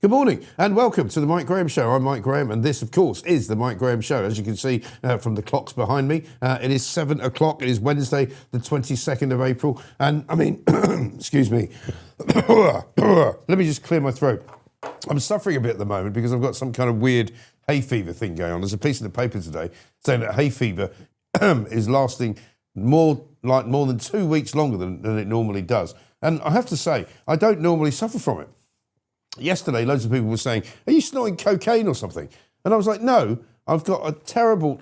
Good morning and welcome to the Mike Graham Show. I'm Mike Graham and this, of course, is the Mike Graham Show. As you can see from the clocks behind me, it is 7 o'clock. It is Wednesday, the 22nd of April. And I mean, excuse me, let me just clear my throat. I'm suffering a bit at the moment because I've got some kind of weird hay fever thing going on. There's a piece in the paper today saying that hay fever is lasting more than 2 weeks longer than it normally does. And I have to say, I don't normally suffer from it. Yesterday, loads of people were saying, are you snorting cocaine or something? And I was like, no, I've got a terrible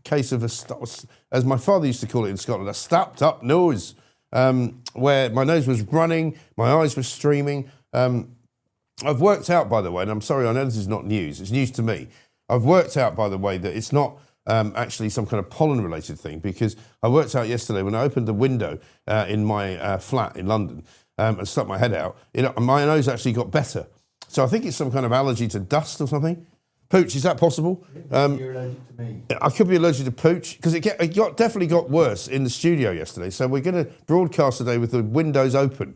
case of, as my father used to call it in Scotland, a stopped up nose, where my nose was running, my eyes were streaming. I've worked out, by the way, and I'm sorry, I know this is not news, it's news to me. I've worked out, by the way, that it's not actually some kind of pollen-related thing, because I worked out yesterday when I opened the window in my flat in London, and stuck my head out, my nose actually got better. So I think it's some kind of allergy to dust or something. Pooch, is that possible? You're allergic to me. I could be allergic to pooch, because it definitely got worse in the studio yesterday. So we're going to broadcast today with the windows open,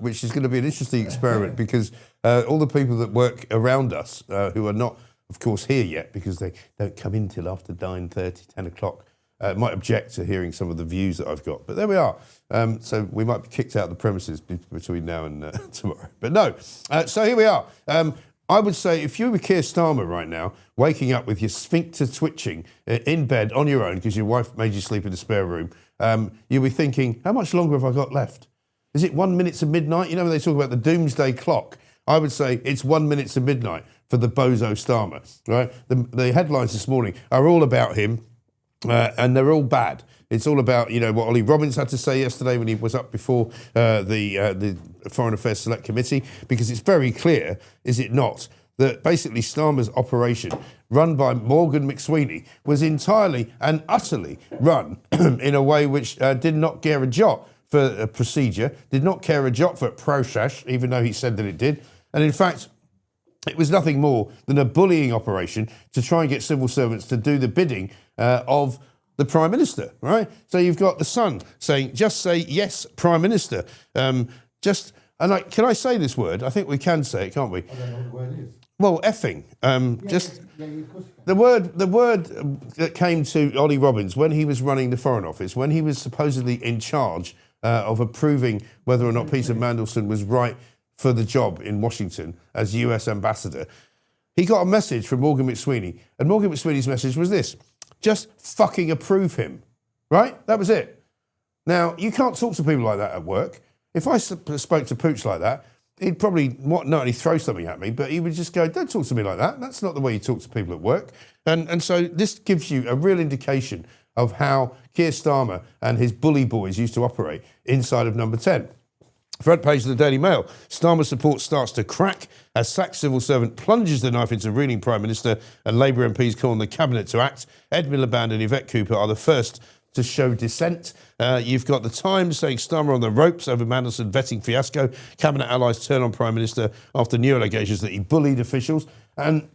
which is going to be an interesting experiment, because all the people that work around us, who are not, of course, here yet, because they don't come in till after 9:30, 10 o'clock, might object to hearing some of the views that I've got. But there we are. So we might be kicked out of the premises between now and tomorrow. But no. So here we are. I would say if you were Keir Starmer right now, waking up with your sphincter twitching in bed on your own because your wife made you sleep in the spare room, you'll be thinking, how much longer have I got left? Is it 1 minute to midnight? You know when they talk about the doomsday clock? I would say it's 1 minute to midnight for the bozo Starmer, right? The headlines this morning are all about him. And they're all bad. It's all about, what Ollie Robbins had to say yesterday when he was up before the Foreign Affairs Select Committee, because it's very clear, is it not, that basically Starmer's operation, run by Morgan McSweeney, was entirely and utterly run in a way which did not care a jot for a procedure, did not care a jot for process, even though he said that it did. And in fact, it was nothing more than a bullying operation to try and get civil servants to do the bidding of the Prime Minister, right? So you've got the Sun saying, just say yes, Prime Minister. Can I say this word? I think we can say it, can't we? I don't know what the word is. Well, effing. The word that came to Ollie Robbins when he was running the Foreign Office, when he was supposedly in charge of approving whether or not Peter Mandelson was right for the job in Washington as US ambassador, he got a message from Morgan McSweeney, and Morgan McSweeney's message was this: just fucking approve him, right? That was it. Now, you can't talk to people like that at work. If I spoke to Pooch like that, he'd probably not only throw something at me, but he would just go, don't talk to me like that. That's not the way you talk to people at work. And so this gives you a real indication of how Keir Starmer and his bully boys used to operate inside of Number 10. Front page of the Daily Mail. Starmer support starts to crack as sacked civil servant plunges the knife into reeling Prime Minister, and Labour MPs call on the Cabinet to act. Ed Miliband and Yvette Cooper are the first to show dissent. You've got the Times saying Starmer on the ropes over Mandelson vetting fiasco. Cabinet allies turn on Prime Minister after new allegations that he bullied officials. And,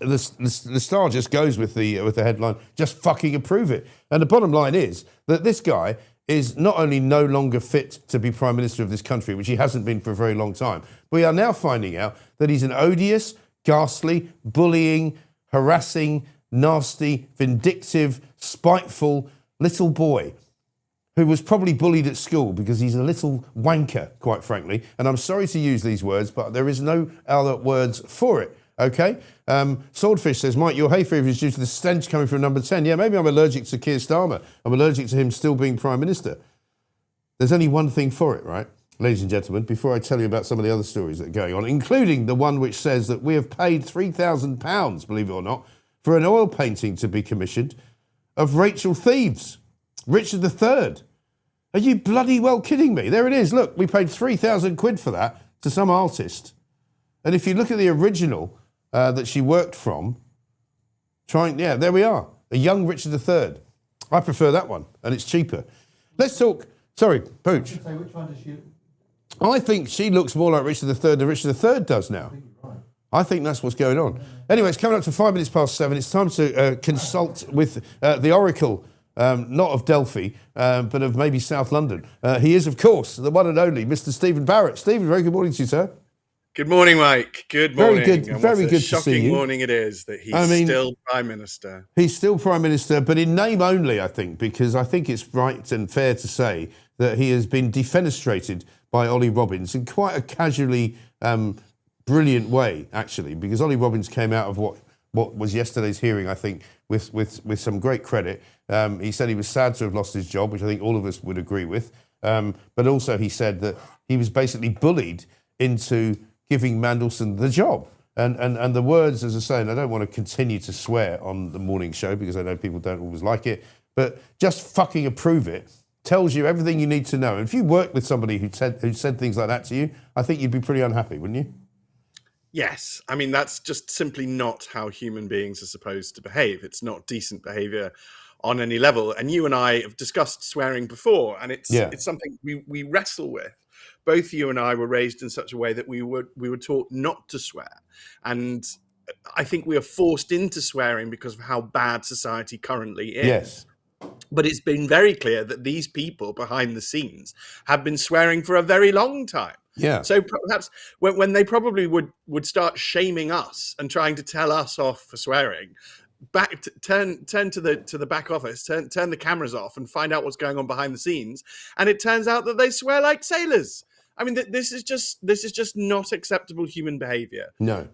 the Star just goes with the headline, just fucking approve it. And the bottom line is that this guy is not only no longer fit to be Prime Minister of this country, which he hasn't been for a very long time, we are now finding out that he's an odious, ghastly, bullying, harassing, nasty, vindictive, spiteful little boy who was probably bullied at school because he's a little wanker, quite frankly. And I'm sorry to use these words, but there is no other words for it. Okay? Swordfish says, Mike, your hay fever is due to the stench coming from Number 10. Yeah, maybe I'm allergic to Keir Starmer. I'm allergic to him still being Prime Minister. There's only one thing for it, right? Ladies and gentlemen, before I tell you about some of the other stories that are going on, including the one which says that we have paid £3,000, believe it or not, for an oil painting to be commissioned of Rachel Thieves, Richard III. Are you bloody well kidding me? There it is. Look, we paid 3,000 quid for that to some artist. And if you look at the original that she worked from, there we are. A young Richard III. I prefer that one, and it's cheaper. Let's talk. Sorry, Pooch. Say, which one does she? I think she looks more like Richard III than Richard III does now. I think that's what's going on. Anyway, it's coming up to 5 minutes past 7. It's time to consult with the Oracle, not of Delphi, but of maybe South London. He is, of course, the one and only Mr. Stephen Barrett. Stephen, very good morning to you, sir. Good morning, Mike. Good Very morning. good, And very what a good to see shocking you. morning it is that he's I mean, still Prime Minister. He's still Prime Minister, but in name only, I think, because I think it's right and fair to say that he has been defenestrated by Ollie Robbins in quite a casually brilliant way, actually, because Ollie Robbins came out of what was yesterday's hearing, I think, with some great credit. He said he was sad to have lost his job, which I think all of us would agree with. But also he said that he was basically bullied into giving Mandelson the job. And the words, as I say, and I don't want to continue to swear on the morning show because I know people don't always like it, but just fucking approve it tells you everything you need to know. And if you worked with somebody who said things like that to you, I think you'd be pretty unhappy, wouldn't you? Yes. I mean, that's just simply not how human beings are supposed to behave. It's not decent behavior on any level. And you and I have discussed swearing before, and it's something we wrestle with. Both you and I were raised in such a way that we were taught not to swear. And I think we are forced into swearing because of how bad society currently is. Yes. But it's been very clear that these people behind the scenes have been swearing for a very long time. Yeah. So perhaps when they probably would start shaming us and trying to tell us off for swearing, turn to the back office, turn the cameras off and find out what's going on behind the scenes. And it turns out that they swear like sailors. I mean, this is just not acceptable human behavior. No.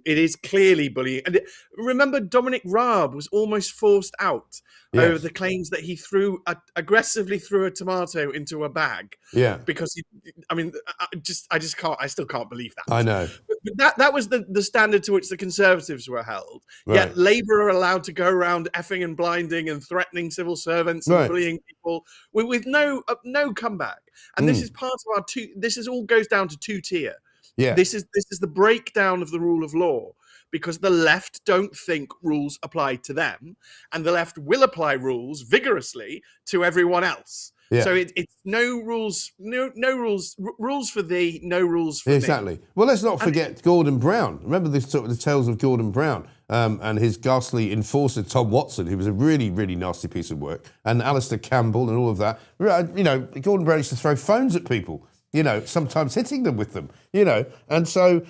It is clearly bullying. And remember, Dominic Raab was almost forced out over the claims that he aggressively threw a tomato into a bag. Yeah. Because I still can't believe that. I know. But that was the standard to which the Conservatives were held. Right. Yet Labour are allowed to go around effing and blinding and threatening civil servants and bullying people with no comeback. And this is part of our this is all goes down to two-tier. Yeah. This is the breakdown of the rule of law, because the left don't think rules apply to them, and the left will apply rules vigorously to everyone else. Yeah. So it's no rules for thee, no rules for me. Exactly. Well, let's not forget Gordon Brown. Remember the tales of Gordon Brown and his ghastly enforcer, Tom Watson, who was a really, really nasty piece of work, and Alistair Campbell and all of that. You know, Gordon Brown used to throw phones at people, you know, sometimes hitting them with them, you know. And so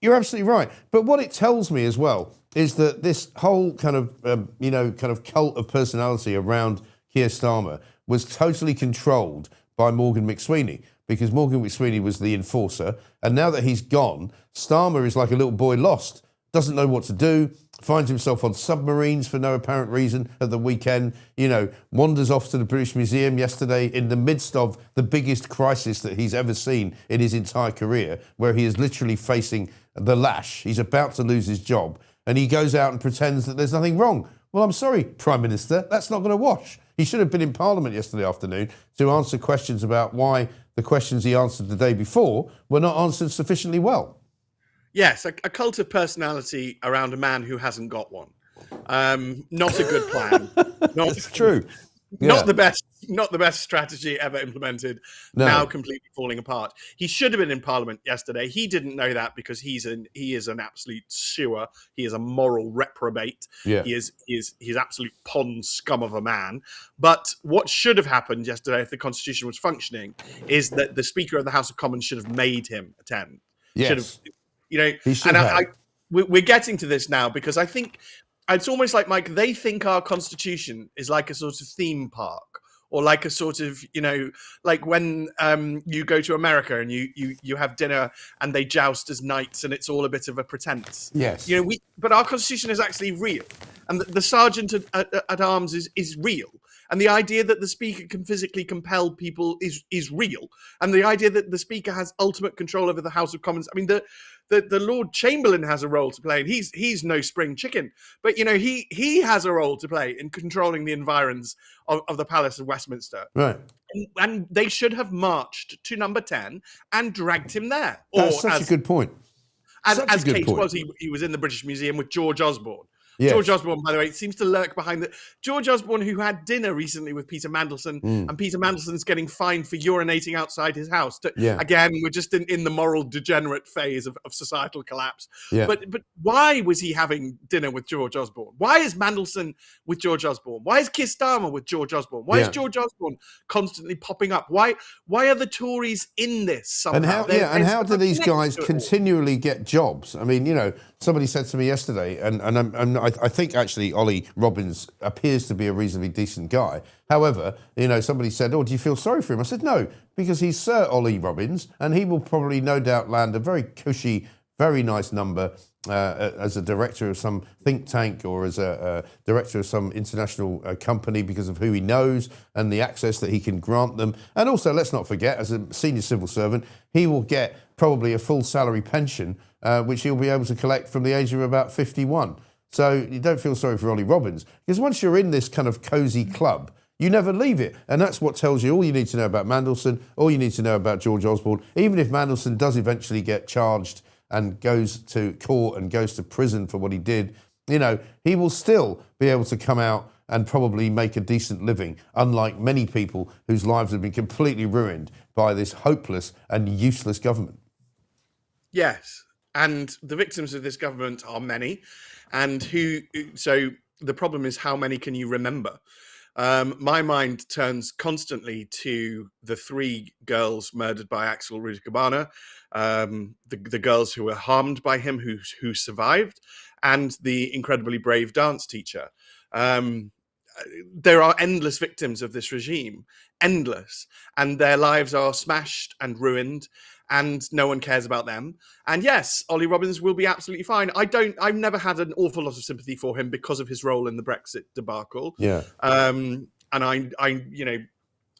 you're absolutely right. But what it tells me as well is that this whole kind of cult of personality around Keir Starmer was totally controlled by Morgan McSweeney, because Morgan McSweeney was the enforcer. And now that he's gone, Starmer is like a little boy lost, doesn't know what to do, finds himself on submarines for no apparent reason at the weekend, you know, wanders off to the British Museum yesterday in the midst of the biggest crisis that he's ever seen in his entire career, where he is literally facing the lash. He's about to lose his job, and he goes out and pretends that there's nothing wrong. Well, I'm sorry, Prime Minister, that's not going to wash. He should have been in Parliament yesterday afternoon to answer questions about why the questions he answered the day before were not answered sufficiently well. Yes, a cult of personality around a man who hasn't got one. Not a good plan. That's true. Not the best strategy ever implemented. No. Now completely falling apart. He should have been in Parliament yesterday. He didn't know that because he is an absolute sewer. He is a moral reprobate. Yeah. He's absolute pond scum of a man. But what should have happened yesterday, if the Constitution was functioning, is that the Speaker of the House of Commons should have made him attend. Yes. Should have, you know. He should have. We're getting to this now because I think it's almost like, Mike, they think our Constitution is like a sort of theme park, or like a sort of, you know, like when you go to America and you have dinner and they joust as knights and it's all a bit of a pretense. Yes. You know, but our Constitution is actually real, and the sergeant at arms is real. And the idea that the Speaker can physically compel people is real. And the idea that the Speaker has ultimate control over the House of Commons. I mean, the Lord Chamberlain has a role to play, and he's no spring chicken. But, you know, he has a role to play in controlling the environs of the Palace of Westminster. Right. And they should have marched to number 10 and dragged him there. That's such a good point. As case was, he was in the British Museum with George Osborne. Yes. George Osborne, by the way, seems to lurk behind the George Osborne, who had dinner recently with Peter Mandelson, and Peter Mandelson's getting fined for urinating outside his house. Yeah. Again, we're just in the moral degenerate phase of societal collapse. Yeah. But why was he having dinner with George Osborne? Why is Mandelson with George Osborne? Why is Keir Starmer with George Osborne? Why is George Osborne constantly popping up? Why are the Tories in this somehow? And how do these guys continually get jobs? I mean, somebody said to me yesterday, and I think actually Ollie Robbins appears to be a reasonably decent guy. However, somebody said, "Oh, do you feel sorry for him?" I said, "No, because he's Sir Ollie Robbins, and he will probably no doubt land a very cushy, very nice number as a director of some think tank or as a director of some international company because of who he knows and the access that he can grant them. And also, let's not forget, as a senior civil servant, he will get probably a full salary pension, which he'll be able to collect from the age of about 51. So you don't feel sorry for Ollie Robbins, because once you're in this kind of cosy club, you never leave it. And that's what tells you all you need to know about Mandelson, all you need to know about George Osborne. Even if Mandelson does eventually get charged and goes to court and goes to prison for what he did, he will still be able to come out and probably make a decent living, unlike many people whose lives have been completely ruined by this hopeless and useless government. Yes, and the victims of this government are many, and so the problem is, how many can you remember? My mind turns constantly to the 3 girls murdered by Axel Rudikabana, the girls who were harmed by him, who survived, and the incredibly brave dance teacher. There are endless victims of this regime, endless, and their lives are smashed and ruined, and no one cares about them. And yes, Ollie Robbins will be absolutely fine. I've never had an awful lot of sympathy for him because of his role in the Brexit debacle. Yeah. And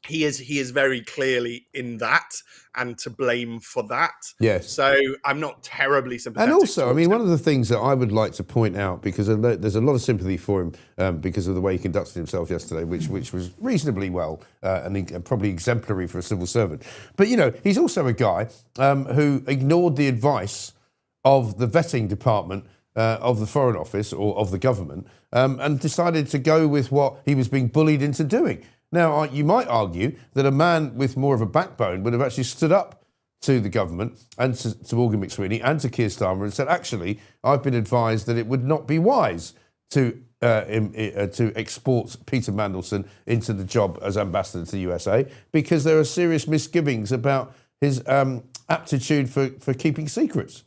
he is very clearly in that and to blame for that. Yes. So I'm not terribly sympathetic. And also, I mean, one of the things that I would like to point out, because there's a lot of sympathy for him because of the way he conducted himself yesterday, which was reasonably well and probably exemplary for a civil servant. But, he's also a guy who ignored the advice of the vetting department of the Foreign Office or of the government and decided to go with what he was being bullied into doing. Now, you might argue that a man with more of a backbone would have actually stood up to the government and to Morgan McSweeney and to Keir Starmer and said, actually, I've been advised that it would not be wise to export Peter Mandelson into the job as ambassador to the USA because there are serious misgivings about his aptitude for keeping secrets.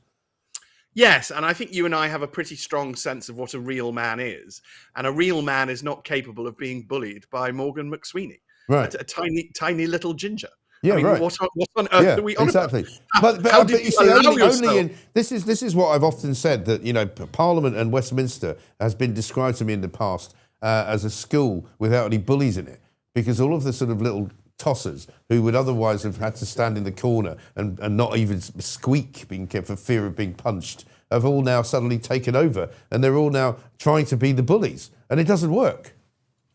Yes, and I think you and I have a pretty strong sense of what a real man is. And a real man is not capable of being bullied by Morgan McSweeney, right? A tiny little ginger. Yeah, I mean, right. what on earth are we on exactly. about? But you see, only in this is what I've often said, that Parliament and Westminster has been described to me in the past as a school without any bullies in it, because all of the sort of little tossers who would otherwise have had to stand in the corner and not even squeak for fear of being punched have all now suddenly taken over, and they're all now trying to be the bullies, and it doesn't work.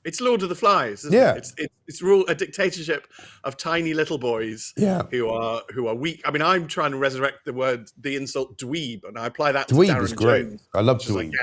It's Lord of the Flies, isn't it? It's a dictatorship of tiny little boys who are weak. I mean, I'm trying to resurrect the insult dweeb, and I apply that to Dweeb Darren is great. Jones. I love dweeb.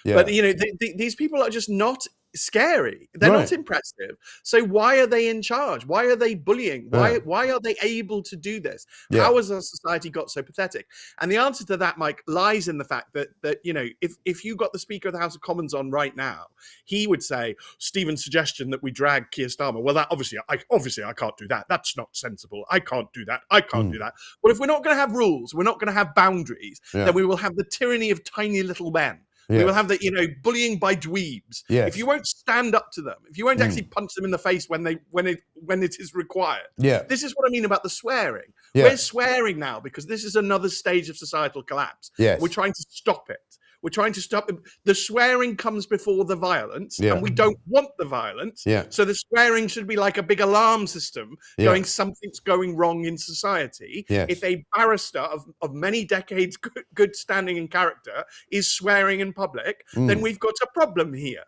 Yeah. But these people are just not scary. They're not impressive. So why are they in charge? Why are they bullying? Why are they able to do this? How has our society got so pathetic? And the answer to that, Mike, lies in the fact that if you got the Speaker of the House of Commons on right now, he would say Stephen's suggestion that we drag Keir Starmer. Well, that obviously I can't do that. That's not sensible. I can't do that. I can't do that. Well, if we're not going to have rules, we're not going to have boundaries, then we will have the tyranny of tiny little men. Yes. We will have the bullying by dweebs. Yes. If you won't stand up to them, if you won't actually punch them in the face when it is required. Yeah. This is what I mean about the swearing. Yeah. We're swearing now because this is another stage of societal collapse. Yes. We're trying to stop it. We're trying to stop it. The swearing comes before the violence, and we don't want the violence. Yeah. So the swearing should be like a big alarm system going, something's going wrong in society. Yes. If a barrister of many decades good standing and character is swearing in public, then we've got a problem here.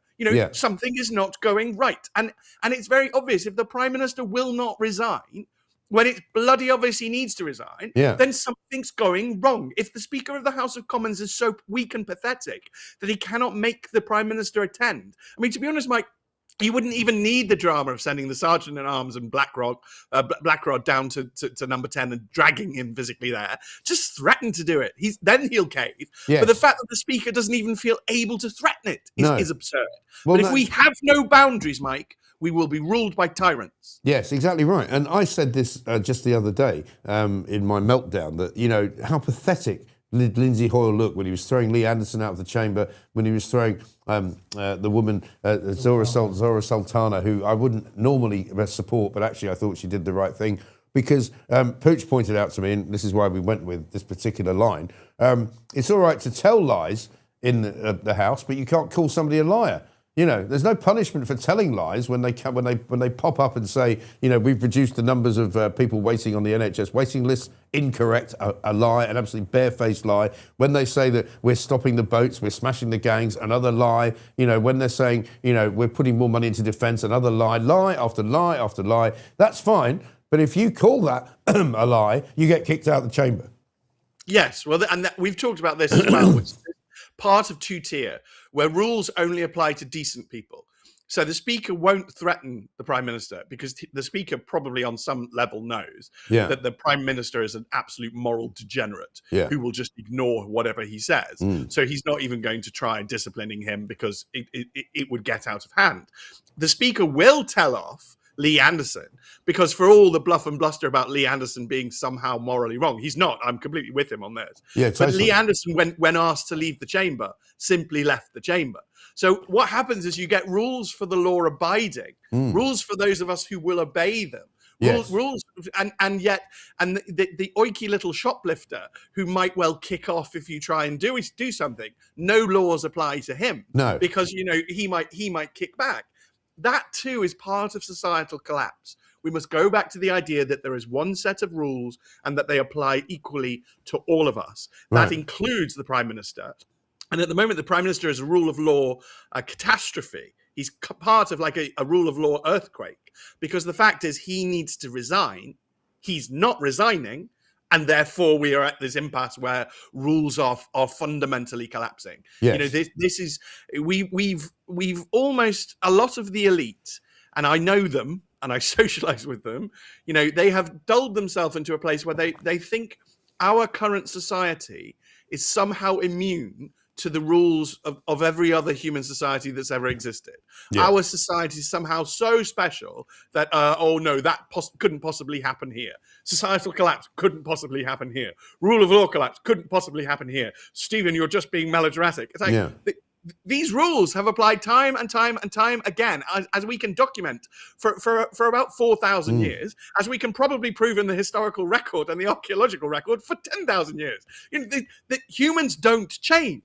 Something is not going right. And it's very obvious. If the Prime Minister will not resign, when it's bloody obvious he needs to resign, Yeah. then something's going wrong. If the Speaker of the House of Commons is so weak and pathetic that he cannot make the Prime Minister attend, I mean, to be honest, Mike, you wouldn't even need the drama of sending the Sergeant at Arms and Blackrod down to number 10 and dragging him physically there. Just threaten to do it. Then he'll cave. Yes. But the fact that the Speaker doesn't even feel able to threaten it is absurd. Well, but if we have no boundaries, Mike, we will be ruled by tyrants. Yes, exactly right. And I said this just the other day in my meltdown that, you know, how pathetic Lindsay Hoyle looked when he was throwing Lee Anderson out of the chamber, when he was throwing the woman, Zora Sultana, who I wouldn't normally support, but actually I thought she did the right thing. Because Pooch pointed out to me, and this is why we went with this particular line, it's all right to tell lies in the House, but you can't call somebody a liar. You know, there's no punishment for telling lies when they pop up and say, you know, we've reduced the numbers of people waiting on the NHS waiting list. Incorrect, a lie, an absolutely barefaced lie. When they say that we're stopping the boats, we're smashing the gangs, another lie. You know, when they're saying, you know, we're putting more money into defence, another lie. Lie after lie after lie. That's fine, but if you call that a lie, you get kicked out of the chamber. Yes, well, we've talked about this as well, which is part of two-tier, where rules only apply to decent people. So the Speaker won't threaten the Prime Minister because the Speaker probably on some level knows that the Prime Minister is an absolute moral degenerate who will just ignore whatever he says. So he's not even going to try disciplining him because it would get out of hand. The Speaker will tell off Lee Anderson, because for all the bluff and bluster about Lee Anderson being somehow morally wrong, he's not. I'm completely with him on this. Yeah, but Lee Anderson, when asked to leave the chamber, simply left the chamber. So what happens is you get rules for the law abiding, rules for those of us who will obey them. Rules, and the oiky little shoplifter who might well kick off if you try and do something. No laws apply to him. No, because you know he might kick back. That too is part of societal collapse. We must go back to the idea that there is one set of rules and that they apply equally to all of us. Right. That includes the Prime Minister. And at the moment, the Prime Minister is a rule of law catastrophe. He's part of like a rule of law earthquake, because the fact is he needs to resign. He's not resigning. And therefore, we are at this impasse where rules are fundamentally collapsing. Yes. You know, this is we've almost, a lot of the elite, and I know them and I socialize with them. You know, they have dulled themselves into a place where they think our current society is somehow immune to the rules of every other human society that's ever existed. Yeah. Our society is somehow so special that, oh no, that couldn't possibly happen here. Societal collapse couldn't possibly happen here. Rule of law collapse couldn't possibly happen here. Stephen, you're just being melodramatic. It's like, these rules have applied time and time and time again, as we can document for about 4,000 years, as we can probably prove in the historical record and the archaeological record for 10,000 years. You know, the humans don't change.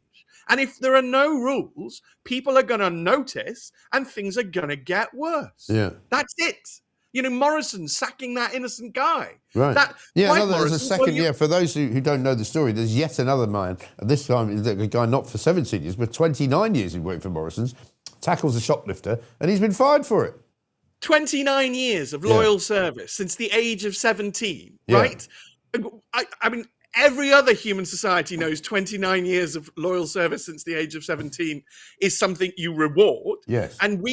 And if there are no rules, people are going to notice and things are going to get worse. Yeah. That's it. You know, Morrison sacking that innocent guy. Right. There's a second, for those who don't know the story, there's yet another man, and this time a guy not for 17 years, but 29 years he worked for Morrison's, tackles a shoplifter, and he's been fired for it. 29 years of loyal service since the age of 17, right? I mean, every other human society knows 29 years of loyal service since the age of 17 is something you reward. Yes. And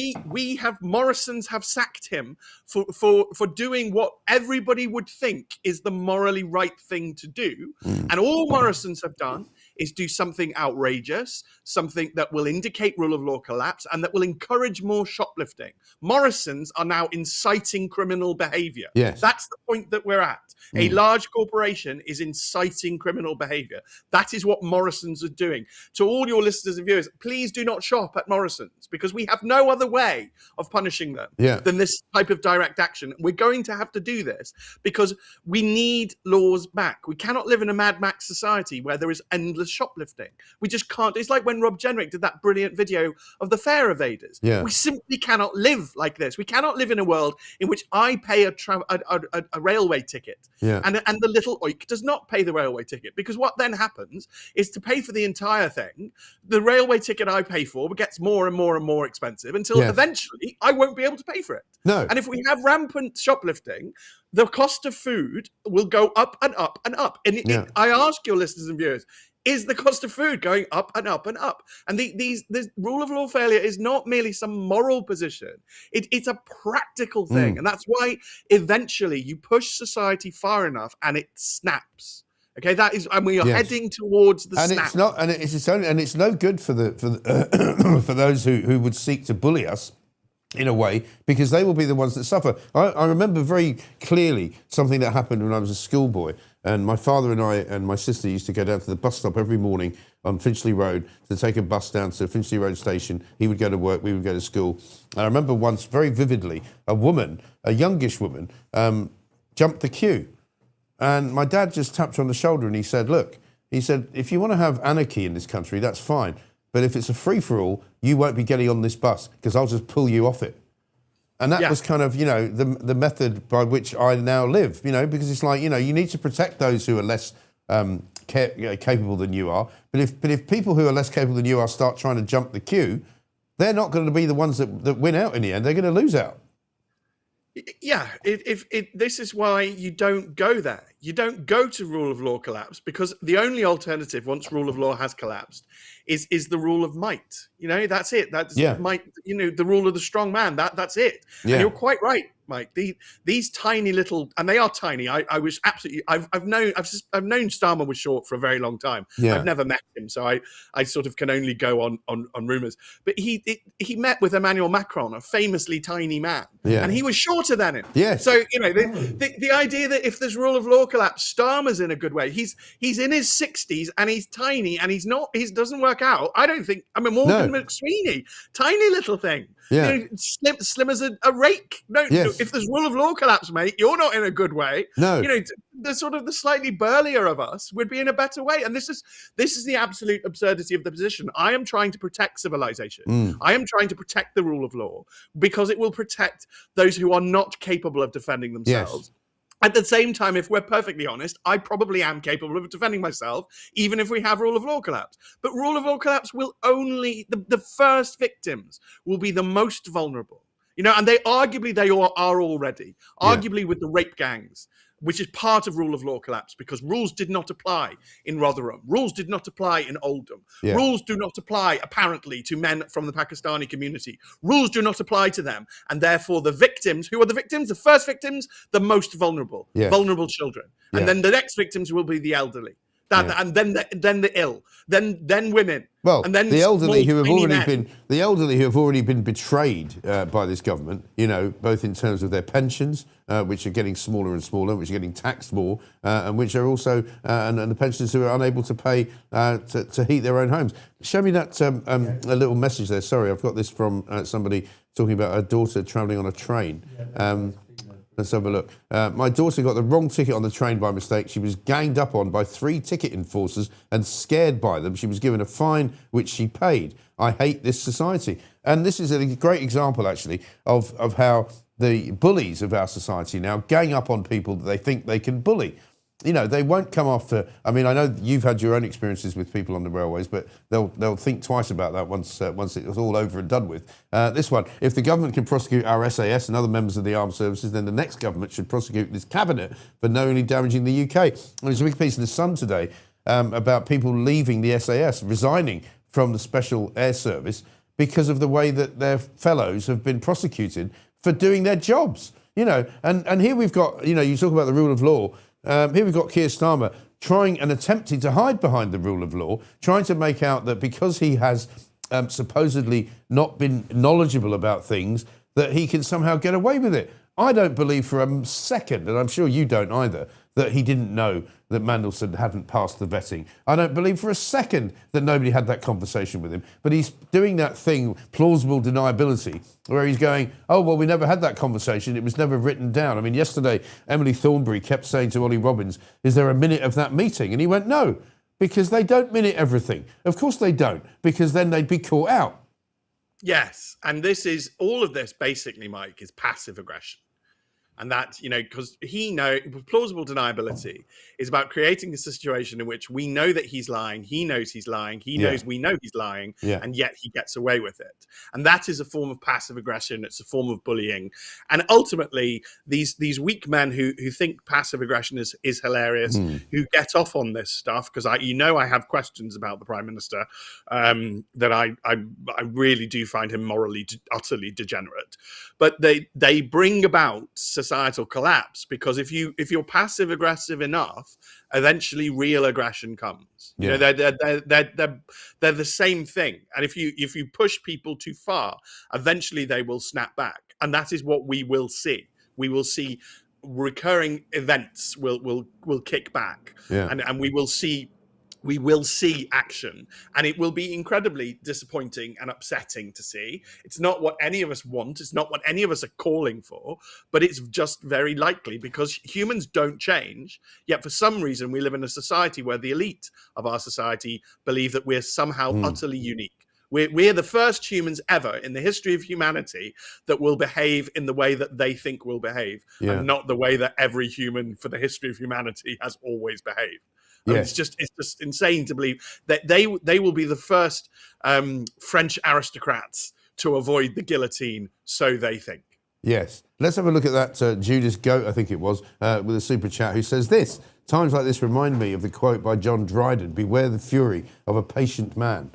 Morrisons have sacked him for doing what everybody would think is the morally right thing to do. And all Morrisons have done is do something outrageous, something that will indicate rule of law collapse and that will encourage more shoplifting. Morrisons are now inciting criminal behavior. Yes. That's the point that we're at. A large corporation is inciting criminal behavior. That is what Morrisons are doing. To all your listeners and viewers, please do not shop at Morrisons, because we have no other way of punishing them than this type of direct action. We're going to have to do this because we need laws back. We cannot live in a Mad Max society where there is endless shoplifting. We just can't. It's like when Rob Jenrick did that brilliant video of the fare evaders. Yeah. We simply cannot live like this. We cannot live in a world in which I pay a railway ticket and the little oik does not pay the railway ticket, because what then happens is, to pay for the entire thing, the railway ticket I pay for gets more and more and more expensive until eventually I won't be able to pay for it. No. And if we have rampant shoplifting, the cost of food will go up and up and up. And I ask your listeners and viewers, is the cost of food going up and up and up? And this rule of law failure is not merely some moral position. It's a practical thing. And that's why eventually you push society far enough and it snaps. Okay, that is, and we are heading towards the snap. It's not, and it's no good for for those who would seek to bully us, in a way, because they will be the ones that suffer. I remember very clearly something that happened when I was a schoolboy, and my father and I and my sister used to go down to the bus stop every morning on Finchley Road to take a bus down to Finchley Road station. He would go to work, we would go to school. And I remember once very vividly, a woman, a youngish woman, jumped the queue. And my dad just tapped her on the shoulder and he said, look, if you want to have anarchy in this country, that's fine. But if it's a free-for-all, you won't be getting on this bus because I'll just pull you off it. And that was kind of, the method by which I now live, because it's like, you need to protect those who are less capable than you are. But if people who are less capable than you are start trying to jump the queue, they're not going to be the ones that win out in the end. They're going to lose out. Yeah, this is why you don't go there. You don't go to rule of law collapse, because the only alternative once rule of law has collapsed is the rule of might. That's it. That's might. The rule of the strong man. That's it. Yeah. And you're quite right, Mike. These tiny little, and they are tiny. I was absolutely. I've known Starmer was short for a very long time. Yeah. I've never met him, so I sort of can only go on rumors. But he met with Emmanuel Macron, a famously tiny man, and he was shorter than him. Yes. So the idea that if there's rule of law collapse, Starmer's in a good way. He's in his 60s and he's tiny and he doesn't work out. I don't think. I mean, Morgan McSweeney, tiny little thing. Yeah. Slim as a rake. No, if there's rule of law collapse, mate, you're not in a good way. No. The slightly burlier of us would be in a better way. And this is the absolute absurdity of the position. I am trying to protect civilization. I am trying to protect the rule of law because it will protect those who are not capable of defending themselves. Yes. At the same time, if we're perfectly honest, I probably am capable of defending myself, even if we have rule of law collapse. But rule of law collapse will only, the first victims will be the most vulnerable. And they are already, arguably with the rape gangs, which is part of rule of law collapse, because rules did not apply in Rotherham. Rules did not apply in Oldham. Yeah. Rules do not apply, apparently, to men from the Pakistani community. Rules do not apply to them. And therefore, the victims, who are the victims? The first victims, the most vulnerable, vulnerable children. And then the next victims will be the elderly. And then the ill, then women. Well, and then the elderly who have already been betrayed by this government, both in terms of their pensions, which are getting smaller and smaller, which are getting taxed more, and which are also and the pensioners who are unable to pay to heat their own homes. Show me that a little message there. Sorry, I've got this from somebody talking about her daughter travelling on a train. Let's have a look. My daughter got the wrong ticket on the train by mistake. She was ganged up on by 3 ticket enforcers and scared by them. She was given a fine, which she paid. I hate this society. And this is a great example, actually, of how the bullies of our society now gang up on people that they think they can bully. They won't come after. I mean, I know you've had your own experiences with people on the railways, but they'll think twice about that once it's all over and done with. This one, if the government can prosecute our SAS and other members of the armed services, then the next government should prosecute this cabinet for knowingly damaging the UK. There's a big piece in the Sun today about people leaving the SAS, resigning from the Special Air Service because of the way that their fellows have been prosecuted for doing their jobs. And here we've got, you talk about the rule of law. Here we've got Keir Starmer trying and attempting to hide behind the rule of law, trying to make out that because he has supposedly not been knowledgeable about things, that he can somehow get away with it. I don't believe for a second, and I'm sure you don't either, that he didn't know that Mandelson hadn't passed the vetting. I don't believe for a second that nobody had that conversation with him. But he's doing that thing, plausible deniability, where he's going, oh, well, we never had that conversation. It was never written down. I mean, yesterday, Emily Thornberry kept saying to Ollie Robbins, is there a minute of that meeting? And he went, no, because they don't minute everything. Of course they don't, because then they'd be caught out. Yes, and all of this basically, Mike, is passive aggression. And that, because plausible deniability is about creating a situation in which we know that he's lying, he knows he's lying, he knows we know he's lying, and yet he gets away with it. And that is a form of passive aggression. It's a form of bullying. And ultimately, these weak men who think passive aggression is hilarious, who get off on this stuff, because I have questions about the Prime Minister, that I really do find him morally utterly degenerate. But they bring about societal collapse, because if you're passive aggressive enough, eventually real aggression comes. They're the same thing. And if you push people too far, eventually they will snap back. And that is what we will see. We will see recurring events will kick back, and we will see action, and it will be incredibly disappointing and upsetting to see. It's not what any of us want. It's not what any of us are calling for, but it's just very likely, because humans don't change. Yet for some reason, we live in a society where the elite of our society believe that we're somehow utterly unique. We're the first humans ever in the history of humanity that will behave in the way that they think will behave, and not the way that every human for the history of humanity has always behaved. It's just insane to believe that they will be the first French aristocrats to avoid the guillotine, so they think. Yes. Let's have a look at that Judas Goat, I think it was, with a super chat, who says this: "Times like this remind me of the quote by John Dryden, 'Beware the fury of a patient man.'"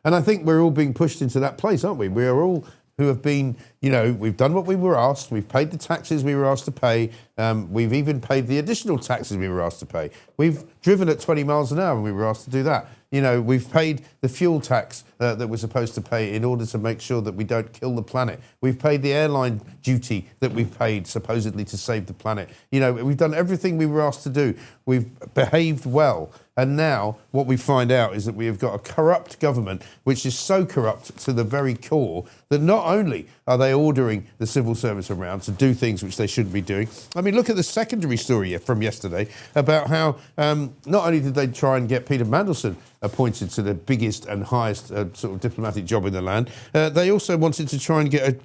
And I think we're all being pushed into that place, aren't we? We are all who have been, we've done what we were asked. We've paid the taxes we were asked to pay. We've even paid the additional taxes we were asked to pay. We've driven at 20 miles an hour and we were asked to do that. We've paid the fuel tax that we're supposed to pay in order to make sure that we don't kill the planet. We've paid the airline duty that we've paid supposedly to save the planet. We've done everything we were asked to do. We've behaved well. And now what we find out is that we have got a corrupt government, which is so corrupt to the very core that not only are they ordering the civil service around to do things which they shouldn't be doing. I mean, look at the secondary story from yesterday about how not only did they try and get Peter Mandelson appointed to the biggest and highest sort of diplomatic job in the land, they also wanted to try and get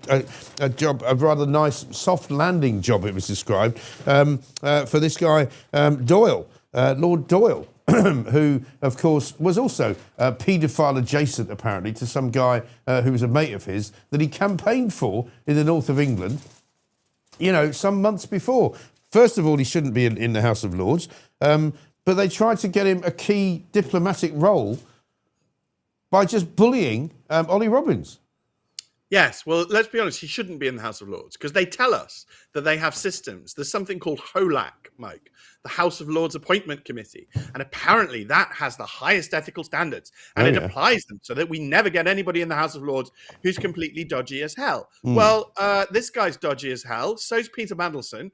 a job, a rather nice soft landing job, it was described, for this guy, Doyle, Lord Doyle. Who, of course, was also paedophile adjacent, apparently, to some guy who was a mate of his that he campaigned for in the north of England, some months before. First of all, he shouldn't be in the House of Lords, but they tried to get him a key diplomatic role by just bullying Ollie Robbins. Yes, well, let's be honest, he shouldn't be in the House of Lords, because they tell us that they have systems. There's something called HOLAC, Mike, the House of Lords Appointment Committee. And apparently that has the highest ethical standards, and it applies them so that we never get anybody in the House of Lords who's completely dodgy as hell. Well, this guy's dodgy as hell. So's Peter Mandelson.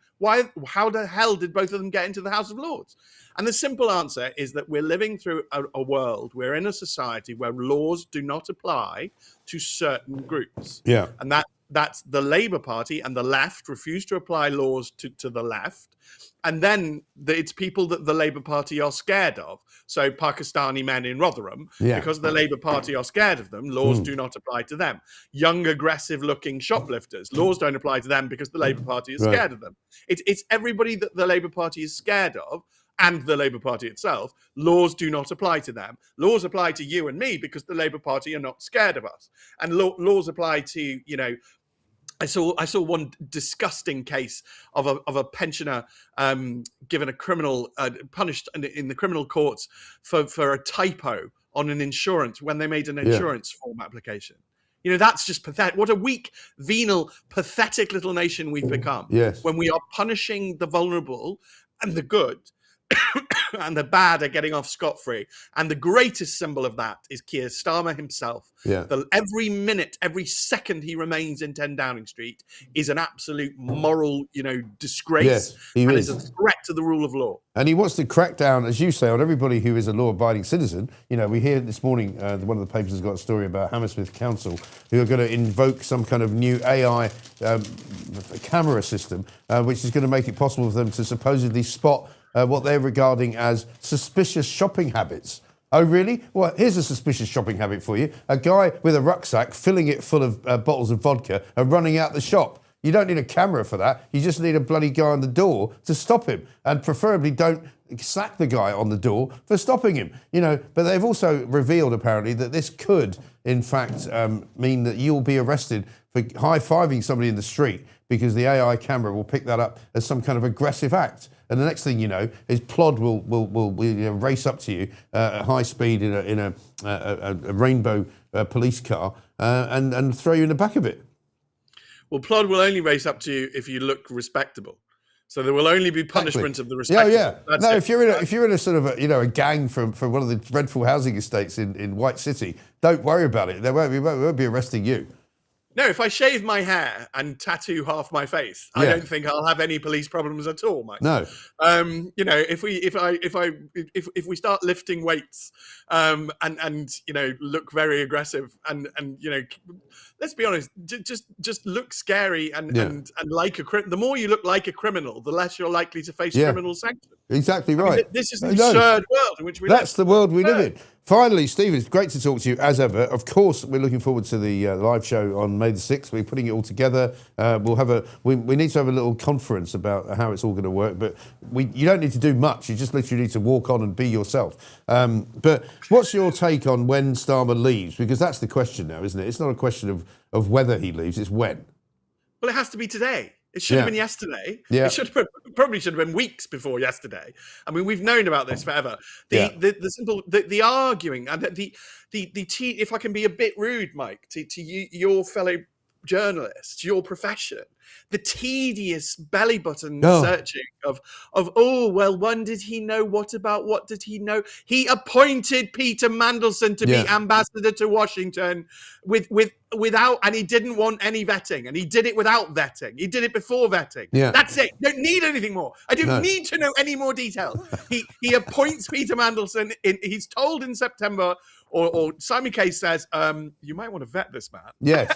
How the hell did both of them get into the House of Lords? And the simple answer is that we're living through a world, we're in a society where laws do not apply to certain groups. Yeah. And that's the Labour Party and the left refuse to apply laws to the left. And then it's people that the Labour Party are scared of. So Pakistani men in Rotherham, because the Labour Party are scared of them, laws do not apply to them. Young, aggressive-looking shoplifters, laws don't apply to them because the Labour Party is scared of them. It's everybody that the Labour Party is scared of, and the Labour Party itself. Laws do not apply to them. Laws apply to you and me because the Labour Party are not scared of us. And laws apply to, I saw one disgusting case of a pensioner given a criminal punished in the criminal courts for a typo on an insurance when they made an insurance form application. That's just pathetic. What a weak, venal, pathetic little nation we've become. Yes. When we are punishing the vulnerable and the good, and the bad are getting off scot-free. And the greatest symbol of that is Keir Starmer himself. Yeah. Every minute, every second he remains in 10 Downing Street is an absolute moral, disgrace. Yes, he and is. Is a threat to the rule of law. And he wants to crack down, as you say, on everybody who is a law-abiding citizen. We hear this morning, one of the papers has got a story about Hammersmith Council, who are going to invoke some kind of new AI camera system, which is going to make it possible for them to supposedly spot what they're regarding as suspicious shopping habits. Oh, really? Well, here's a suspicious shopping habit for you. A guy with a rucksack filling it full of bottles of vodka and running out the shop. You don't need a camera for that. You just need a bloody guy on the door to stop him, and preferably don't sack the guy on the door for stopping him. But they've also revealed apparently that this could, in fact, mean that you'll be arrested for high-fiving somebody in the street because the AI camera will pick that up as some kind of aggressive act. And the next thing you know is Plod will race up to you at high speed in a rainbow police car and throw you in the back of it. Well, Plod will only race up to you if you look respectable. So there will only be punishment of the respectable. Yeah. No, if you're in a sort of a gang from one of the dreadful housing estates in White City, don't worry about it. They won't be arresting you. No, if I shave my hair and tattoo half my face, I don't think I'll have any police problems at all, Mike. No. If we start lifting weights, and look very aggressive and let's be honest, just look scary and like the more you look like a criminal, the less you're likely to face criminal sanction. Exactly right. This is an absurd world in which we live. That's the world we live in. Finally, Stephen, it's great to talk to you as ever. Of course, we're looking forward to the live show on May the 6th. We're putting it all together. We need to have a little conference about how it's all going to work. But you don't need to do much. You just literally need to walk on and be yourself. But what's your take on when Starmer leaves? Because that's the question now, isn't it? It's not a question of whether he leaves, it's when. Well, it has to be today. It should have been yesterday. Yeah. It probably should have been weeks before yesterday. I mean, we've known about this forever. The arguing and if I can be a bit rude, Mike, to you, your fellow journalists, your profession, the tedious belly button searching of when did he know? What did he know? He appointed Peter Mandelson to be ambassador to Washington without, and he didn't want any vetting, and he did it without vetting. He did it before vetting. Yeah. That's it. Don't need anything more. I don't need to know any more details. He appoints Peter Mandelson. He's told in September, or Simon Case says, you might want to vet this man. Yes.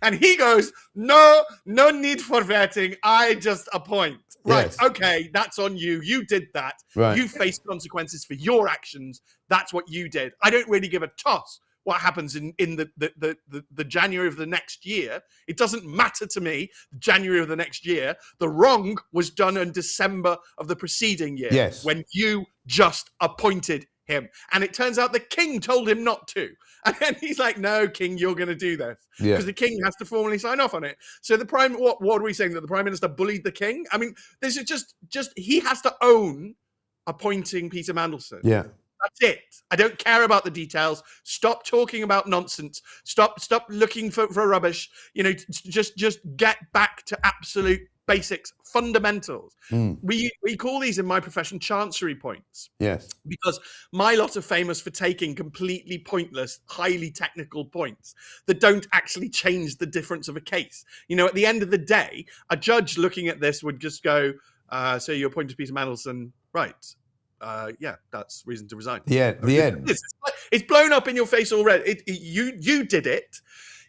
And he goes, no need for vetting. I just appoint. Right. Yes. Okay. That's on you. You did that. Right. You faced consequences for your actions. That's what you did. I don't really give a toss what happens in the January of the next year. It doesn't matter to me, January of the next year. The wrong was done in December of the preceding year. Yes. When you just appointed him. And it turns out the king told him not to. And then he's like, no, king, you're going to do this. Because the king has to formally sign off on it. So what are we saying? That the prime minister bullied the king? I mean, this is just he has to own appointing Peter Mandelson. Yeah. That's it. I don't care about the details. Stop talking about nonsense. Stop looking for rubbish. Just get back to absolute basics, fundamentals. We call these in my profession chancery points. Yes. Because my lot are famous for taking completely pointless, highly technical points that don't actually change the difference of a case. At the end of the day, a judge looking at this would just go, so you appointed Peter Mandelson, right? That's reason to resign. Yeah, the end. It's blown up in your face already. You did it.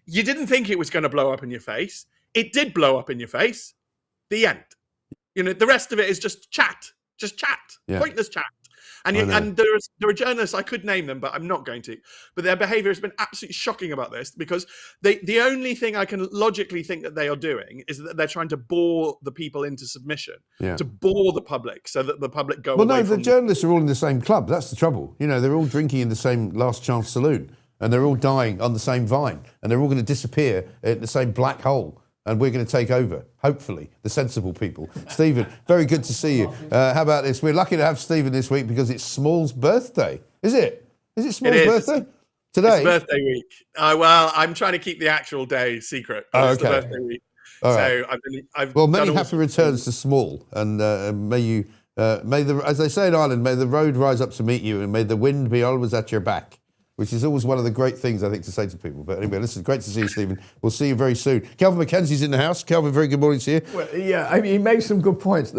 You didn't think it was going to blow up in your face. It did blow up in your face. The end. The rest of it is just chat. Pointless chat. And there are journalists, I could name them, but I'm not going to. But their behavior has been absolutely shocking about this, because the only thing I can logically think that they are doing is that they're trying to bore the people into submission, to bore the public so that the public go away. Well, no, the journalists are all in the same club. That's the trouble. They're all drinking in the same Last Chance saloon, and they're all dying on the same vine, and they're all going to disappear in the same black hole. And we're going to take over, hopefully, the sensible people. Stephen, very good to see you. How about this? We're lucky to have Stephen this week because it's Small's birthday. Is it? Is it Small's birthday? Today? It's birthday week. Well, I'm trying to keep the actual day secret. It's the birthday week. All right. So many happy returns to Small. And may you, as they say in Ireland, may the road rise up to meet you and may the wind be always at your back. Which is always one of the great things, I think, to say to people. But anyway, listen, great to see you, Stephen. We'll see you very soon. Kelvin McKenzie's in the house. Kelvin, very good morning to you. Well, he makes some good points.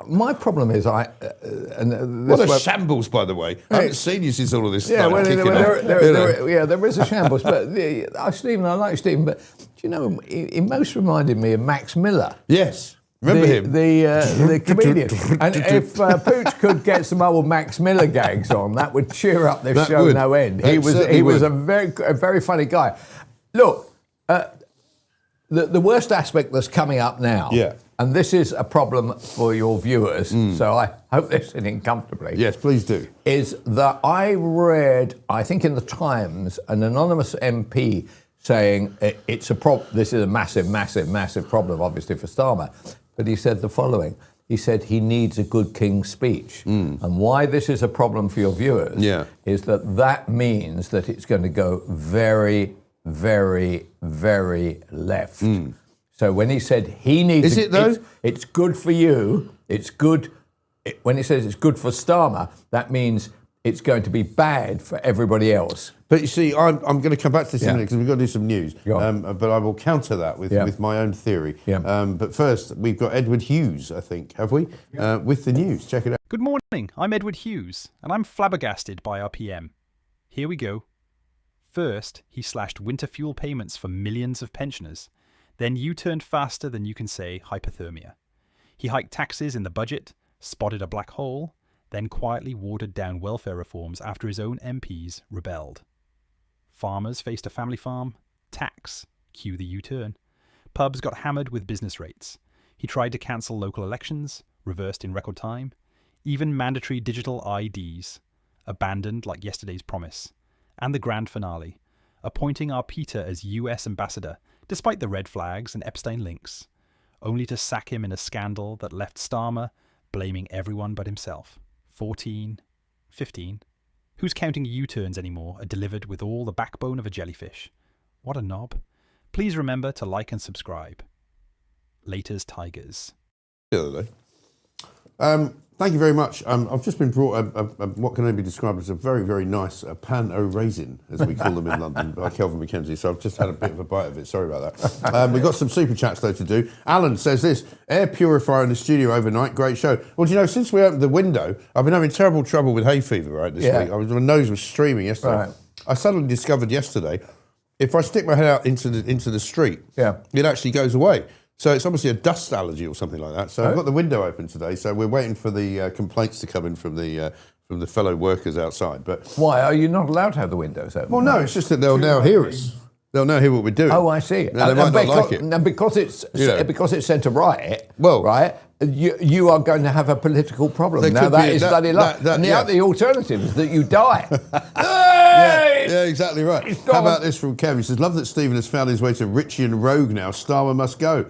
My problem is what a shambles, by the way. I haven't seen you since all of this started kicking off. There is a shambles. But Stephen, I like Stephen, but do you know, he most reminded me of Max Miller. Yes. Remember him? The comedian. And if Pooch could get some old Max Miller gags on, that would cheer up this show no end. He was a very funny guy. Look, the worst aspect that's coming up now, and this is a problem for your viewers, so I hope they're sitting comfortably. Yes, please do. Is that I read, I think in the Times, an anonymous MP saying it's a problem. This is a massive, massive, massive problem, obviously, for Starmer. But he said the following. He said he needs a good king's speech. And why this is a problem for your viewers is that means that it's going to go very, very, very left. So when he said he needs... Is it though? It's good for you. It's good... When he says it's good for Starmer, that means it's going to be bad for everybody else. But you see, I'm going to come back to this in a minute because we've got to do some news. But I will counter that with my own theory. But first, we've got Edward Hughes, I think, have we? With the news. Check it out. Good morning, I'm Edward Hughes, and I'm flabbergasted by our PM. Here we go. First, he slashed winter fuel payments for millions of pensioners. Then U-turned faster than you can say hypothermia. He hiked taxes in the budget, spotted a black hole, then quietly watered down welfare reforms after his own MPs rebelled. Farmers faced a family farm, tax, cue the U-turn. Pubs got hammered with business rates. He tried to cancel local elections, reversed in record time. Even mandatory digital IDs, abandoned like yesterday's promise. And the grand finale, appointing our Peter as US ambassador, despite the red flags and Epstein links, only to sack him in a scandal that left Starmer blaming everyone but himself. 14, 15. Who's counting U-turns anymore are delivered with all the backbone of a jellyfish. What a knob. Please remember to like and subscribe. Laters Tigers. Thank you very much. I've just been brought what can only be described as a very, very nice pan au raisin, as we call them in London, by Kelvin McKenzie. So I've just had a bit of a bite of it. Sorry about that. We've got some super chats, though, to do. Alan says this, air purifier in the studio overnight, great show. Well, do you know, since we opened the window, I've been having terrible trouble with hay fever, right, this week. My nose was streaming yesterday. Right. I suddenly discovered yesterday, if I stick my head out into the street, it actually goes away. So it's obviously a dust allergy or something like that. So I've got the window open today. So we're waiting for the complaints to come in from the fellow workers outside. But why are you not allowed to have the windows open? Well, no, it's just that they'll now hear us. They'll now hear what we're doing. Oh, I see. Now, they might not like it. And because it's centre right, well, right, you are going to have a political problem. Now that is bloody luck. And the alternative is that you die. Yeah, exactly right. How about this from Kev? He says, love that Stephen has found his way to Richie and Rogue now. Starmer must go.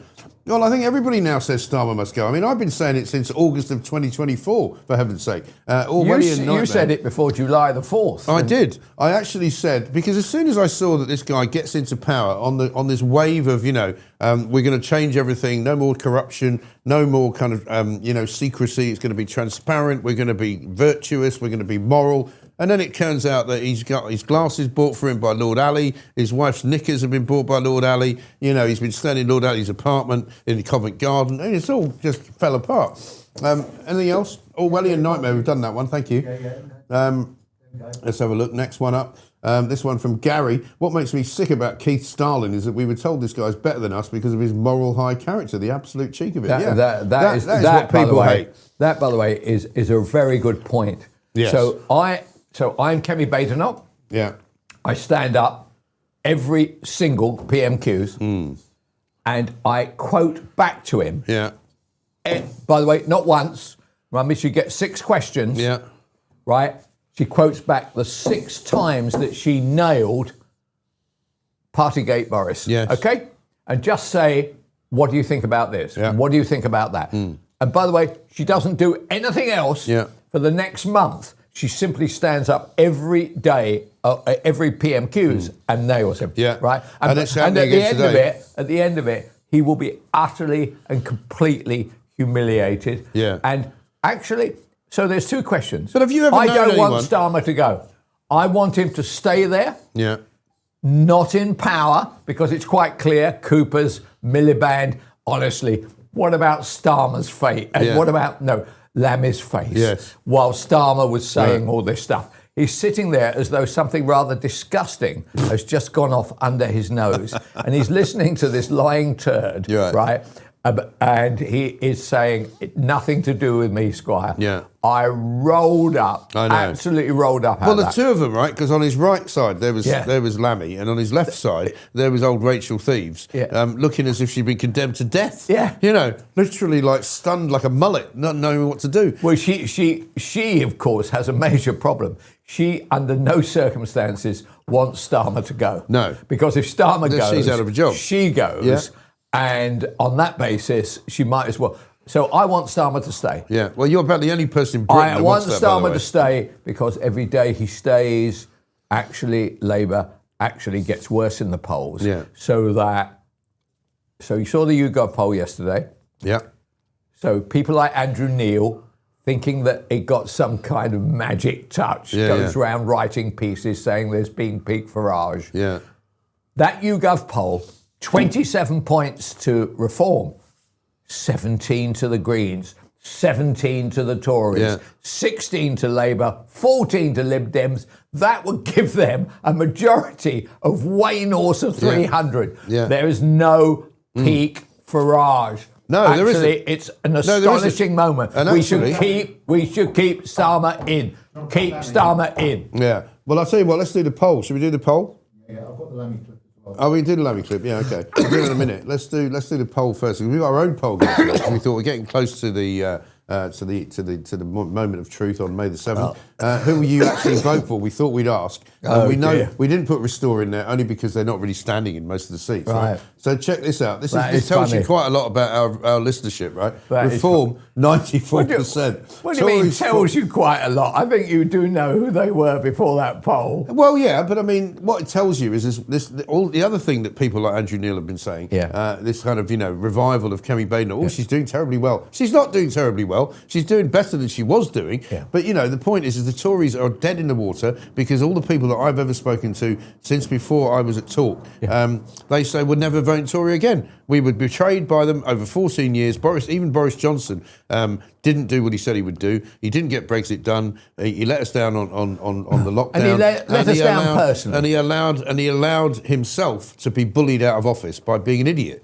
Well, I think everybody now says Starmer must go. I mean, I've been saying it since August of 2024, for heaven's sake. You said it before July the 4th. I did. I actually said, because as soon as I saw that this guy gets into power on this wave of, we're going to change everything, no more corruption, no more kind of, secrecy, it's going to be transparent, we're going to be virtuous, we're going to be moral. And then it turns out that he's got his glasses bought for him by Lord Ali. His wife's knickers have been bought by Lord Ali. He's been staying in Lord Ali's apartment in the Covent Garden. And it's all just fell apart. Anything else? Orwellian Nightmare. We've done that one. Thank you. Let's have a look. Next one up. This one from Gary. What makes me sick about Keith Starlin is that we were told this guy's better than us because of his moral high character. The absolute cheek of it. That is what people hate. That, by the way, is a very good point. Yes. So I'm Kemi Badenoch. Yeah. I stand up every single PMQs and I quote back to him. Yeah. And, by the way, not once. Remember, she gets 6 questions. Yeah. Right? She quotes back the 6 times that she nailed Partygate Boris. Yes. Okay? And just say, what do you think about this? Yeah. What do you think about that? And by the way, she doesn't do anything else for the next month. She simply stands up every day, every PMQs, and nails him. Yeah. Right? And at the end of it, he will be utterly and completely humiliated. Yeah. And actually, so there's 2 questions. But have you ever known don't anyone... want Starmer to go. I want him to stay there. Yeah. Not in power, because it's quite clear, Cooper's, Miliband, honestly, what about Starmer's fate? And what about, Lammy's face? Yes. While Starmer was saying all this stuff. He's sitting there as though something rather disgusting has just gone off under his nose. And he's listening to this lying turd, right? And he is saying, nothing to do with me, Squire. Yeah. I rolled up, I know. absolutely rolled up. Well, the two of them, right? Because on his right side there was Yeah. Lammy, and on his left side there was old Rachel Thieves, Yeah. looking as if she'd been condemned to death. Yeah. You know, literally like stunned like a mullet, not knowing what to do. Well, she of course has a major problem. She, under no circumstances, wants Starmer to go. No. Because if Starmer Then goes, she's out of a job. she goes, Yeah. and on that basis, she might as well. So I want Starmer to stay. Yeah. Well, you're about the only person in Britain I that want wants that, by the Starmer way. to stay because every day he stays, actually, Labour actually gets worse in the polls. Yeah. So you saw the YouGov poll yesterday. Yeah. So people like Andrew Neil, thinking that it got some kind of magic touch, goes around writing pieces saying there's been peak Farage. Yeah. That YouGov poll, 27 points to Reform, 17 to the Greens, 17 to the Tories, Yeah. 16 to Labour, 14 to Lib Dems. That would give them a majority of way north of 300. Yeah. There is no peak Farage. No, there isn't. Actually, it's an there isn't. astonishing moment. And we actually- should keep Starmer in. Keep Starmer in. Yeah. Well, I'll tell you what. Let's do the poll. Should we do the poll? Yeah, I've got the Lammy clip as well. Oh, we did a Lammy clip. Yeah, okay. We'll do it in a minute. Let's do the poll first. We've got our own poll. Guys. We thought we're getting close to the moment of truth on May the 7th. Who will you actually vote for? We thought we'd ask. We know dear. we didn't put Restore in there only because they're not really standing in most of the seats. Right. Right. So check this out. This Is tells funny. you quite a lot about our listenership, right? That is Reform 94%. What do you mean tells you quite a lot? I think you do know who they were before that poll. Well, yeah, but I mean, what it tells you is this all the other thing that people like Andrew Neil have been saying. Yeah. This kind of revival of Kemi Badenoch. Oh, she's doing terribly well. She's not doing terribly well. She's doing better than she was doing. Yeah. But the point is the Tories are dead in the water because all the people that I've ever spoken to since before I was at Talk, they say we'll never vote Tory again. We were betrayed by them over 14 years. Even Boris Johnson didn't do what he said he would do. He didn't get Brexit done. He let us down on the lockdown. And he let us down personally. And he allowed himself to be bullied out of office by being an idiot.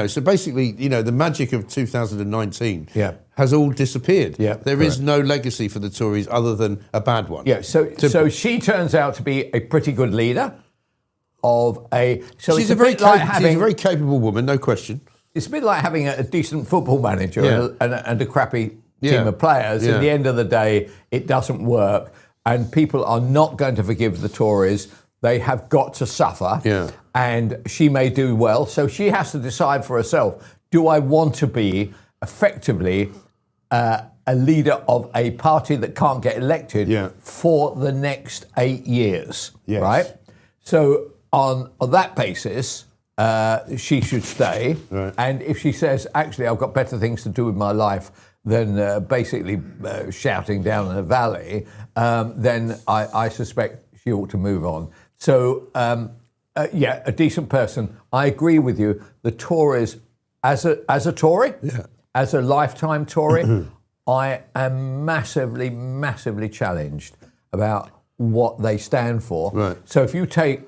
So basically, the magic of 2019 has all disappeared. Yeah, There is no legacy for the Tories other than a bad one. Yeah, so she turns out to be a pretty good leader of a. So She's it's a very bit like having. she's a very capable woman, no question. It's a bit like having a decent football manager and a crappy Yeah. team of players. Yeah. At the end of the day, it doesn't work, and people are not going to forgive the Tories. They have got to suffer, Yeah. and she may do well. So she has to decide for herself: do I want to be effectively a leader of a party that can't get elected for the next 8 years? Yes. Right. So on that basis, she should stay. Right. And if she says, actually, I've got better things to do with my life than basically shouting down in the valley, then I suspect she ought to move on. So, a decent person. I agree with you. The Tories, as a Tory, as a lifetime Tory, I am massively, massively challenged about what they stand for. Right. So if you take,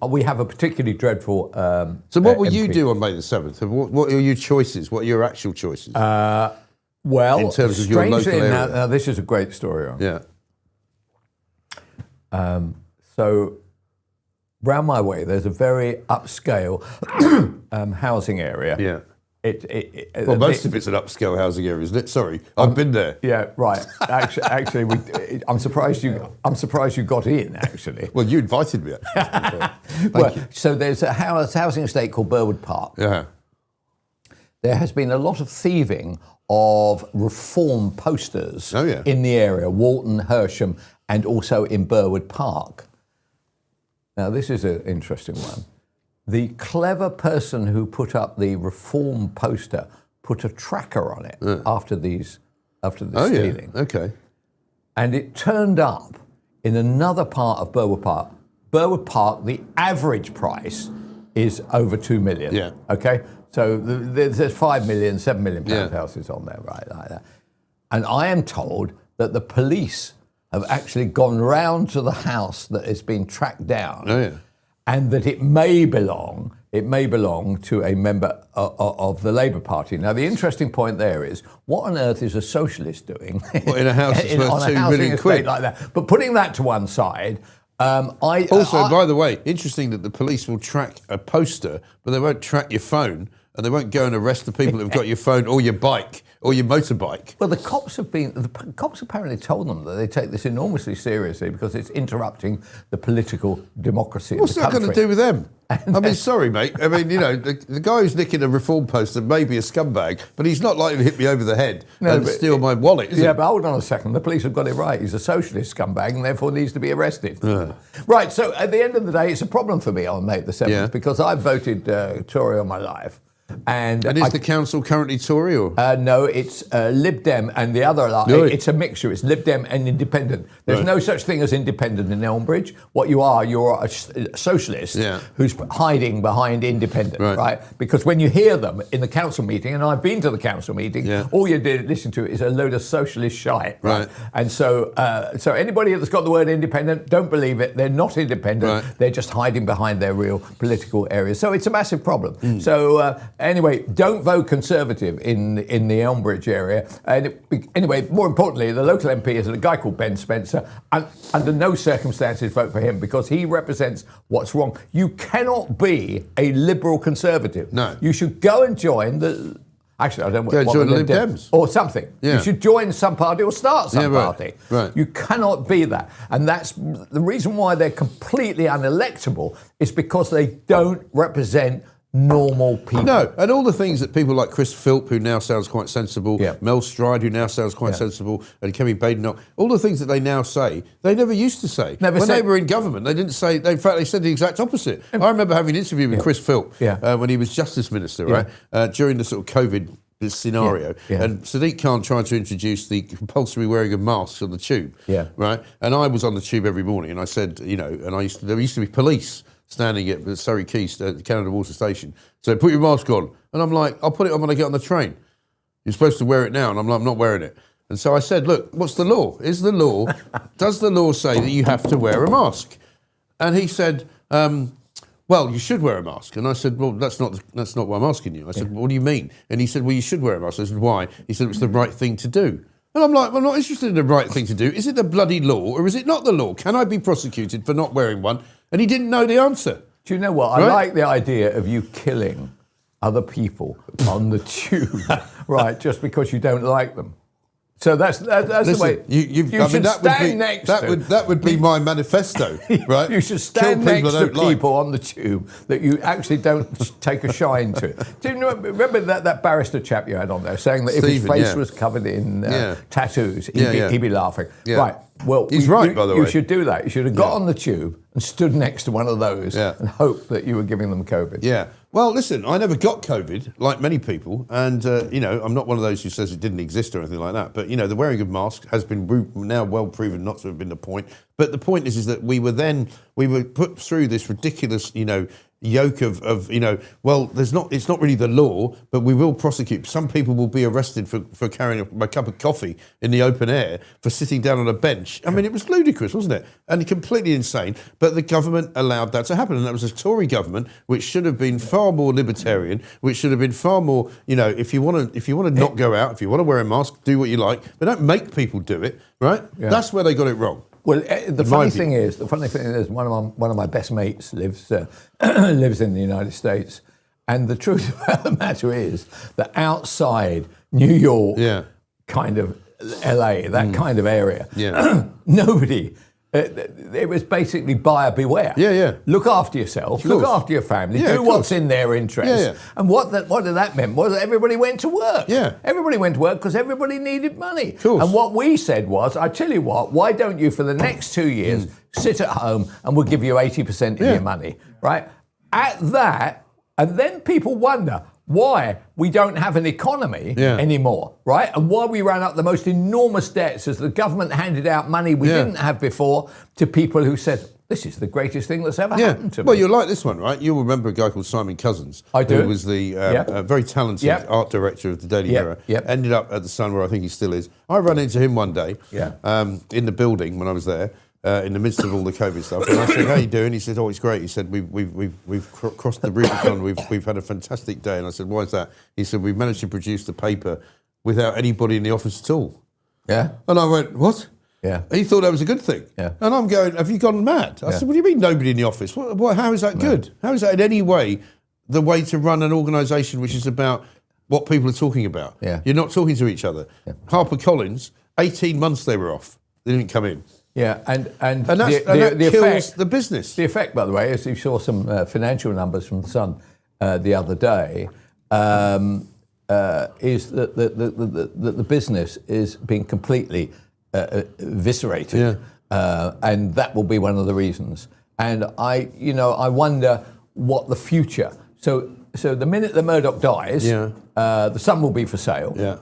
we have a particularly dreadful. So what will you MP. do on May the 7th? What are your choices? What are your actual choices? Well, in terms of your strangely, local area? now this is a great story. Yeah. So, round my way, there's a very upscale housing area. Yeah. Well, most of it's an upscale housing area, isn't it? Sorry, I've been there. Yeah, right. Actually, I'm surprised you got in. Actually, Well, you invited me. so there's a housing estate called Burwood Park. Yeah. There has been a lot of thieving of reform posters Oh, yeah. in the area, Walton, Hersham, and also in Burwood Park. Now, this is an interesting one. The clever person who put up the reform poster put a tracker on it after the stealing. Yeah. Okay. And it turned up in another part of Burwood Park. Burwood Park, the average price is over 2 million. Yeah. Okay? So there's 5 million, 7 million pound Yeah. houses on there, right, like that. And I am told that the police have actually gone round to the house that has been tracked down. Oh, yeah. And that it may belong it may belong to a member of the Labour Party. Now, the interesting point there is, what on earth is a socialist doing in a house that's worth on a £2 housing million estate like that? But putting that to one side, by the way, interesting that the police will track a poster, but they won't track your phone, and they won't go and arrest the people who've got your phone or your bike or your motorbike. Well, the cops apparently told them that they take this enormously seriously because it's interrupting the political democracy What's of the that country. got to do with them? I mean, sorry, mate. I mean, the guy who's nicking a reform poster may be a scumbag, but he's not likely to hit me over the head and steal my wallet, is he? Yeah, but hold on a second. The police have got it right. He's a socialist scumbag and therefore needs to be arrested. Right, so at the end of the day, it's a problem for me on May the 7th because I've voted Tory all my life. And is the council currently Tory or? No, it's Lib Dem and the other. It's a mixture. It's Lib Dem and independent. There's no such thing as independent in Elmbridge. What you're a socialist who's hiding behind independent, right? Because when you hear them in the council meeting, and I've been to the council meeting, all you did listen to is a load of socialist shite, right? And so anybody that's got the word independent, don't believe it. They're not independent. They're just hiding behind their real political areas. So it's a massive problem. So. Anyway, don't vote Conservative in the Elmbridge area. And anyway, more importantly, the local MP is a guy called Ben Spencer. And under no circumstances vote for him because he represents what's wrong. You cannot be a liberal Conservative. No. You should go and join the... Actually, I don't know what join the Lib Dems. Or something. Yeah. You should join some party or start some party. Right. You cannot be that. And that's the reason why they're completely unelectable is because they don't represent normal people. No, and all the things that people like Chris Philp, who now sounds quite sensible, Mel Stride, who now sounds quite sensible, and Kemi Badenoch, all the things that they now say, they never used to say. When they were in government, they didn't say, in fact, they said the exact opposite. I remember having an interview with Chris Philp when he was Justice Minister, right, during the sort of COVID scenario, and Sadiq Khan tried to introduce the compulsory wearing of masks on the tube, right, and I was on the tube every morning, and I said, and there used to be police standing at the Surrey Quays, Canada Water Station. So put your mask on. And I'm like, I'll put it on when I get on the train. You're supposed to wear it now. And I'm like, I'm not wearing it. And so I said, look, what's the law? Does the law say that you have to wear a mask? And he said, well, you should wear a mask. And I said, well, that's not what I'm asking you. I said, what do you mean? And he said, well, you should wear a mask. I said, why? He said, it's the right thing to do. And I'm like, I'm not interested in the right thing to do. Is it the bloody law or is it not the law? Can I be prosecuted for not wearing one? And he didn't know the answer. Do you know what? I like the idea of you killing other people on the tube, right, just because you don't like them. So that's Listen, the way. You should stand next to... That would be my manifesto, right? You should stand next to people on the tube that you actually don't take a shine to. Do you remember that barrister chap you had on there saying that if his face was covered in tattoos, he'd be laughing? Yeah. Right. Well, he's right, by the way. You should do that. You should have got on the tube and stood next to one of those and hoped that you were giving them COVID. Yeah. Well, listen, I never got COVID, like many people, and, I'm not one of those who says it didn't exist or anything like that, but, the wearing of masks has been now well proven not to have been the point. But the point is that we were put through this ridiculous, yoke of it's not really the law, but we will prosecute. Some people will be arrested for carrying a cup of coffee in the open air, for sitting down on a bench. I mean, it was ludicrous, wasn't it? And completely insane. But the government allowed that to happen. And that was a Tory government, which should have been far more libertarian, which should have been far more, if you want to not go out, if you want to wear a mask, do what you like, but don't make people do it, right? Yeah. That's where they got it wrong. Well, the funny thing is, one of my best mates lives in the United States, and the truth about the matter is that outside New York, kind of LA, that kind of area, nobody. It was basically buyer beware. Yeah. Look after yourself. Look after your family. Do what's in their interest. Yeah. And what did that mean? Was that everybody went to work. Yeah. Everybody went to work because everybody needed money. And what we said was, I tell you what, why don't you for the next 2 years sit at home and we'll give you 80% of your money, right? At that, and then people wonder why we don't have an economy anymore, right? And why we ran up the most enormous debts as the government handed out money we didn't have before to people who said, this is the greatest thing that's ever happened to me. Well, you'll like this one, right? You'll remember a guy called Simon Cousins. I do. Who was the very talented art director of the Daily Mirror. Ended up at the Sun, where I think he still is. I ran into him one day in the building when I was there. in the midst of all the COVID stuff. And I said, "How you doing?" He said, "Oh, it's great." He said, "We've crossed the Rubicon. We've had a fantastic day." And I said, "Why is that?" He said, "We've managed to produce the paper without anybody in the office at all." Yeah. And I went, "What?" Yeah. He thought that was a good thing. Yeah. And I'm going, "Have you gone mad?" I said, "What do you mean nobody in the office? How is that good? How is that in any way the way to run an organisation which is about what people are talking about? Yeah. You're not talking to each other." Yeah. HarperCollins, 18 months they were off. They didn't come in. Yeah, and that the kills effect, the business. The effect, by the way, is you saw some financial numbers from the Sun the other day, is that the business is being completely eviscerated, and that will be one of the reasons. And I wonder what the future. So the minute that Murdoch dies, the Sun will be for sale. Yeah.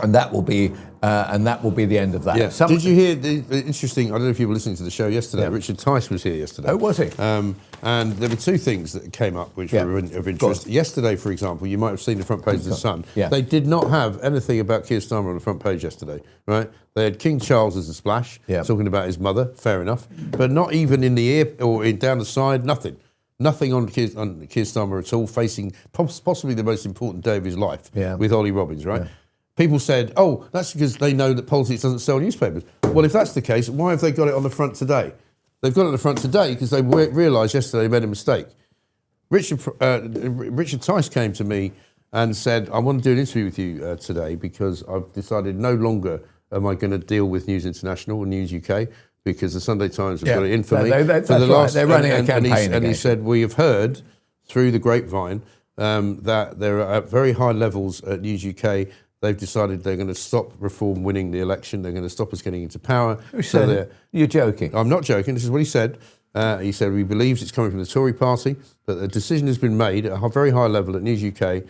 And that will be the end of that. Yeah. Did you hear the interesting? I don't know if you were listening to the show yesterday. Yeah. Richard Tice was here yesterday. Oh, was he? And there were two things that came up which were of interest. Yesterday, for example, you might have seen the front page of the Sun. Yeah. They did not have anything about Keir Starmer on the front page yesterday, right? They had King Charles as a splash, talking about his mother. Fair enough, but not even in the ear or down the side. Nothing. Nothing on Keir Starmer at all. Facing possibly the most important day of his life with Ollie Robbins, right? Yeah. People said, "Oh, that's because they know that politics doesn't sell newspapers." Well, if that's the case, why have they got it on the front today? They've got it on the front today because they realised yesterday they made a mistake. Richard Tice came to me and said, "I want to do an interview with you today because I've decided no longer am I going to deal with News International or News UK because the Sunday Times have got it in for me." They're running a campaign and he said, "We have heard through the grapevine that there are at very high levels at News UK. They've decided they're going to stop Reform winning the election. They're going to stop us getting into power." You're joking. I'm not joking. This is what he said. He said he believes it's coming from the Tory party, but the decision has been made at a very high level at News UK.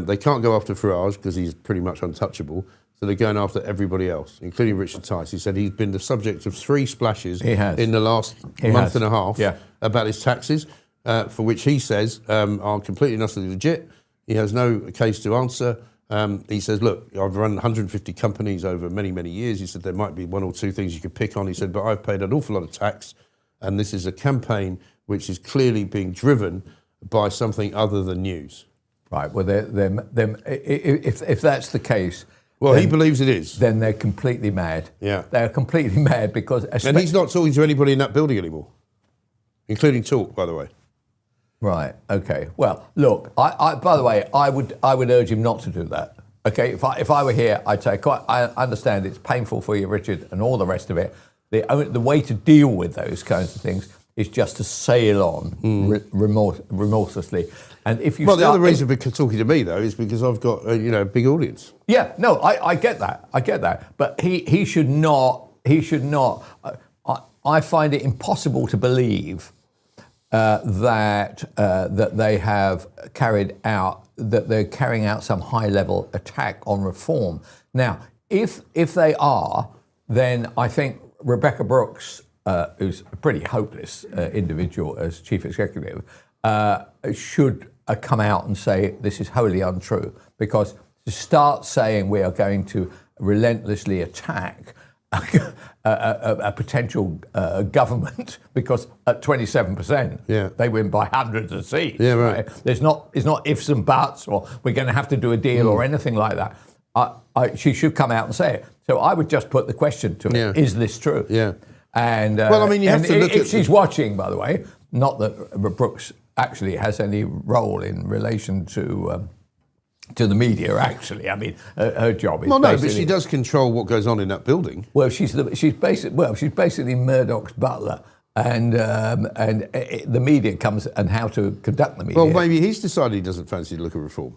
They can't go after Farage because he's pretty much untouchable. So they're going after everybody else, including Richard Tice. He said he's been the subject of 3 splashes in the last month and a half about his taxes, for which he says are completely and utterly legit. He has no case to answer. He says, "Look, I've run 150 companies over many, many years." He said there might be 1 or 2 things you could pick on. He said, "But I've paid an awful lot of tax, and this is a campaign which is clearly being driven by something other than news." Right. Well, if that's the case, well, he believes it is. Then they're completely mad. Yeah, they're completely mad because. And he's not talking to anybody in that building anymore, including Talk, by the way. Right. Okay. Well, look. By the way, I would urge him not to do that. Okay. If I were here, I'd say, I understand it's painful for you, Richard, and all the rest of it. The way to deal with those kinds of things is just to sail on remorselessly. And if you the other reason for talking to me though is because I've got a big audience. Yeah. No, I get that. But he should not. I find it impossible to believe. That they have they're carrying out some high-level attack on reform. Now, if they are, then I think Rebecca Brooks, who's a pretty hopeless individual as chief executive, should come out and say this is wholly untrue. Because to start saying we are going to relentlessly attack a potential government because at 27%, they win by hundreds of seats. Yeah, right. It's not ifs and buts or we're going to have to do a deal or anything like that. She should come out and say it. So I would just put the question to her: is this true? Yeah. And you have to look if she's watching, by the way, not that Brooks actually has any role in relation to the media, actually. I mean, her job is but she does control what goes on in that building. Well, she's basically Murdoch's butler, and the media comes and how to conduct the media. Well, maybe he's decided he doesn't fancy the look of reform.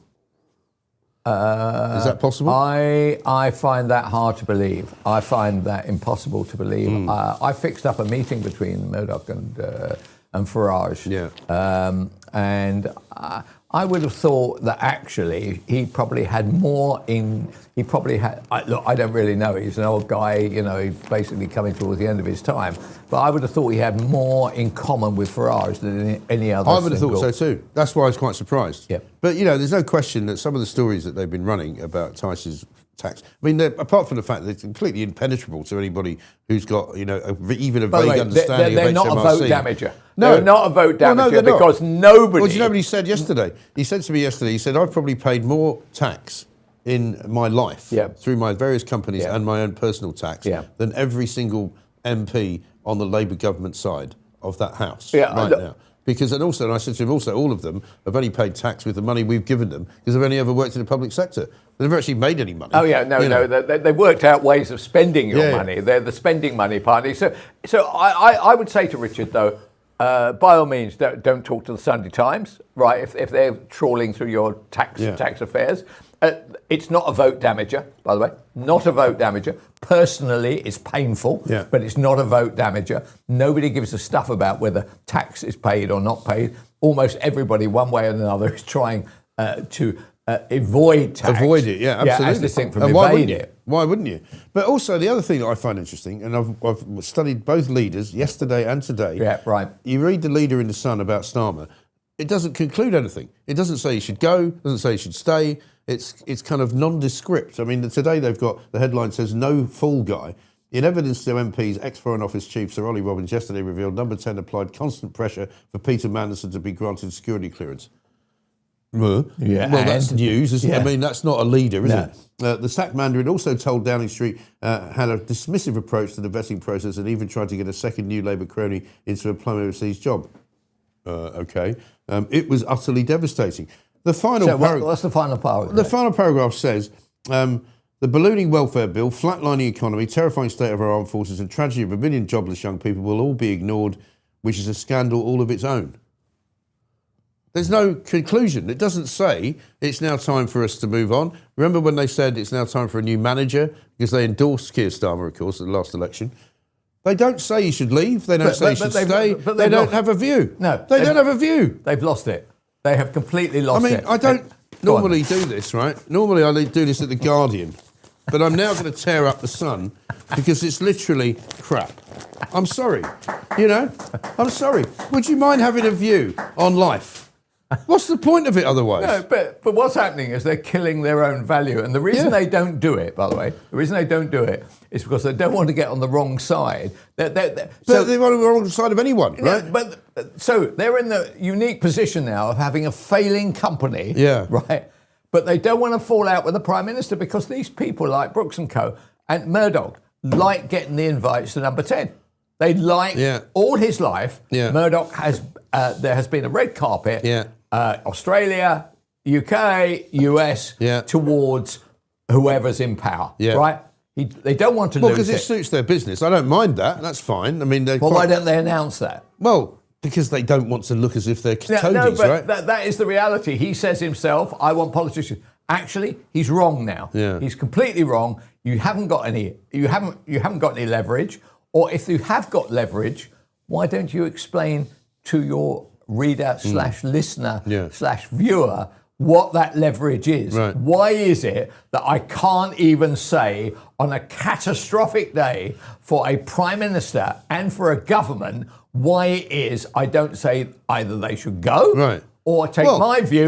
Is that possible? I find that hard to believe. I find that impossible to believe. I fixed up a meeting between Murdoch and Farage. Yeah. And I would have thought that actually he probably had more in. He probably had. Look, I don't really know. He's an old guy. He's basically coming towards the end of his time. But I would have thought he had more in common with Farage than any other. I would have thought so too. That's why I was quite surprised. Yeah. But there's no question that some of the stories that they've been running about Tice's tax. I mean, apart from the fact that it's completely impenetrable to anybody who's got, even a By the vague way, understanding they're of not a HMRC. vote damager. No. They're not a vote Well, no, damager they're not. because nobody... Well, do you know what he said yesterday? He said to me yesterday, he said, I've probably paid more tax in my life through my various companies and my own personal tax than every single MP on the Labour government side of that house right now. Because, and I said to him also, all of them have only paid tax with the money we've given them because they've only ever worked in the public sector. They've never actually made any money. Oh, yeah, no, they've worked out ways of spending your money. They're the spending money party. So I would say to Richard, though, by all means, don't talk to the Sunday Times, right, if they're trawling through your tax affairs. It's not a vote damager, by the way, not a vote damager. Personally, it's painful, but it's not a vote damager. Nobody gives a stuff about whether tax is paid or not paid. Almost everybody, one way or another, is trying to avoid tax. Avoid it, yeah, absolutely. As distinct from evade it. Why wouldn't you? But also the other thing that I find interesting, and I've studied both leaders yesterday and today. Yeah, right. You read the leader in The Sun about Starmer, it doesn't conclude anything. It doesn't say he should go, doesn't say he should stay. It's kind of nondescript. I mean, today they've got, the headline says, no fall guy. In evidence to MPs, ex-Foreign Office Chief Sir Ollie Robbins yesterday revealed Number 10 applied constant pressure for Peter Mandelson to be granted security clearance. Well, that's news. Isn't it? I mean, that's not a leader, is it? The sacked Mandarin also told Downing Street had a dismissive approach to the vetting process and even tried to get a second new Labour crony into a Plum overseas job. It was utterly devastating. The final what's the final paragraph? The final paragraph says, the ballooning welfare bill, flatlining economy, terrifying state of our armed forces and tragedy of 1 million jobless young people will all be ignored, which is a scandal all of its own. There's no conclusion. It doesn't say it's now time for us to move on. Remember when they said it's now time for a new manager? Because they endorsed Keir Starmer, of course, at the last election. They don't say he should leave. They don't say he should stay. But they don't have a view. No. They don't have a view. They've lost it. They have completely lost it. I mean, I don't normally do this, right? Normally I do this at The Guardian. But I'm now going to tear up The Sun because it's literally crap. I'm sorry. I'm sorry. Would you mind having a view on life? What's the point of it otherwise? No, but what's happening is they're killing their own value. And the reason they don't do it, by the way, is because they don't want to get on the wrong side. But they want to be on the wrong side of anyone, right? So they're in the unique position now of having a failing company, right? But they don't want to fall out with the Prime Minister because these people like Brooks and Co. and Murdoch like getting the invites to Number 10. They like, all his life, Murdoch has, there has been a red carpet, Australia, UK, US, towards whoever's in power, right? They don't want to lose it. Well, because it suits their business. I don't mind that. That's fine. I mean, why don't they announce that? Well, because they don't want to look as if they're toadies, right? That is the reality. He says himself, I want politicians. Actually, he's wrong now. He's completely wrong. You haven't got any leverage. Or if you have got leverage, why don't you explain to your reader / listener / viewer what that leverage is? Right. Why is it that I can't even say on a catastrophic day for a Prime Minister and for a government why it is I don't say either they should go or take my view,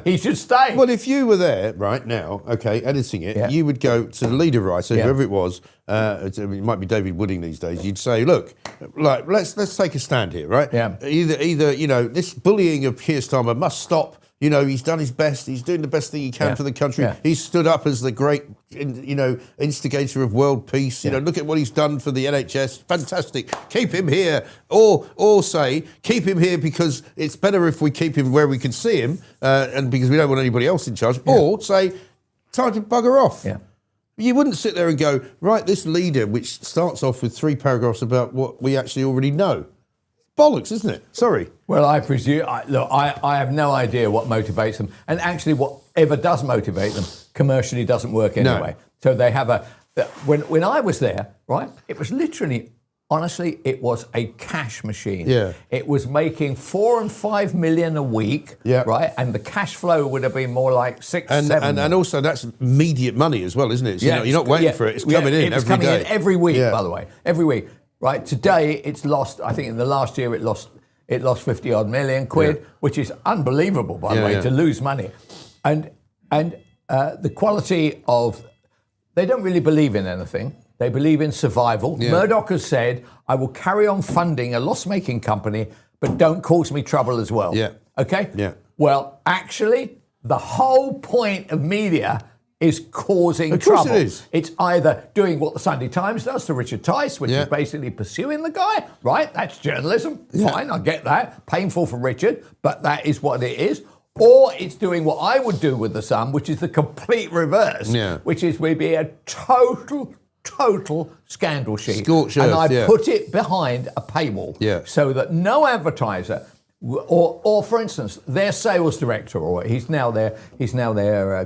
he should stay. Well, if you were there right now, editing it, you would go to the leader writer, whoever it was, it might be David Wooding these days, you'd say, look, like, let's take a stand here, right? Either this bullying of Keir Starmer must stop. He's done his best. He's doing the best thing he can for the country. He's stood up as the great, instigator of world peace. Look at what he's done for the NHS. Fantastic. Keep him here. Or say, keep him here because it's better if we keep him where we can see him and because we don't want anybody else in charge. Or say, time to bugger off. You wouldn't sit there and go, right, this leader, which starts off with 3 paragraphs about what we actually already know. Bollocks, isn't it? Sorry. Well, I presume, I have no idea what motivates them. And actually, whatever does motivate them commercially doesn't work anyway. No. So they have when I was there, right, it was literally, honestly, it was a cash machine. It was making 4 and 5 million a week, right? And the cash flow would have been more like 6, 7. And also that's immediate money as well, isn't it? So, you're not waiting for it. It's coming in every day. In every week, by the way. Every week. Right, today it's lost, I think in the last year it lost 50-odd million quid, which is unbelievable, by the way, to lose money. And the quality of, they don't really believe in anything. They believe in survival. Yeah. Murdoch has said, I will carry on funding a loss-making company, but don't cause me trouble as well. Yeah. Okay? Yeah. Well, actually, the whole point of media is causing Of course trouble. it is. It's either doing what the Sunday Times does to Richard Tice, which Yeah. is basically pursuing the guy, right? That's journalism. Yeah. Fine, I get that. Painful for Richard, but that is what it is. Or it's doing what I would do with the Sun, which is the complete reverse, Yeah. which is we'd be a total scandal sheet. Scorched and earth, I yeah. put it behind a paywall Yeah. so that no advertiser, or for instance, their sales director, or he's now their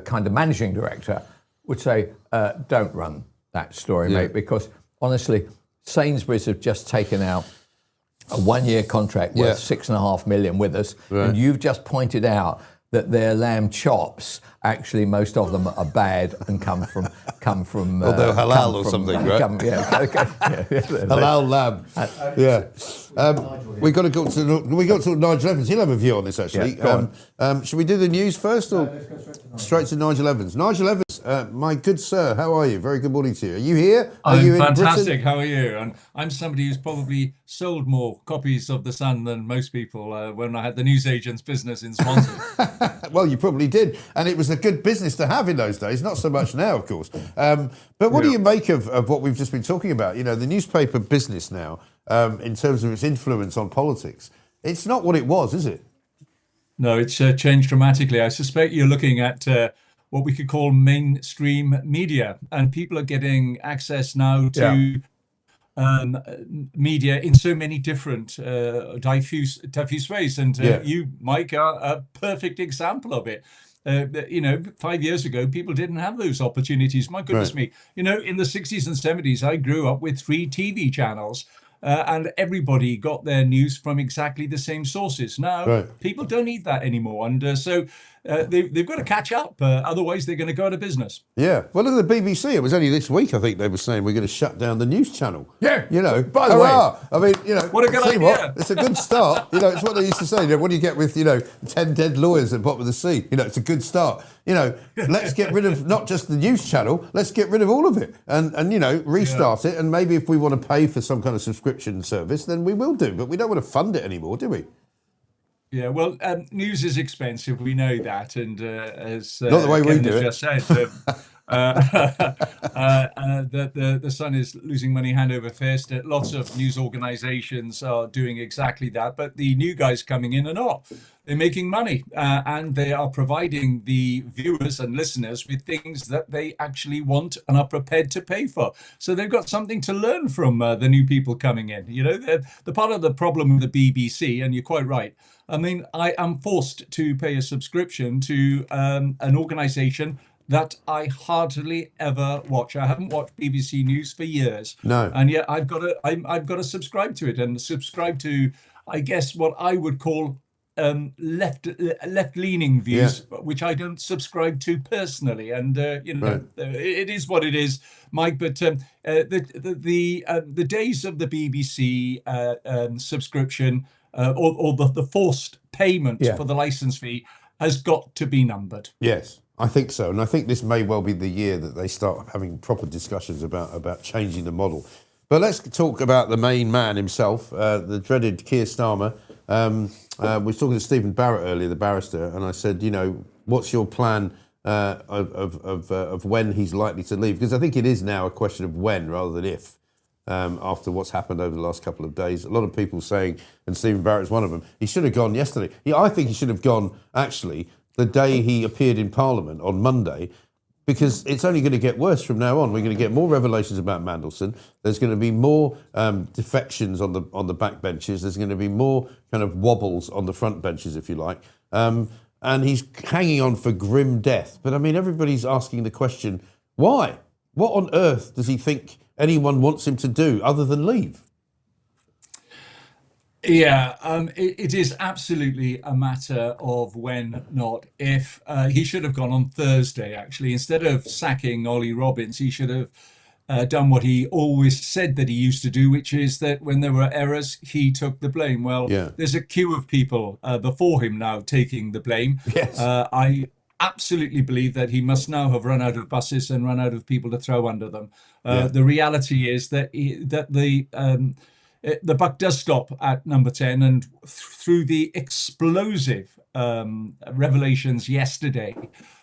kind of managing director, would say, don't run that story, Yeah. mate, because honestly, Sainsbury's have just taken out a 1-year contract worth Yeah. $6.5 million with us, Right. and you've just pointed out that their lamb chops, actually most of them are bad and come from Or they're halal come or from- something, right? yeah. Halal lamb. We got to talk to Nigel Evans. He'll have a view on this actually. Yeah, go Should we do the news first or Let's go straight to straight to Nigel Evans? Nigel Evans, my good sir, how are you? Very good morning to you. Are you here? Are I'm you in fantastic. Britain? How are you? And I'm somebody who's probably sold more copies of The Sun than most people when I had the newsagent's business in Swansea. Well, you probably did, and it was a good business to have in those days. Not so much now, of course. But what do you make of what we've just been talking about? You know, the newspaper business now, in terms of its influence on politics, it's not what it was, is it? No, it's changed dramatically. I suspect you're looking at what we could call mainstream media, and people are getting access now to media in so many different diffuse ways. And you, Mike, are a perfect example of it. 5 years ago, people didn't have those opportunities. My goodness me. You know, in the 60s and 70s, I grew up with 3 TV channels. And everybody got their news from exactly the same sources. Now, people don't need that anymore. And so they've got to catch up. Otherwise, they're going to go out of business. Yeah. Well, look at the BBC. It was only this week, I think, they were saying we're going to shut down the news channel. Yeah. You know, By the way, I mean, you know, What a good see idea. what? It's a good start. You know, it's what they used to say. You know, what do you get with, 10 dead lawyers at the bottom of the sea? You know, it's a good start. You know, let's get rid of not just the news channel, let's get rid of all of it and restart it. And maybe if we want to pay for some kind of subscription service, then we will do. But we don't want to fund it anymore, do we? Yeah, well, news is expensive. We know that. And as Not the way we Kevin do has it. just said, the Sun is losing money hand over fist. Lots of news organizations are doing exactly that. But the new guys coming in are not. They're making money and they are providing the viewers and listeners with things that they actually want and are prepared to pay for. So they've got something to learn from the new people coming in. You know, the part of the problem with the BBC, and you're quite right. I mean, I am forced to pay a subscription to an organization that I hardly ever watch. I haven't watched BBC News for years. No. And yet I've got to subscribe to it and subscribe to, I guess, what I would call left-leaning views, which I don't subscribe to personally, and it is what it is, Mike. But the days of the BBC subscription or the forced payment for the license fee has got to be numbered. Yes, I think so, and I think this may well be the year that they start having proper discussions about changing the model. But let's talk about the main man himself, the dreaded Keir Starmer. We was talking to Stephen Barrett earlier, the barrister, and I said, what's your plan of when he's likely to leave? Because I think it is now a question of when rather than if. After what's happened over the last couple of days, a lot of people saying, and Stephen Barrett's one of them, he should have gone yesterday. I think he should have gone actually the day he appeared in Parliament on Monday, because it's only going to get worse from now on. We're going to get more revelations about Mandelson. There's going to be more defections on the back benches. There's going to be more kind of wobbles on the front benches, if you like. And he's hanging on for grim death. But I mean, everybody's asking the question, why? What on earth does he think anyone wants him to do other than leave? Yeah, it is absolutely a matter of when, not if. He should have gone on Thursday, actually. Instead of sacking Ollie Robbins, he should have done what he always said that he used to do, which is that when there were errors, he took the blame. Well, there's a queue of people before him now taking the blame. Yes. absolutely believe that he must now have run out of buses and run out of people to throw under them. Yeah. The reality is that the buck does stop at number 10, and through the explosive revelations yesterday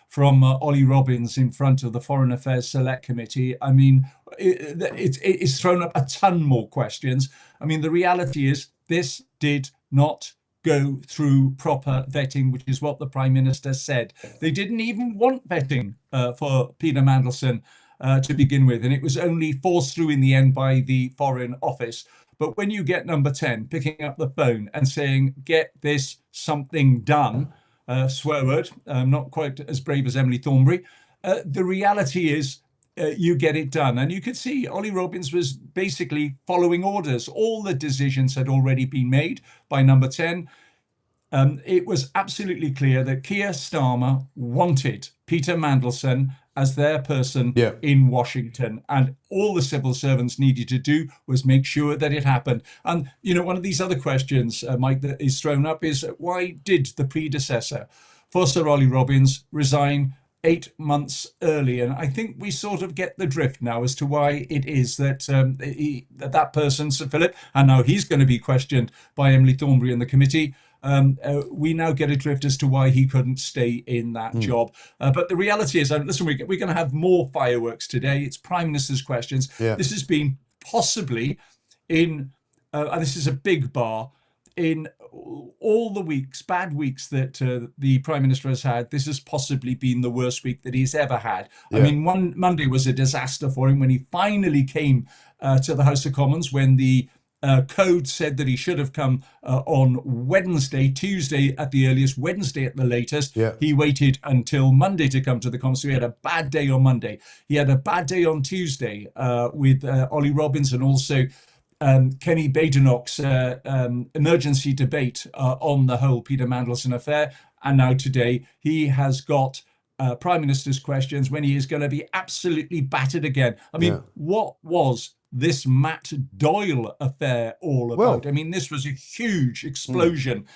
from Ollie Robbins in front of the Foreign Affairs Select Committee, I mean, it's thrown up a ton more questions. I mean, the reality is this did not go through proper vetting, which is what the Prime Minister said. They didn't even want vetting for Peter Mandelson to begin with, and it was only forced through in the end by the Foreign Office. But when you get number 10 picking up the phone and saying, get this something done, swear word, not quite as brave as Emily Thornberry, the reality is you get it done. And you could see Ollie Robbins was basically following orders. All the decisions had already been made by number 10. It was absolutely clear that Keir Starmer wanted Peter Mandelson as their person in Washington. And all the civil servants needed to do was make sure that it happened. And, you know, one of these other questions, Mike, that is thrown up is why did the predecessor for Sir Ollie Robbins resign 8 months early? And I think we sort of get the drift now as to why it is that that person, Sir Philip, and now he's going to be questioned by Emily Thornberry and the committee. We now get a drift as to why he couldn't stay in that job. But the reality is, listen, we're going to have more fireworks today. It's Prime Minister's questions. Yeah. This has been possibly in, and this is a big bar, in all the weeks, bad weeks that the Prime Minister has had, this has possibly been the worst week that he's ever had. I mean, one Monday was a disaster for him when he finally came to the House of Commons, when the code said that he should have come on Wednesday, Tuesday at the earliest, Wednesday at the latest. Yeah. He waited until Monday to come to the Commons. So he had a bad day on Monday. He had a bad day on Tuesday with Ollie Robbins and also Kenny Badenoch's emergency debate on the whole Peter Mandelson affair. And now today he has got Prime Minister's questions when he is going to be absolutely battered again. I mean, what was this Matt Doyle affair all about? Well, I mean, this was a huge explosion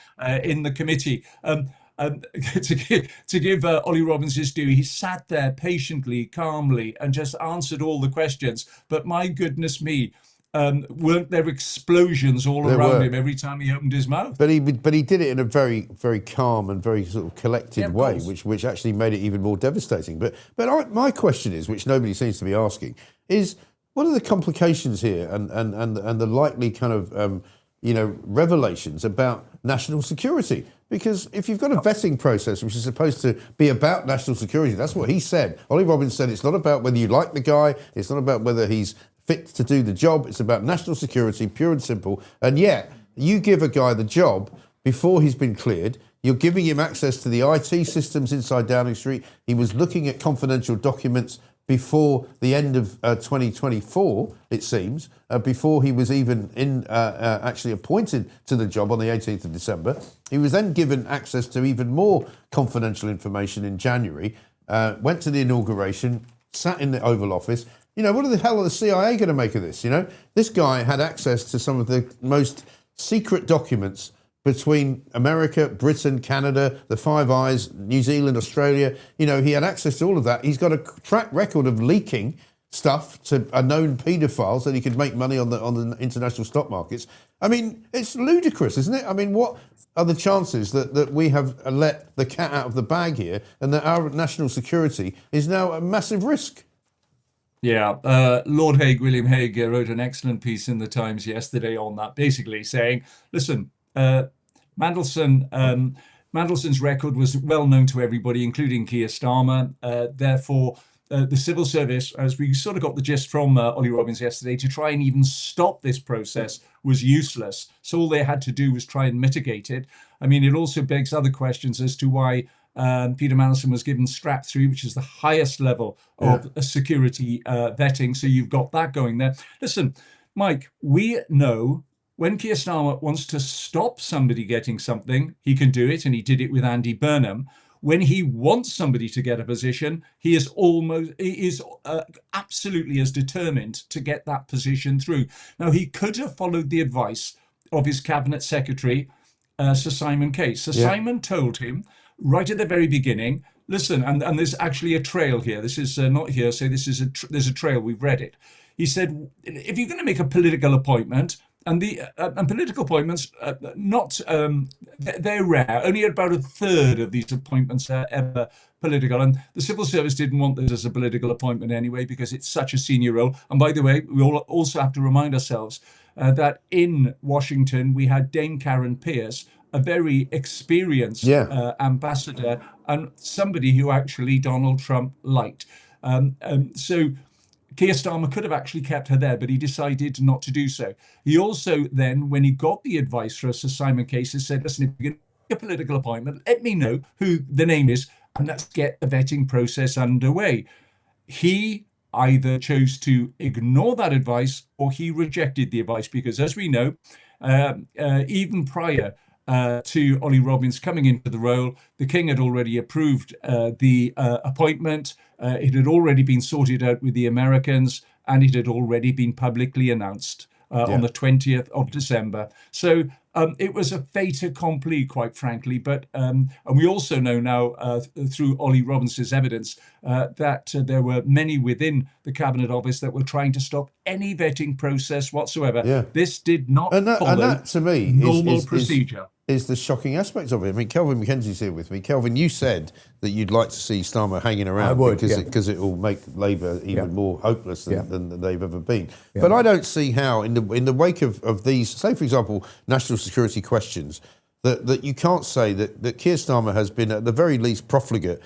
in the committee. To give Ollie Robbins his due, he sat there patiently, calmly, and just answered all the questions. But my goodness me, weren't there explosions all around him every time he opened his mouth? But he did it in a very, very calm and very sort of collected way, which actually made it even more devastating. But my question is, which nobody seems to be asking, is what are the complications here and the likely kind of revelations about national security? Because if you've got a vetting process which is supposed to be about national security, that's what he said. Ollie Robbins said it's not about whether you like the guy, it's not about whether he's fit to do the job, it's about national security, pure and simple. And yet, you give a guy the job before he's been cleared, you're giving him access to the IT systems inside Downing Street. He was looking at confidential documents before the end of 2024, it seems, before he was even actually appointed to the job on the 18th of December. He was then given access to even more confidential information in January, went to the inauguration, sat in the Oval Office. You know, what the hell are the CIA going to make of this? You know, this guy had access to some of the most secret documents between America, Britain, Canada, the Five Eyes, New Zealand, Australia. You know, he had access to all of that. He's got a track record of leaking stuff to a known paedophile so that he could make money on the international stock markets. I mean, it's ludicrous, isn't it? I mean, what are the chances that we have let the cat out of the bag here and that our national security is now a massive risk? Yeah, Lord Hague, William Hague, wrote an excellent piece in the Times yesterday on that, basically saying, listen, Mandelson's record was well known to everybody, including Keir Starmer. Therefore, the civil service, as we sort of got the gist from Ollie Robbins yesterday, to try and even stop this process was useless. So all they had to do was try and mitigate it. I mean, it also begs other questions as to why Peter Mandelson was given strap 3, which is the highest level of security vetting. So you've got that going there. Listen, Mike, we know when Keir Starmer wants to stop somebody getting something, he can do it, and he did it with Andy Burnham. When he wants somebody to get a position, he is absolutely as determined to get that position through. Now, he could have followed the advice of his cabinet secretary, Sir Simon Case. Sir Simon told him right at the very beginning, listen, and there's actually a trail here. This is not hearsay. This is there's a trail. We've read it. He said, if you're going to make a political appointment, and political appointments, they're rare. Only about a third of these appointments are ever political. And the civil service didn't want this as a political appointment anyway, because it's such a senior role. And by the way, we all also have to remind ourselves that in Washington, we had Dame Karen Pierce, a very experienced ambassador, and somebody who actually Donald Trump liked. So Keir Starmer could have actually kept her there, but he decided not to do so. He also then, when he got the advice for us assignment cases, said, listen, if you're going to make a political appointment, let me know who the name is, and let's get the vetting process underway. He either chose to ignore that advice or he rejected the advice, because as we know, even prior to Ollie Robbins coming into the role, the King had already approved the appointment. It had already been sorted out with the Americans, and it had already been publicly announced on the 20th of December. So it was a fait accompli, quite frankly. But and we also know now through Ollie Robbins's evidence that there were many within the Cabinet Office that were trying to stop any vetting process whatsoever. Yeah. This did not follow and that to me normal procedure. Is the shocking aspect of it. I mean, Kelvin McKenzie's here with me. Kelvin, you said that you'd like to see Starmer hanging around because it will make Labour even more hopeless than they've ever been. Yeah. But I don't see how, in the wake of these, say for example, national security questions, that you can't say that Keir Starmer has been at the very least profligate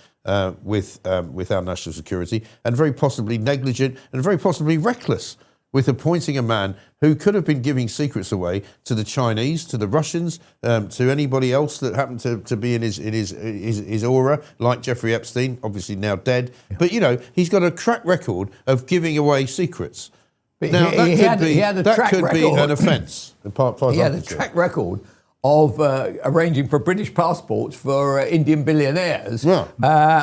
with our national security, and very possibly negligent and very possibly reckless with appointing a man who could have been giving secrets away to the Chinese, to the Russians, to anybody else that happened to be in his aura, like Jeffrey Epstein, obviously now dead. Yeah. But, you know, he's got a track record of giving away secrets. Now, that could be an offence. He had a track record of arranging for British passports for Indian billionaires,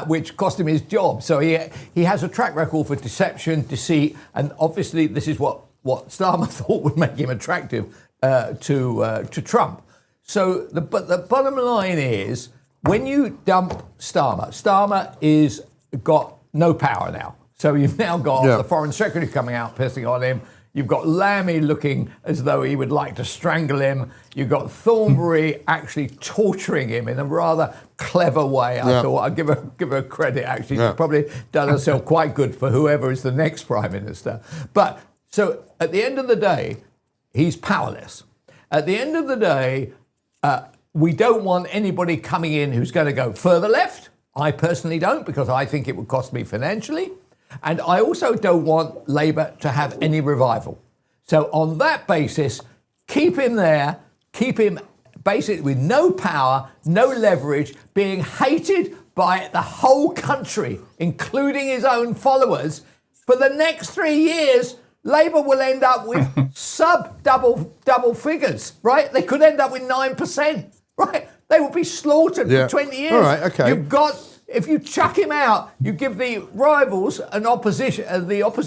which cost him his job. So he has a track record for deception, deceit, and obviously this is what Starmer thought would make him attractive to Trump. So, but the bottom line is, when you dump Starmer is got no power now. So you've now got the Foreign Secretary coming out pissing on him. You've got Lammy looking as though he would like to strangle him. You've got Thornberry actually torturing him in a rather clever way. I thought I'd give her credit, actually. She's probably done herself quite good for whoever is the next Prime Minister. But so at the end of the day, he's powerless. At the end of the day, we don't want anybody coming in who's going to go further left. I personally don't, because I think it would cost me financially. And I also don't want Labour to have any revival. So on that basis, keep him there, keep him basically with no power, no leverage, being hated by the whole country, including his own followers. For the next 3 years, Labour will end up with double figures, right? They could end up with 9%, right? They will be slaughtered for 20 years. All right, okay. If you chuck him out, you give the rivals an opposition, give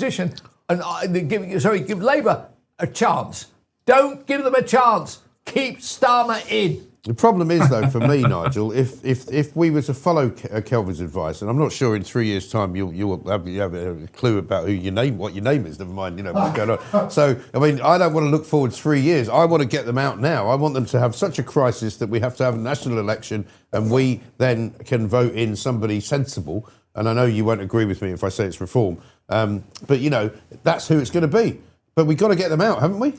Labour a chance. Don't give them a chance. Keep Starmer in. The problem is, though, for me, Nigel, if we were to follow Kelvin's advice, and I'm not sure in 3 years' time you'll have a clue about what your name is, never mind, what's going on. So, I mean, I don't want to look forward 3 years. I want to get them out now. I want them to have such a crisis that we have to have a national election, and we then can vote in somebody sensible. And I know you won't agree with me if I say it's reform, but that's who it's going to be. But we've got to get them out, haven't we?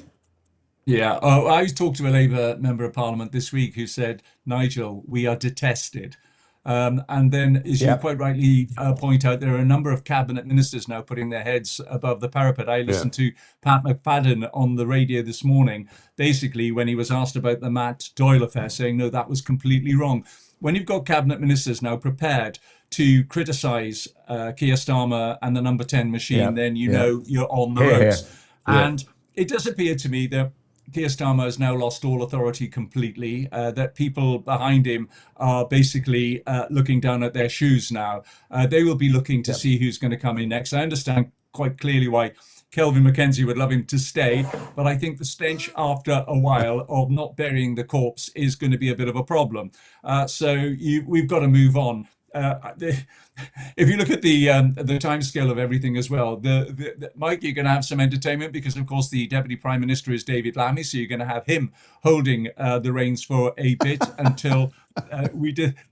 Yeah, I talked to a Labour member of Parliament this week who said, Nigel, we are detested. And then, as you quite rightly point out, there are a number of cabinet ministers now putting their heads above the parapet. I listened to Pat McFadden on the radio this morning, basically when he was asked about the Matt Doyle affair, saying, no, that was completely wrong. When you've got cabinet ministers now prepared to criticise Keir Starmer and the number 10 machine, then know you're on the ropes. And it does appear to me that Keir Starmer has now lost all authority completely, that people behind him are basically looking down at their shoes now. They will be looking to see who's going to come in next. I understand quite clearly why Kelvin McKenzie would love him to stay, but I think the stench after a while of not burying the corpse is going to be a bit of a problem. So we've got to move on. if you look at the time scale of everything as well, Mike, you're going to have some entertainment because, of course, the Deputy Prime Minister is David Lammy, so you're going to have him holding the reins for a bit until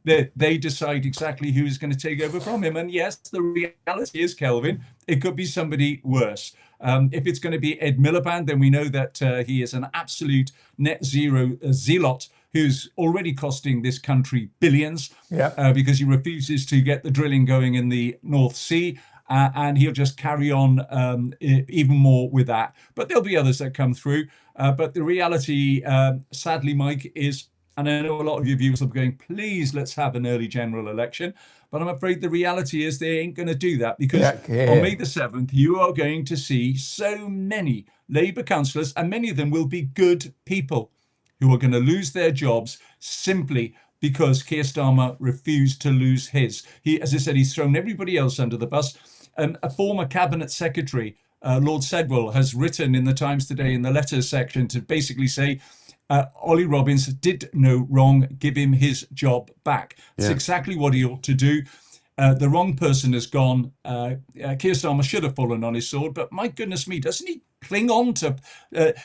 they decide exactly who's going to take over from him. And yes, the reality is, Kelvin, it could be somebody worse. If it's going to be Ed Miliband, then we know that he is an absolute net zero zealot who's already costing this country billions because he refuses to get the drilling going in the North Sea. And he'll just carry on even more with that. But there'll be others that come through. But the reality, sadly, Mike, is, and I know a lot of your viewers will be going, please, let's have an early general election. But I'm afraid the reality is they ain't going to do that because on May the 7th, you are going to see so many Labour councillors, and many of them will be good people, who are going to lose their jobs simply because Keir Starmer refused to lose his. He, as I said, he's thrown everybody else under the bus. A former cabinet secretary, Lord Sedwell, has written in the Times today in the letters section to basically say, Ollie Robbins did no wrong, give him his job back. It's exactly what he ought to do. The wrong person has gone. Keir Starmer should have fallen on his sword, but my goodness me, doesn't he cling on to...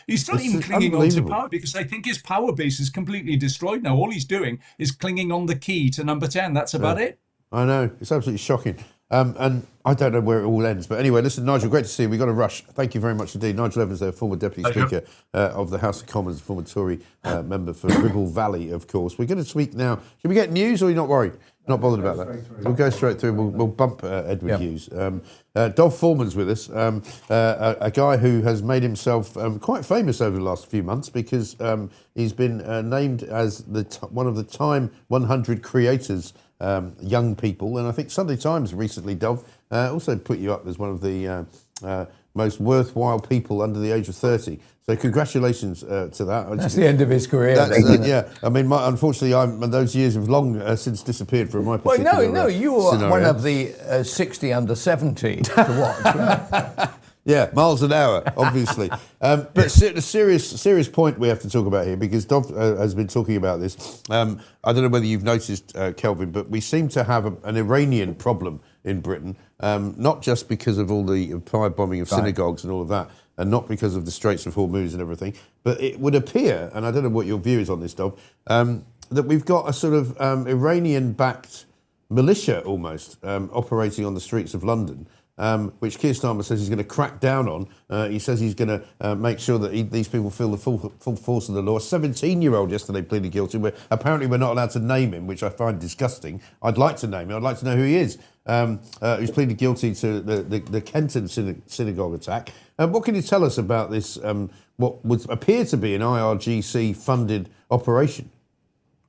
he's not even clinging on to power because I think his power base is completely destroyed now. All he's doing is clinging on the key to number 10. That's about it. I know. It's absolutely shocking. And I don't know where it all ends. But anyway, listen, Nigel, great to see you. We've got to rush. Thank you very much indeed. Nigel Evans, there, former Deputy Speaker of the House of Commons, former Tory member for Ribble Valley, of course. We're going to speak now. Should we get news or are you not worried? Not bothered about that. We'll go straight through. We'll bump Edward Hughes. Dov Foreman's with us, a guy who has made himself quite famous over the last few months because he's been named as one of the Time 100 creators, young people. And I think Sunday Times recently, Dov, also put you up as one of the most worthwhile people under the age of 30. So congratulations to that. That's the end of his career. Yeah, I mean, unfortunately, those years have long since disappeared from my particular no, you were scenario. one of the 60 under 70 to watch. Right? Yeah, miles an hour, obviously. But the serious point we have to talk about here, because Dov has been talking about this. I don't know whether you've noticed, Kelvin, but we seem to have an Iranian problem in Britain, not just because of all the firebombing of synagogues and all of that, and not because of the Straits of Hormuz and everything, but it would appear, and I don't know what your view is on this, Dov, that we've got a sort of Iranian-backed militia almost operating on the streets of London, which Keir Starmer says he's going to crack down on. He says he's going to make sure that these people feel the full force of the law. A 17-year-old yesterday pleaded guilty. Apparently we're not allowed to name him, which I find disgusting. I'd like to name him. I'd like to know who he is. Who's pleaded guilty to the Kenton synagogue attack. What can you tell us about this, what would appear to be an IRGC-funded operation?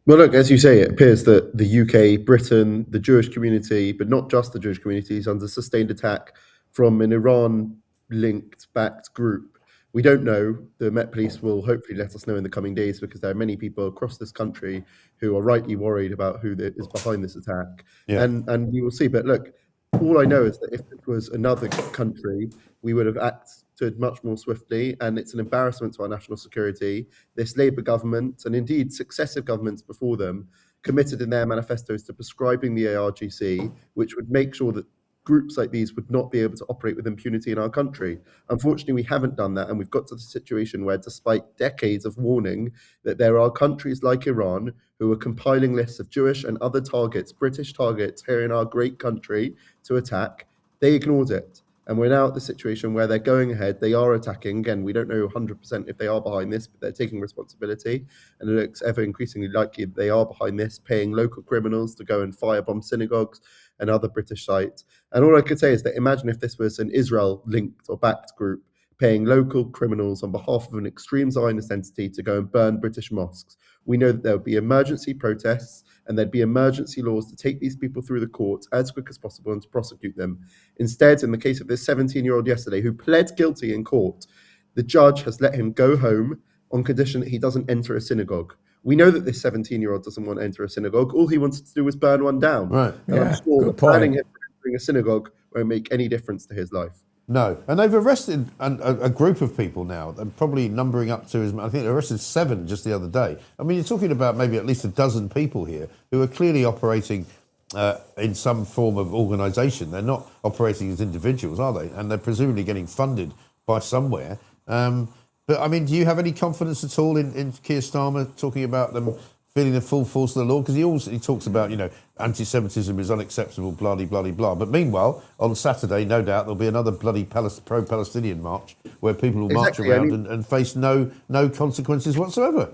Well, look, as you say, it appears that the UK, Britain, the Jewish community, but not just the Jewish community, is under sustained attack from an Iran-linked backed group. We don't know. The Met Police will hopefully let us know in the coming days because there are many people across this country who are rightly worried about who is behind this attack. Yeah. And we will see. But look, all I know is that if it was another country, we would have acted much more swiftly, and it's an embarrassment to our national security. This Labour government, and indeed successive governments before them, committed in their manifestos to prescribing the ARGC, which would make sure that groups like these would not be able to operate with impunity in our country. Unfortunately, we haven't done that, and we've got to the situation where, despite decades of warning that there are countries like Iran who are compiling lists of Jewish and other targets, British targets here in our great country to attack, they ignored it. And we're now at the situation where they're going ahead, they are attacking. Again, we don't know 100% if they are behind this, but they're taking responsibility. And it looks ever increasingly likely that they are behind this, paying local criminals to go and firebomb synagogues and other British sites. And all I could say is that imagine if this was an Israel-linked or backed group paying local criminals on behalf of an extreme Zionist entity to go and burn British mosques. We know that there would be emergency protests and there'd be emergency laws to take these people through the courts as quick as possible and to prosecute them. Instead, in the case of this 17-year-old yesterday who pled guilty in court, the judge has let him go home on condition that he doesn't enter a synagogue. We know that this 17-year-old doesn't want to enter a synagogue. All he wanted to do was burn one down. Right. And I'm sure that banning him from entering a synagogue won't make any difference to his life. No, and they've arrested a group of people now, probably numbering up to, I think they arrested 7 just the other day. I mean, you're talking about maybe at least a dozen people here who are clearly operating in some form of organisation. They're not operating as individuals, are they? And they're presumably getting funded by somewhere. But I mean, do you have any confidence at all in Keir Starmer talking about them feeling the full force of the law? Because he talks about, anti-Semitism is unacceptable, blah, blah, blah, blah. But meanwhile, on Saturday, no doubt, there'll be another bloody pro-Palestinian march where people will march around and face no consequences whatsoever.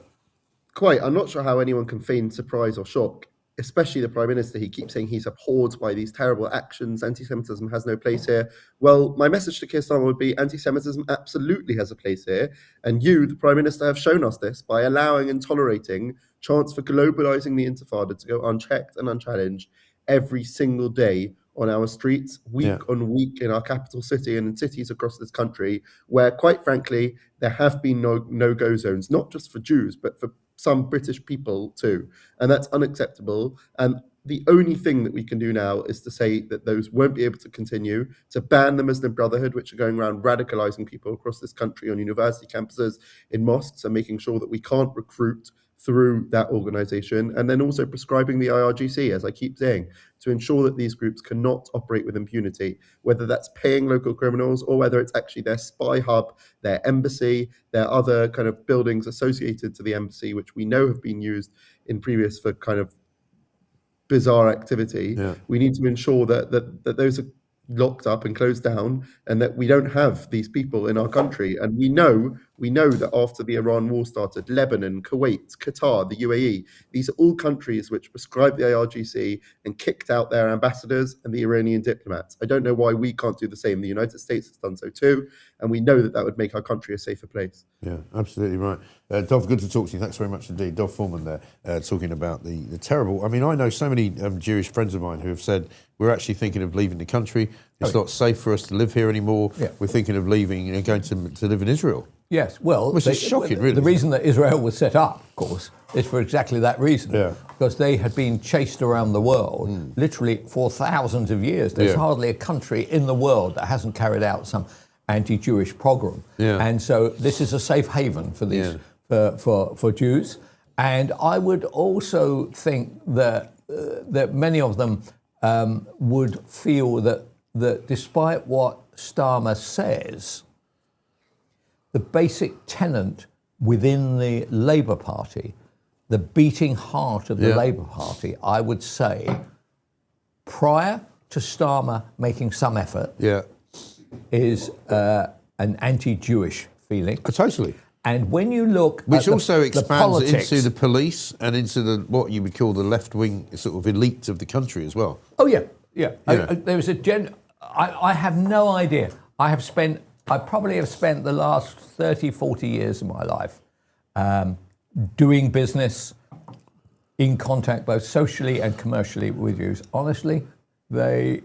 Quite. I'm not sure how anyone can feign surprise or shock, especially the Prime Minister. He keeps saying he's abhorred by these terrible actions. Anti-Semitism has no place here. Well, my message to Keir Starmer would be anti-Semitism absolutely has a place here. And you, the Prime Minister, have shown us this by allowing and tolerating chance for globalizing the Intifada to go unchecked and unchallenged every single day on our streets, week on week in our capital city and in cities across this country, where, quite frankly, there have been no-go zones, not just for Jews, but for some British people too. And that's unacceptable. And the only thing that we can do now is to say that those won't be able to continue, to ban the Muslim Brotherhood, which are going around radicalizing people across this country on university campuses, in mosques, and making sure that we can't recruit through that organization, and then also prescribing the IRGC, as I keep saying, to ensure that these groups cannot operate with impunity, whether that's paying local criminals or whether it's actually their spy hub, their embassy, their other kind of buildings associated to the embassy, which we know have been used in previous for kind of bizarre activity. We need to ensure that those are locked up and closed down, and that we don't have these people in our country. And we know that after the Iran war started, Lebanon, Kuwait, Qatar, the UAE, these are all countries which prescribed the IRGC and kicked out their ambassadors and the Iranian diplomats. I don't know why we can't do the same. The United States has done so too, and we know that would make our country a safer place. Yeah, absolutely right. Dov, good to talk to you. Thanks very much indeed. Dov Foreman there, talking about the terrible... I mean, I know so many Jewish friends of mine who have said, we're actually thinking of leaving the country. It's not safe for us to live here anymore. We're thinking of leaving and going to live in Israel. Yes, well... Which is shocking, really. The reason that Israel was set up, of course, is for exactly that reason. Because they had been chased around the world, literally for thousands of years. There's hardly a country in the world that hasn't carried out some anti-Jewish pogrom. And so this is a safe haven for these for Jews. And I would also think that many of them would feel that despite what Starmer says, the basic tenet within the Labour Party, the beating heart of the Labour Party, I would say, prior to Starmer making some effort, is an anti-Jewish feeling. Totally. And when you look which at also expands politics, into the police and into what you would call the left-wing sort of elite of the country as well. Oh, yeah. There was I have no idea. I probably have spent the last 30, 40 years of my life doing business, in contact both socially and commercially with Jews. Honestly, their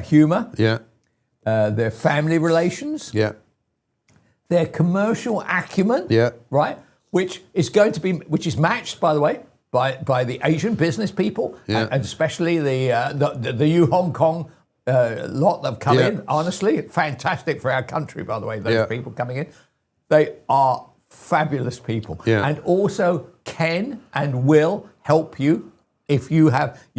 humour, their family relations, their commercial acumen, right, which is matched, by the way, by the Asian business people, and especially the Yu Hong Kong lot that have come in. Honestly, fantastic for our country, by the way, those people coming in. They are fabulous people, and also can and will help you if you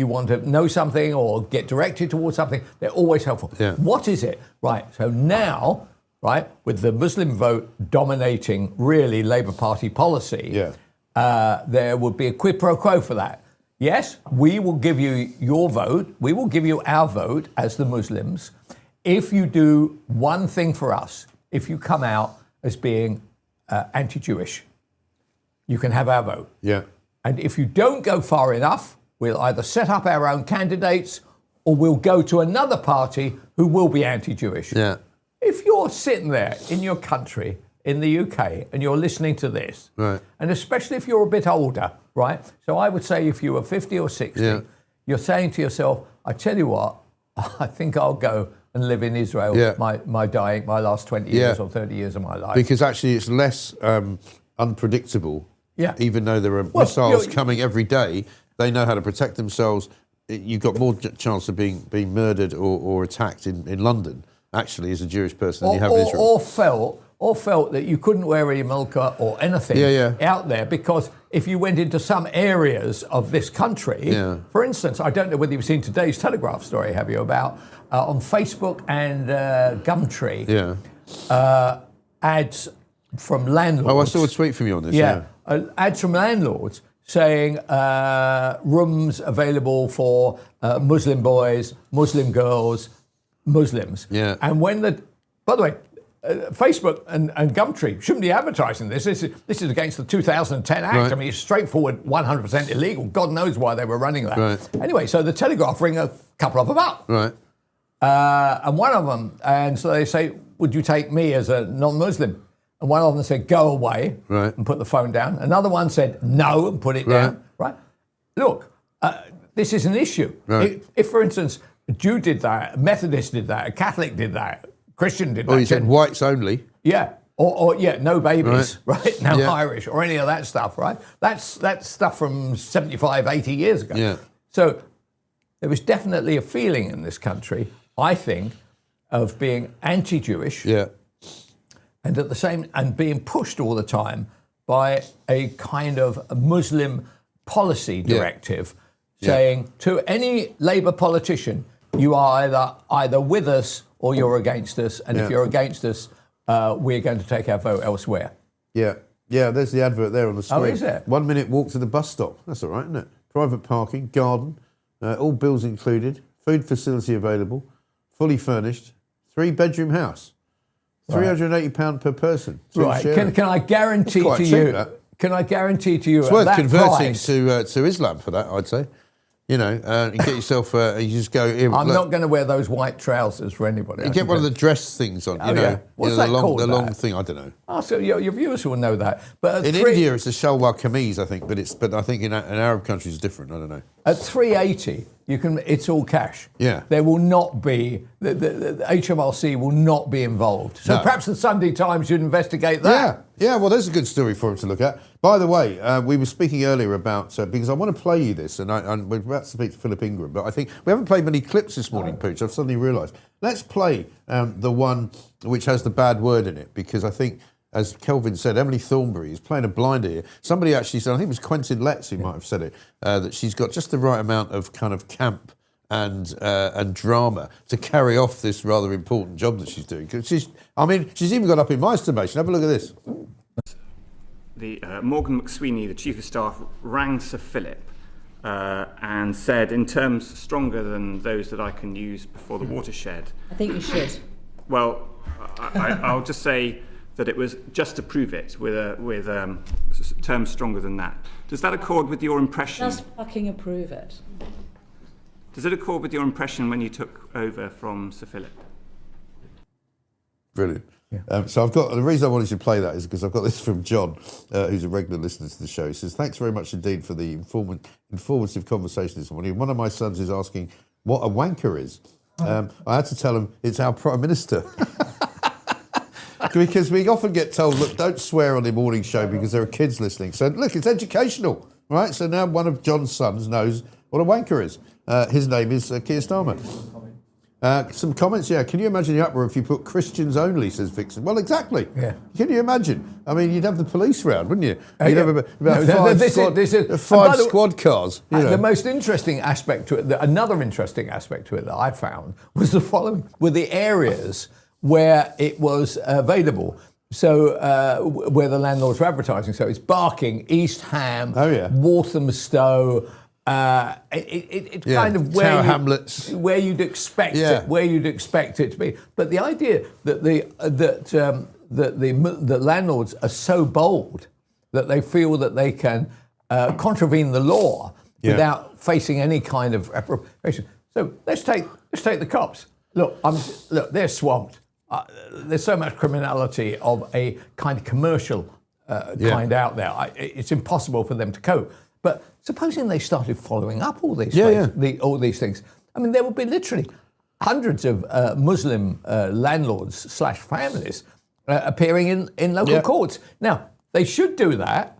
want to know something or get directed towards something. They're always helpful. What is it? Right, so now, right, with the Muslim vote dominating really Labour Party policy, there would be a quid pro quo for that. Yes, we will give you your vote, we will give you our vote as the Muslims, if you do one thing for us. If you come out as being anti-Jewish, you can have our vote. And if you don't go far enough, we'll either set up our own candidates or we'll go to another party who will be anti-Jewish. If you're sitting there in your country, in the UK, and you're listening to this, and especially if you're a bit older, right? So I would say if you were 50 or 60, you're saying to yourself, I tell you what, I think I'll go and live in Israel my last 20 years or 30 years of my life. Because actually it's less unpredictable. Even though there are missiles coming every day, they know how to protect themselves. You've got more chance of being murdered or attacked in London, actually, as a Jewish person than you have in Israel. or felt that you couldn't wear a yarmulke or anything out there, because if you went into some areas of this country, for instance, I don't know whether you've seen today's Telegraph story, have you, about on Facebook and Gumtree, ads from landlords. Oh, I saw a tweet from you on this. Ads from landlords saying rooms available for Muslim boys, Muslim girls, Muslims. Yeah. And when by the way, Facebook and Gumtree shouldn't be advertising this. This is against the 2010 Act. Right. I mean, it's straightforward, 100% illegal. God knows why they were running that. Right. Anyway, so the Telegraph ring a couple of them up. Right. And one of them, and so they say, would you take me as a non-Muslim? And one of them said, go away, and put the phone down. Another one said, no, and put it down, right? Look, this is an issue. Right. If, for instance, a Jew did that, a Methodist did that, a Catholic did that, a Christian did that. Or you said whites only. Yeah. Or no babies, right? No Yeah. Irish or any of that stuff, right? That's stuff from 75, 80 years ago. Yeah. So there was definitely a feeling in this country, I think, of being anti-Jewish. Yeah. And at the same, and being pushed all the time by a kind of Muslim policy directive saying to any Labour politician, you are either with us or you're against us, and if you're against us, we're going to take our vote elsewhere. Yeah. Yeah, there's the advert there on the screen. Oh, is there? 1 minute walk to the bus stop. That's all right, isn't it? Private parking, garden, all bills included, food facility available, fully furnished, 3-bedroom house. £380 per person. Right. Can I guarantee to cheap, you? that. Can I guarantee to you? It's worth at that converting price, to Islam for that, I'd say. You know, and get yourself, you just go here. I'm not going to wear those white trousers for anybody. You get one of the dress things on, you know. What's the that long, called? the long thing, I don't know. Oh, so your viewers will know that. But In India, it's a shalwar kameez, I think, but I think in Arab countries it's different. I don't know. At 380, it's all cash. Yeah. There will not be the HMRC will not be involved. So perhaps the Sunday Times should investigate that. Yeah. Well, there's a good story for him to look at. By the way, we were speaking earlier about because I want to play you this, and we're about to speak to Philip Ingram, but I think we haven't played many clips this morning, Pooch. I've suddenly realised. Let's play the one which has the bad word in it, because I think, as Kelvin said, Emily Thornberry is playing a blinder here. Somebody actually said, I think it was Quentin Letts who might have said it, that she's got just the right amount of kind of camp and drama to carry off this rather important job that she's doing. Because she's even got up in my estimation. Have a look at this. Morgan McSweeney, the Chief of Staff, rang Sir Philip and said, in terms stronger than those that I can use before the watershed. I think you should. Well, I'll just say that it was just to prove it with terms stronger than that. Does that accord with your impression? Just fucking approve it. Does it accord with your impression when you took over from Sir Philip? Brilliant. So the reason I wanted to play that is because I've got this from John, who's a regular listener to the show. He says, thanks very much indeed for the informative conversation this morning. One of my sons is asking what a wanker is. I had to tell him it's our Prime Minister. Because we often get told, look, don't swear on the morning show because there are kids listening. So look, it's educational, right? So now one of John's sons knows what a wanker is. His name is Keir Starmer. Some comments, Can you imagine the uproar if you put Christians only, says Vixen? Well, exactly. Yeah. Can you imagine? I mean, you'd have the police round, wouldn't you? You'd have about five squad cars. The most interesting aspect to it, another interesting aspect to it that I found was the following, were the areas where it was available. So where the landlords were advertising. So it's Barking, East Ham, Walthamstow. It's kind of where Tower Hamlets, where you'd expect it to be. But the idea that the landlords are so bold that they feel that they can contravene the law without facing any kind of reprobation. So let's take the cops. Look, they're swamped. There's so much criminality of a kind of commercial kind out there. It's impossible for them to cope. But supposing they started following up all these all these things, I mean, there would be literally hundreds of Muslim landlords / families appearing in local courts. Now, they should do that.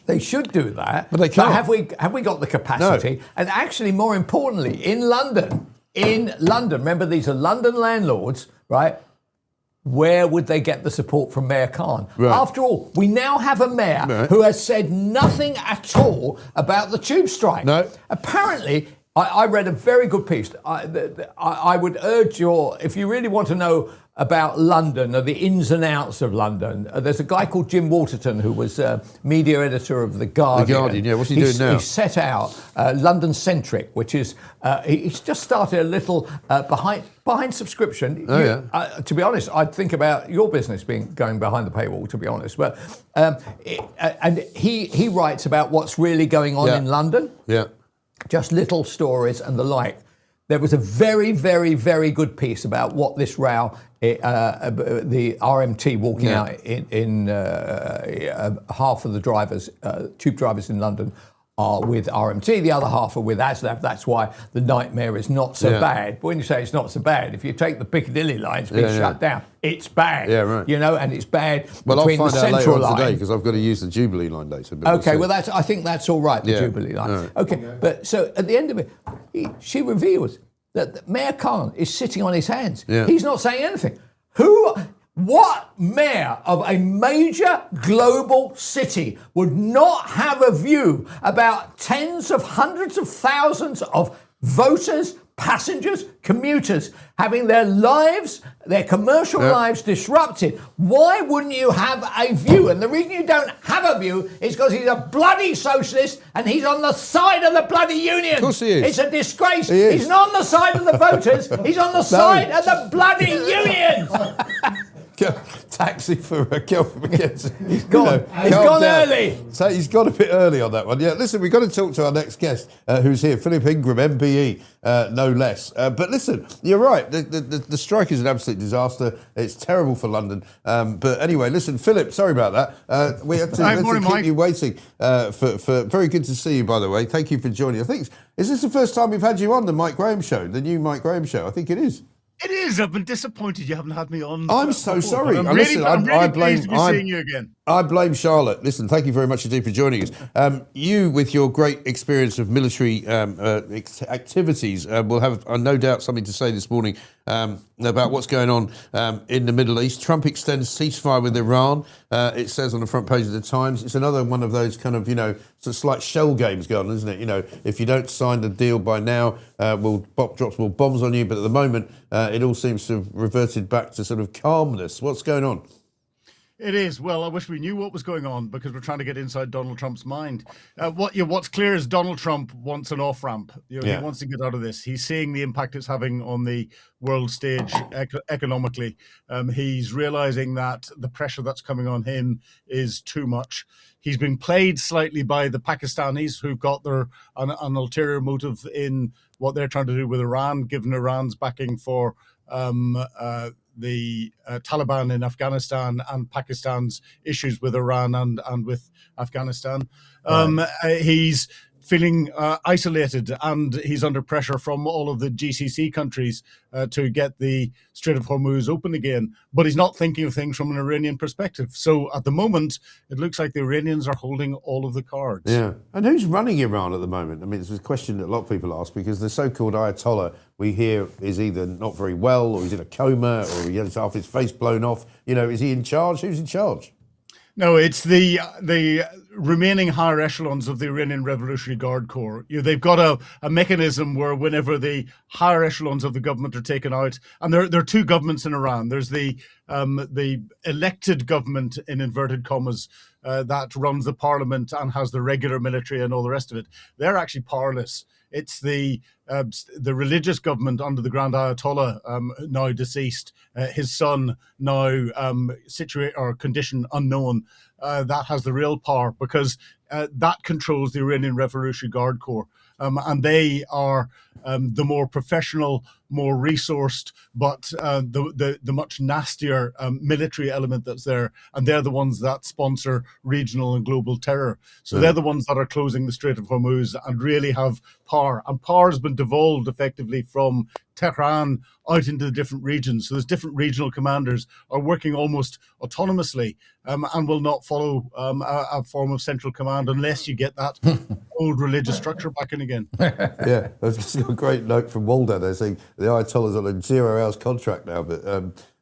But they can't. But have we got the capacity? No. And actually, more importantly, in London, remember these are London landlords, right? where would they get the support from Mayor Khan? Right. After all, we now have a mayor who has said nothing at all about the tube strike. No. Apparently, I read a very good piece. I would urge if you really want to know about London or the ins and outs of London, there's a guy called Jim Waterton who was media editor of The Guardian. The Guardian, yeah. What's he doing now? He set out London Centric, which is, he's just started a little behind subscription. Oh, yeah. To be honest, I'd think about your business going behind the paywall, to be honest. But and he writes about what's really going on in London. Yeah. Just little stories and the like. There was a very, very, very good piece about what this row, the RMT walking out in half of the drivers, tube drivers in London are with RMT, the other half are with ASLAF. That's why the nightmare is not so bad. But when you say it's not so bad, if you take the Piccadilly line, it's been shut down. It's bad. Yeah, right. You know, and it's bad Well, between I'll the find out later central on today line. because I've got to use the Jubilee line later. Okay, well, I think that's all right, the Yeah. Jubilee line. All right. Okay, but so at the end of it, she reveals that Mayor Khan is sitting on his hands. Yeah. He's not saying anything. What mayor of a major global city would not have a view about tens of hundreds of thousands of voters, passengers, commuters having their lives, their commercial lives disrupted? Why wouldn't you have a view? And the reason you don't have a view is because he's a bloody socialist and he's on the side of the bloody union. Of course he is. It's a disgrace. He is. He's not on the side of the voters. He's on the side of the bloody union. Taxi for Kelvin McKenzie. He's gone. He's gone early. So he's gone a bit early on that one. Yeah, listen, we've got to talk to our next guest who's here, Philip Ingram, MBE, no less. But listen, you're right. The strike is an absolute disaster. It's terrible for London. But anyway, listen, Philip, sorry about that. We had to keep you waiting. For very good to see you, by the way. Thank you for joining. I think, is this the first time we've had you on the Mike Graham show, the new Mike Graham show? I think it is. It is. I've been disappointed you haven't had me on. I'm so sorry. I'm really pleased to be seeing you again. I blame Charlotte. Listen, thank you very much indeed for joining us. You, with your great experience of military activities, will have no doubt something to say this morning about what's going on in the Middle East. Trump extends ceasefire with Iran. It says on the front page of the Times. It's another one of those kind of, sort of slight shell games going on, isn't it? If you don't sign the deal by now, we'll drops more bombs on you. But at the moment, it all seems to have reverted back to sort of calmness. What's going on? It is. Well, I wish we knew what was going on because we're trying to get inside Donald Trump's mind. What's clear is Donald Trump wants an off-ramp. He wants to get out of this. He's seeing the impact it's having on the world stage economically. He's realizing that the pressure that's coming on him is too much. He's been played slightly by the Pakistanis who've got an ulterior motive in what they're trying to do with Iran, given Iran's backing for the Taliban in Afghanistan and Pakistan's issues with Iran and with Afghanistan. He's feeling isolated and he's under pressure from all of the GCC countries to get the Strait of Hormuz open again. But he's not thinking of things from an Iranian perspective. So at the moment, it looks like the Iranians are holding all of the cards. Yeah. And who's running Iran at the moment? I mean, it's a question that a lot of people ask because the so-called Ayatollah we hear is either not very well or he's in a coma or he has half his face blown off. Is he in charge? Who's in charge? No, it's the remaining higher echelons of the Iranian Revolutionary Guard Corps. They've got a mechanism where whenever the higher echelons of the government are taken out, and there are two governments in Iran. There's the elected government, in inverted commas, that runs the parliament and has the regular military and all the rest of it. They're actually powerless. It's the religious government under the Grand Ayatollah, now deceased, his son now condition unknown, that has the real power because that controls the Iranian Revolutionary Guard Corps. And they are the more professional, more resourced, but the much nastier military element that's there. And they're the ones that sponsor regional and global terror. So they're the ones that are closing the Strait of Hormuz and really have power. And power has been devolved effectively from Tehran out into the different regions. So there's different regional commanders are working almost autonomously and will not follow a form of central command unless you get that old religious structure back in again. Yeah, I've just got a great note from Waldo there saying the Ayatollah's on a 0 hours contract now, but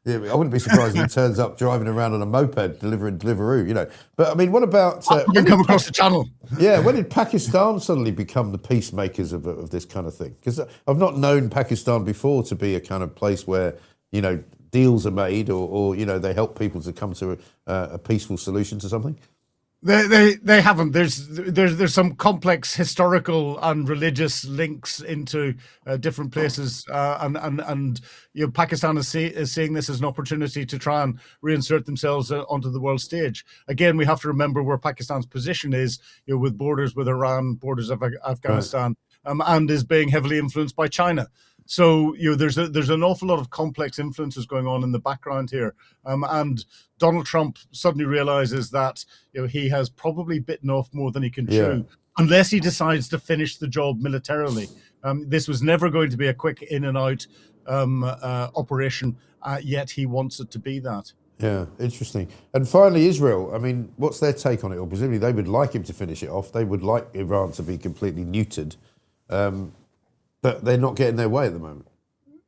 Yeah, I wouldn't be surprised if he turns up driving around on a moped delivering Deliveroo, you know. But I mean, what about? When come across the channel. Yeah, when did Pakistan suddenly become the peacemakers of this kind of thing? Because I've not known Pakistan before to be a kind of place where, you know, deals are made or you know, they help people to come to a peaceful solution to something. They haven't. There's some complex historical and religious links into different places, and you know, Pakistan is seeing this as an opportunity to try and reinsert themselves onto the world stage. Again, we have to remember where Pakistan's position is, you know, with borders with Iran, borders of Afghanistan, and is being heavily influenced by China. So you know, there's an awful lot of complex influences going on in the background here, and Donald Trump suddenly realizes that, you know, he has probably bitten off more than he can chew, unless he decides to finish the job militarily. This was never going to be a quick in and out operation, yet he wants it to be that. Yeah, interesting. And finally, Israel. I mean, what's their take on it? Or presumably they would like him to finish it off. They would like Iran to be completely neutered. But they're not getting their way at the moment.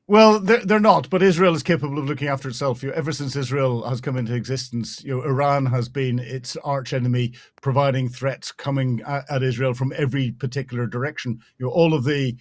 Well, they're not, but Israel is capable of looking after itself. You know, ever since Israel has come into existence, you know, Iran has been its arch enemy, providing threats coming at Israel from every particular direction. You know, all of the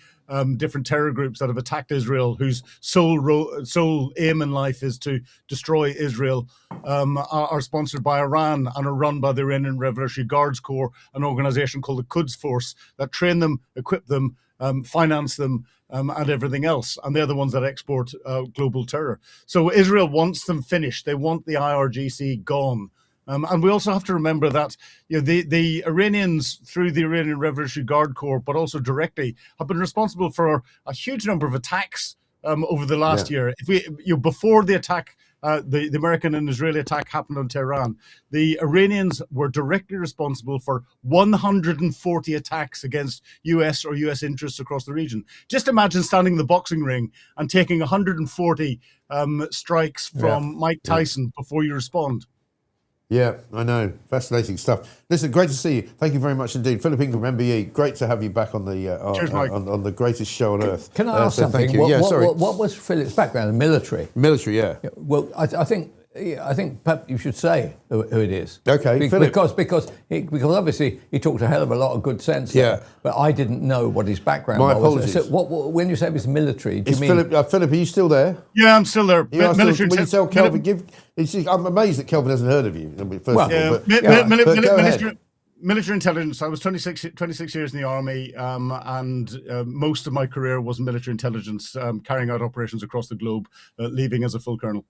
different terror groups that have attacked Israel, whose sole aim in life is to destroy Israel, are sponsored by Iran and are run by the Iranian Revolutionary Guards Corps, an organization called the Quds Force that train them, equip them, finance them, and everything else. And they're the ones that export global terror. So Israel wants them finished. They want the IRGC gone. And we also have to remember that, you know, the Iranians, through the Iranian Revolutionary Guard Corps, but also directly, have been responsible for a huge number of attacks over the last year. Before the attack, the American and Israeli attack happened on Tehran, the Iranians were directly responsible for 140 attacks against US or US interests across the region. Just imagine standing in the boxing ring and taking 140 strikes from Mike Tyson before you respond. Yeah, I know. Fascinating stuff. Listen, great to see you. Thank you very much indeed. Philip Ingram, MBE, great to have you back on the on the greatest show on earth. Can I ask something? Thank you. What was Philip's background? The military? Military, yeah. Well, I think perhaps you should say who it is. Okay, Philip. Because obviously he talked a hell of a lot of good sense there, but I didn't know what his background was. My apologies. So when you say it was military, do you mean... Philip, are you still there? Yeah, I'm still there. Will you tell Kelvin, I'm amazed that Kelvin hasn't heard of you, first of all. Military intelligence. I was 26 years in the army, and most of my career was military intelligence, carrying out operations across the globe, leaving as a full colonel.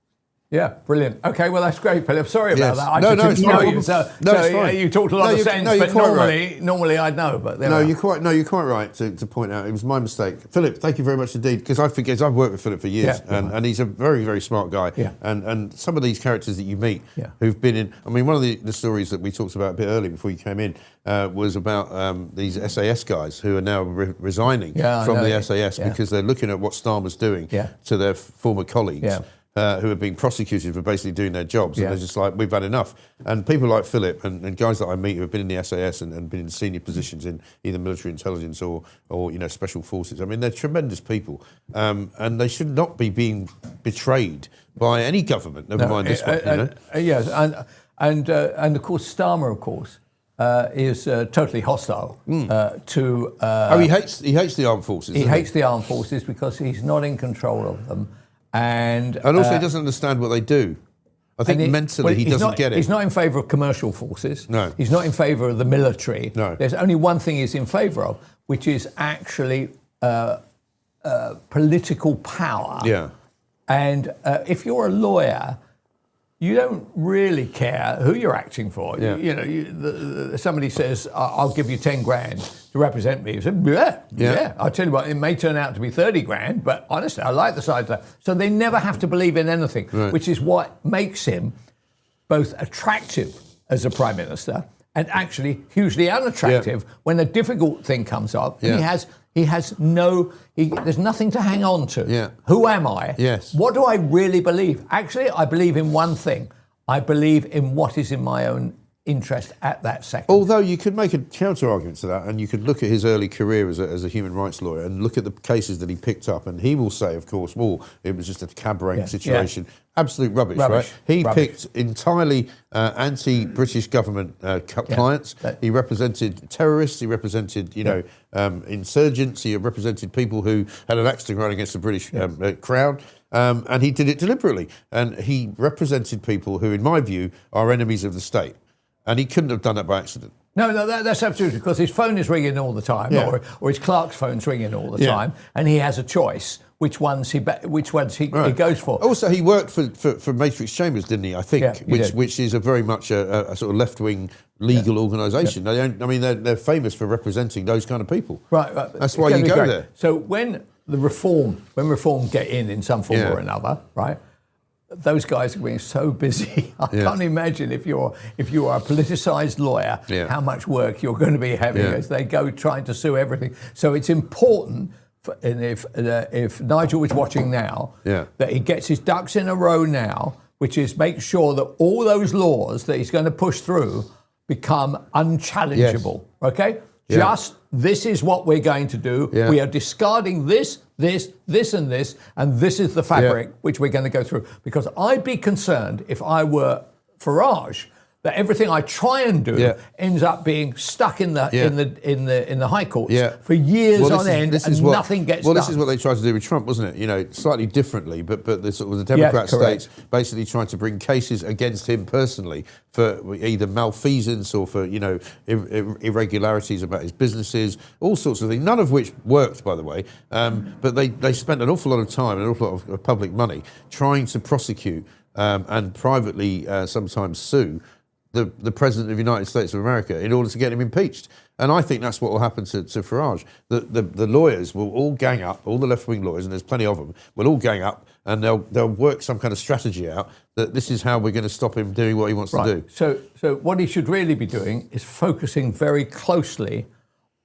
Yeah, brilliant. Okay, well, that's great, Philip. Sorry about that. I it's know fine. you. So it's fine. You talked a lot of sense, but normally I'd know. But you're quite right to point out. It was my mistake. Philip, thank you very much indeed, because I've worked with Philip for years, and he's a very, very smart guy. Yeah. And some of these characters that you meet who've been in, I mean, one of the stories that we talked about a bit earlier before you came in was about these SAS guys who are now resigning from the SAS because they're looking at what Starmer's doing to their former colleagues. Yeah. Who are being prosecuted for basically doing their jobs, and they're just like, we've had enough. And people like Philip and guys that I meet who have been in the SAS and been in senior positions in either military intelligence or special forces. I mean, they're tremendous people, and they should not be being betrayed by any government. Never mind this one. Yes, and of course Starmer, of course. Is totally hostile to. He hates the armed forces. He hates the armed forces because he's not in control of them. And also, he doesn't understand what they do. I think mentally he doesn't get it. He's not in favour of commercial forces. No. He's not in favour of the military. No. There's only one thing he's in favour of, which is actually political power. Yeah. And if you're a lawyer, you don't really care who you're acting for. Yeah. Somebody says, "I'll give you 10 grand to represent me." You say, "Yeah." I'll tell you what, it may turn out to be 30 grand, but honestly, I like the side of that. So they never have to believe in anything, which is what makes him both attractive as a prime minister and actually hugely unattractive when a difficult thing comes up. And there's nothing to hang on to. Yeah. Who am I? Yes. What do I really believe? Actually, I believe in one thing. I believe in what is in my own interest at that second. Although you could make a counter argument to that, and you could look at his early career as a human rights lawyer and look at the cases that he picked up, and he will say, of course, well, it was just a cab rank situation. Yeah. Absolute rubbish, right? He picked entirely anti-British government clients. He represented terrorists. He represented, insurgents. He represented people who had an axe to grind against the British crown. And he did it deliberately. And he represented people who, in my view, are enemies of the state. And he couldn't have done that by accident. No, that's absolutely, because his phone is ringing all the time, or his clerk's phone's ringing all the time, and he has a choice which ones he goes for. Also, he worked for Matrix Chambers, didn't he? I think, which is a very much a sort of left-wing legal organisation. Yeah. They're famous for representing those kind of people. Right. That's why you go there. So when reform get in some form or another, right? Those guys are being so busy. I can't imagine if you are a politicised lawyer, how much work you're going to be having as they go trying to sue everything. So it's important, and if Nigel was watching now, that he gets his ducks in a row now, which is make sure that all those laws that he's going to push through become unchallengeable. Yes. Okay? Just this is what we're going to do. Yeah. We are discarding this, and this, and this is the fabric which we're going to go through. Because I'd be concerned if I were Farage that everything I try and do ends up being stuck in the high courts for years on end, and nothing gets done. Well, this is what they tried to do with Trump, wasn't it? Slightly differently, but the sort of the Democrat states basically trying to bring cases against him personally for either malfeasance or for irregularities about his businesses, all sorts of things. None of which worked, by the way. But they spent an awful lot of time and an awful lot of public money trying to prosecute and privately sometimes sue the President of the United States of America in order to get him impeached. And I think that's what will happen to Farage. The lawyers will all gang up, all the left-wing lawyers, and there's plenty of them, will all gang up and they'll work some kind of strategy out that this is how we're going to stop him doing what he wants to do. So what he should really be doing is focusing very closely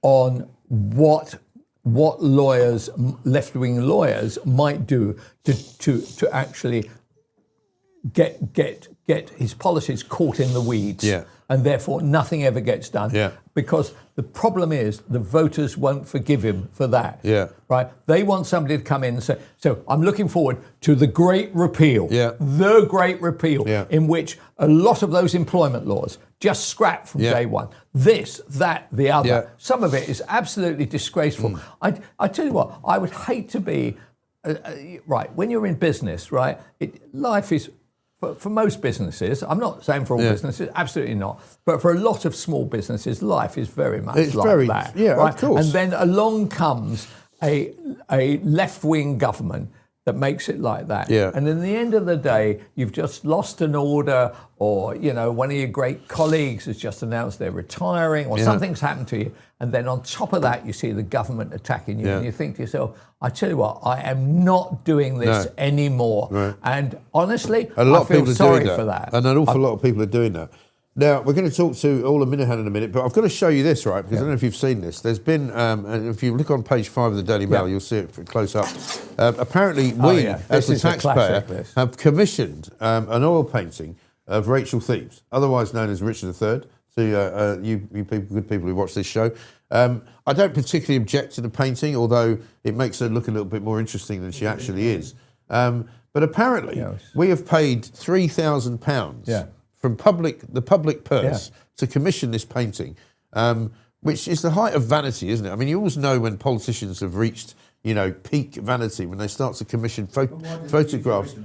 on what lawyers, left-wing lawyers, might do to actually get his policies caught in the weeds, and therefore nothing ever gets done. Yeah. Because the problem is the voters won't forgive him for that. Yeah. Right? They want somebody to come in and say, so I'm looking forward to the great repeal. Yeah. The great repeal, in which a lot of those employment laws just scrap from day one. This, that, the other. Yeah. Some of it is absolutely disgraceful. I tell you what, I would hate to be right, when you're in business, right, life is, for most businesses, I'm not saying for all businesses, absolutely not, but for a lot of small businesses, life is very much that. Yeah, right? Of course. And then along comes a left-wing government that makes it like that. Yeah. And in the end of the day, you've just lost an order, or one of your great colleagues has just announced they're retiring, or something's happened to you. And then on top of that, you see the government attacking you, and you think to yourself, I tell you what, I am not doing this anymore. Right. And honestly, I feel sorry for that. And an awful lot of people are doing that. Now, we're going to talk to Ola Minahan in a minute, but I've got to show you this, right? Because I don't know if you've seen this. There's been, and if you look on page 5 of the Daily Mail, you'll see it close up. Apparently, we, as the taxpayer, have commissioned an oil painting of Rachel Thieves, otherwise known as Richard III, to you people, good people who watch this show. I don't particularly object to the painting, although it makes her look a little bit more interesting than she actually is. But apparently, we have paid £3,000 from the public purse to commission this painting, which is the height of vanity, isn't it? I mean, you always know when politicians have reached, peak vanity when they start to commission photographs.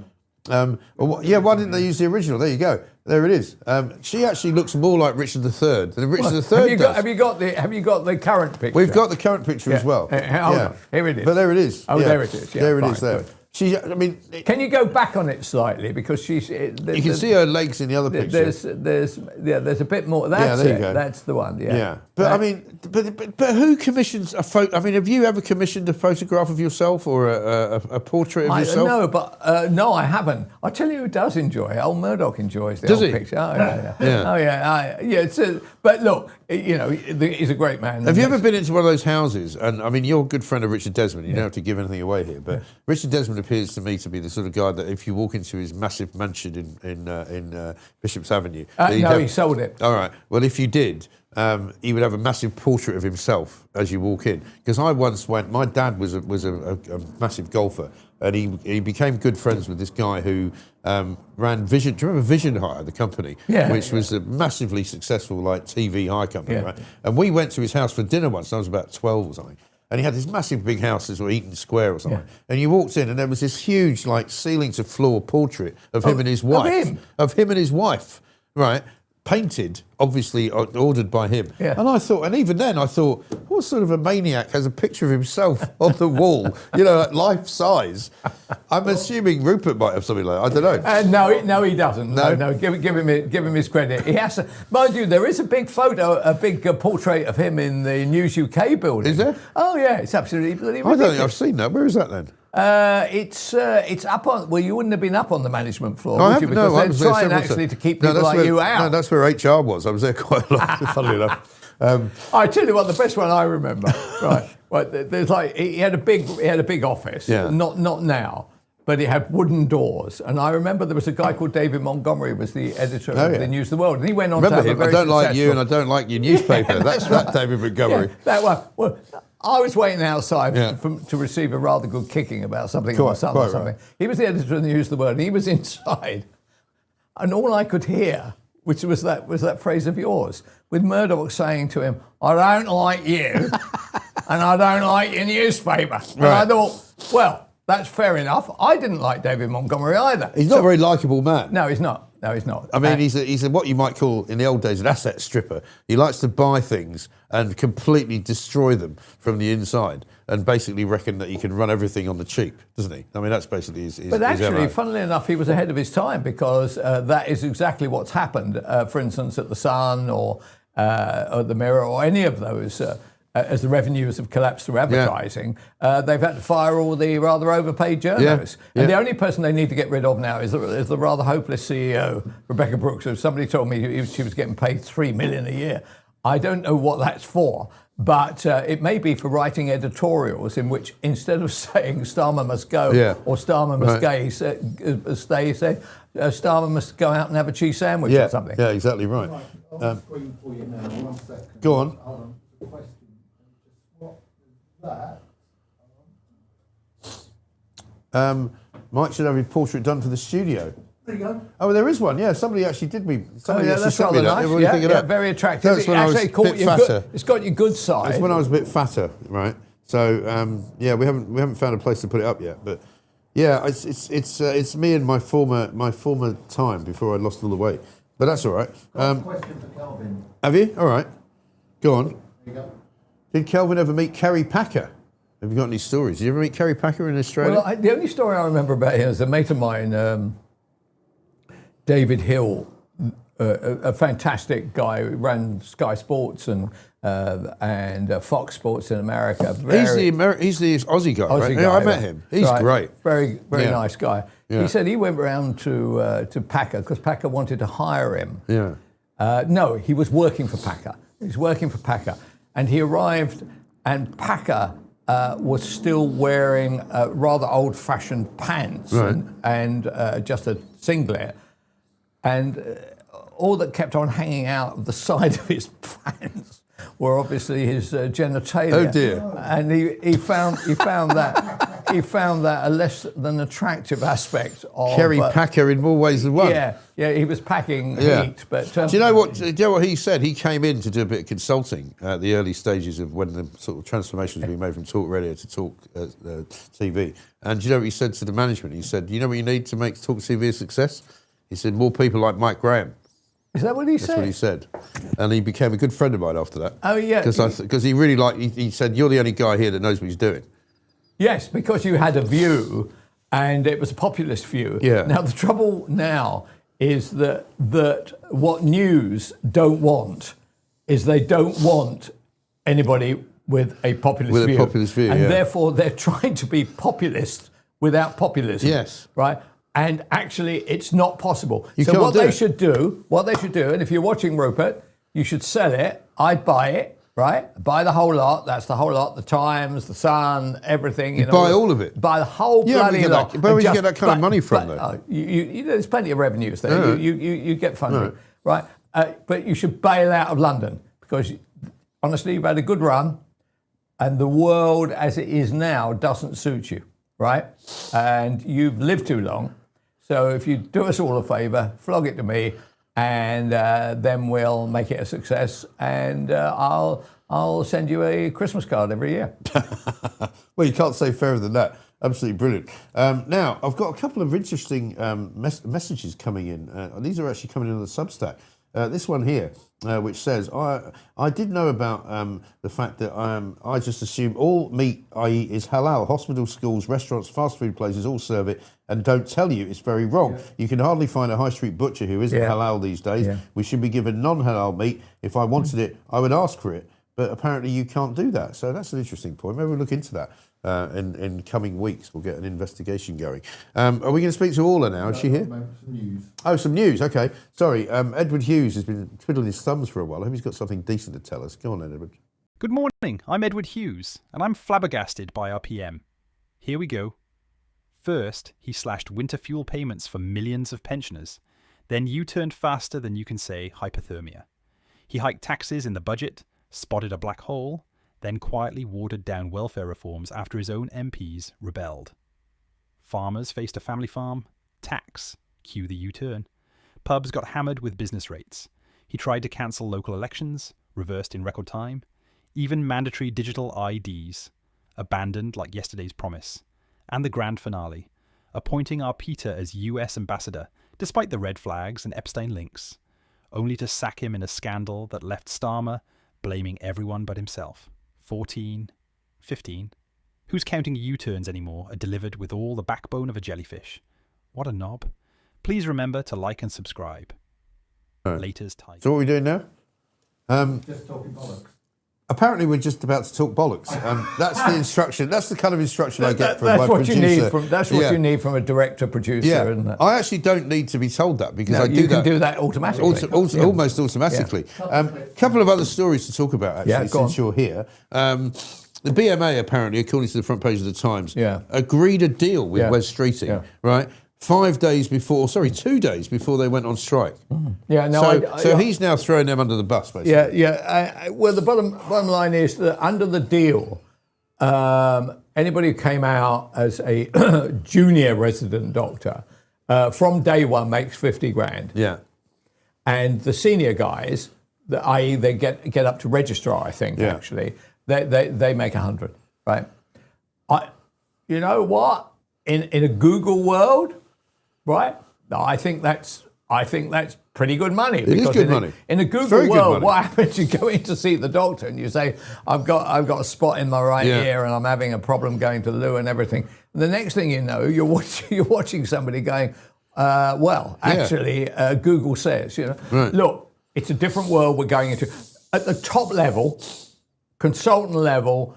Why didn't they use the original? There you go. There it is. She actually looks more like Richard III than Richard III does. Have you got the current picture? We've got the current picture as well. Here it is. But there it is. Oh, there it is. Yeah, there it is. There. Can you go back on it slightly, because she's? You can see her legs in the other picture. There's a bit more. That's it. That's the one. Yeah. But but who commissions a photo? I mean, have you ever commissioned a photograph of yourself or a portrait of yourself? No, but no, I haven't. I tell you, who does enjoy it. Old Murdoch enjoys the old picture. Oh yeah. But look, he's a great man. Have you ever been into one of those houses? And I mean, you're a good friend of Richard Desmond. You don't have to give anything away here, but Richard Desmond appears to me to be the sort of guy that if you walk into his massive mansion in Bishop's Avenue... No, he sold it. All right. Well, if you did, he would have a massive portrait of himself as you walk in. Because I once went... My dad was a massive golfer, and he became good friends with this guy who ran Vision... Do you remember Vision Hire, the company? Yeah. Which was a massively successful like TV hire company, Yeah. right? And we went to his house for dinner once. I was about 12 or something. And he had this massive big house, this was Eaton Square or something. Yeah. And you walked in, and there was this huge, like, ceiling to floor portrait of him and his wife. Of him and his wife, right? Painted, obviously ordered by him. Yeah. And I thought, and even then I thought, what sort of a maniac has a picture of himself on the wall, you know, like life size? I'm assuming Rupert might have something like that. I don't know. No, he doesn't. No. Give him his credit. He has to, mind you. There is a big photo, a big portrait of him in the News UK building. Is there? Oh yeah, it's absolutely bloody I don't think ridiculous. I've seen that. Where is that then? It's up on. Well, you wouldn't have been up on the management floor, No, I would you? haven't. No, I Because was they're there trying several actually times. to keep No, people that's like where- you out. No, that's where HR was. I was there quite a lot, funnily enough. I tell you what, the best one I remember, right? Right, there's like he had a big office. Yeah. Not now, but it had wooden doors. And I remember there was a guy called David Montgomery, was the editor of yeah. the News of the World, and he went on Remember to have him? a I very don't like you, and I successful- don't like your newspaper. That's that David Montgomery. Yeah, that one. Well, I was waiting outside Yeah. to receive a rather good kicking about something Quite- on Sun quite or something. right. He was the editor of the News of the World, and he was inside, and all I could hear, which was that phrase of yours, with Murdoch saying to him, "I don't like you, and I don't like your newspaper." And I Right. thought, well, that's fair enough. I didn't like David Montgomery either. He's not a very likeable man. No, he's not. No, he's not. I mean, he's a what you might call in the old days an asset stripper. He likes to buy things and completely destroy them from the inside, and basically reckon that he can run everything on the cheap, doesn't he? I mean, that's basically his. But actually, MO. funnily enough, he was ahead of his time because that is exactly what's happened. For instance, at the Sun or the Mirror or any of those. As the revenues have collapsed through advertising, they've had to fire all the rather overpaid journalists. Yeah. And the only person they need to get rid of now is the rather hopeless CEO, Rebecca Brooks. Who somebody told me she was getting paid $3 million a year. I don't know what that's for, but it may be for writing editorials in which instead of saying Starmer must go or Starmer must stay, say Starmer must go out and have a cheese sandwich or something. Yeah, exactly right. Right, on the screen for you now, 1 second. Go on. Hold on, the question. Just what is that? Mike should have his portrait done for the studio. There you go. Oh, there is one. Yeah, somebody actually did me. Somebody actually that's sent me rather that. nice. What do you think of that? Very attractive. That's when I was a bit fatter. It's got your good side. It's when I was a bit fatter, right? So we haven't found a place to put it up yet, but yeah, it's me and my former time before I lost all the weight. But that's all right. Question for Kelvin. Have you? All right. Go on. There you go. Did Kelvin ever meet Kerry Packer? Have you got any stories? Did you ever meet Kerry Packer in Australia? Well, the only story I remember about him is a mate of mine, David Hill, a fantastic guy who ran Sky Sports and Fox Sports in America. He's the Aussie guy, right? Yeah, I met him. He's great. Very Yeah. nice guy. Yeah. He said he went round to Packer because Packer wanted to hire him. Yeah. No, he was working for Packer. He was working for Packer. And he arrived, and Packer was still wearing rather old-fashioned pants Right. and just a singlet. And all that kept on hanging out of the side of his pants were obviously his genitalia. Oh, dear. And he found that a less than attractive aspect of Kerry Packer in more ways than one. Yeah, he was packing Yeah. heat. But Do you know what? He said? He came in to do a bit of consulting at the early stages of when the sort of transformation was being made from talk radio to talk TV. And do you know what he said to the management? He said, "You know what you need to make talk TV a success?" He said, "More people like Mike Graham." Is that what he That's said? what he said, and he became a good friend of mine after that. Oh, yeah. because he really liked. He said, "You're the only guy here that knows what he's doing." Yes, because you had a view, and it was a populist view. Yeah. Now the trouble now is that what news don't want is they don't want anybody with a populist With a view. populist view, and yeah. therefore they're trying to be populist without populism. Yes. Right. And actually, it's not possible. You so can't what do they it. should do, and if you're watching Rupert, you should sell it. I'd buy it. right? Buy the whole lot. That's the whole lot. The Times, the Sun, everything. You buy all of it? Buy the whole bloody lot. Where would you get that kind of money from, though? There's plenty of revenues there. Yeah. You get funding, right? But you should bail out of London because, honestly, you've had a good run, and the world as it is now doesn't suit you, right? And you've lived too long. So if you do us all a favour, flog it to me, and then we'll make it a success, and I'll send you a Christmas card every year. Well, you can't say fairer than that. Absolutely brilliant. Now, I've got a couple of interesting messages coming in. These are actually coming in on the Substack. This one here, which says, I did know about the fact that I just assume all meat I eat is halal. Hospitals, schools, restaurants, fast food places all serve it and don't tell you. It's very wrong. Yeah. You can hardly find a high street butcher who isn't halal these days. Yeah. We should be given non-halal meat. If I wanted it, I would ask for it. But apparently you can't do that. So that's an interesting point. Maybe we'll look into that in coming weeks. We'll get an investigation going. Are we going to speak to Orla now? Is she here? Some news. Oh, some news. Okay. Sorry. Edward Hughes has been twiddling his thumbs for a while. I hope he's got something decent to tell us. Go on then, Edward. Good morning. I'm Edward Hughes, and I'm flabbergasted by our PM. Here we go. First, he slashed winter fuel payments for millions of pensioners. Then U-turned faster than you can say hypothermia. He hiked taxes in the budget, spotted a black hole, then quietly watered down welfare reforms after his own MPs rebelled. Farmers faced a family farm, tax, cue the U-turn. Pubs got hammered with business rates. He tried to cancel local elections, reversed in record time. Even mandatory digital IDs, abandoned like yesterday's promise. And the grand finale, appointing our Peter as US ambassador, despite the red flags and Epstein links, only to sack him in a scandal that left Starmer blaming everyone but himself. 14, 15. Who's counting U-turns anymore are delivered with all the backbone of a jellyfish. What a knob. Please remember to like and subscribe. Right. Later's title. So what are we doing now? Just talking bollocks. Apparently we're just about to talk bollocks. That's the instruction. That's the kind of instruction I get from that's my what producer. You need from, that's what you need from a director-producer, isn't it? I actually don't need to be told that because I do you can do that automatically. Almost automatically. A couple of other stories to talk about, actually, since you're here. The BMA, apparently, according to the front page of the Times, agreed a deal with Wes Streeting, right? 2 days before they went on strike. So he's now throwing them under the bus, basically. Well, the bottom line is that under the deal, anybody who came out as a junior resident doctor from day one makes 50 grand. Yeah. And the senior guys, i.e. they get up to registrar, I think, actually, they make 100, right? You know what? In a Google world, right? I think that's pretty good money. It is good money. In a Google world, what happens? You go in to see the doctor and you say, I've got a spot in my right ear and I'm having a problem going to the loo and everything. And the next thing you know, you're watching somebody going, Google says, look, it's a different world we're going into. At the top level, consultant level,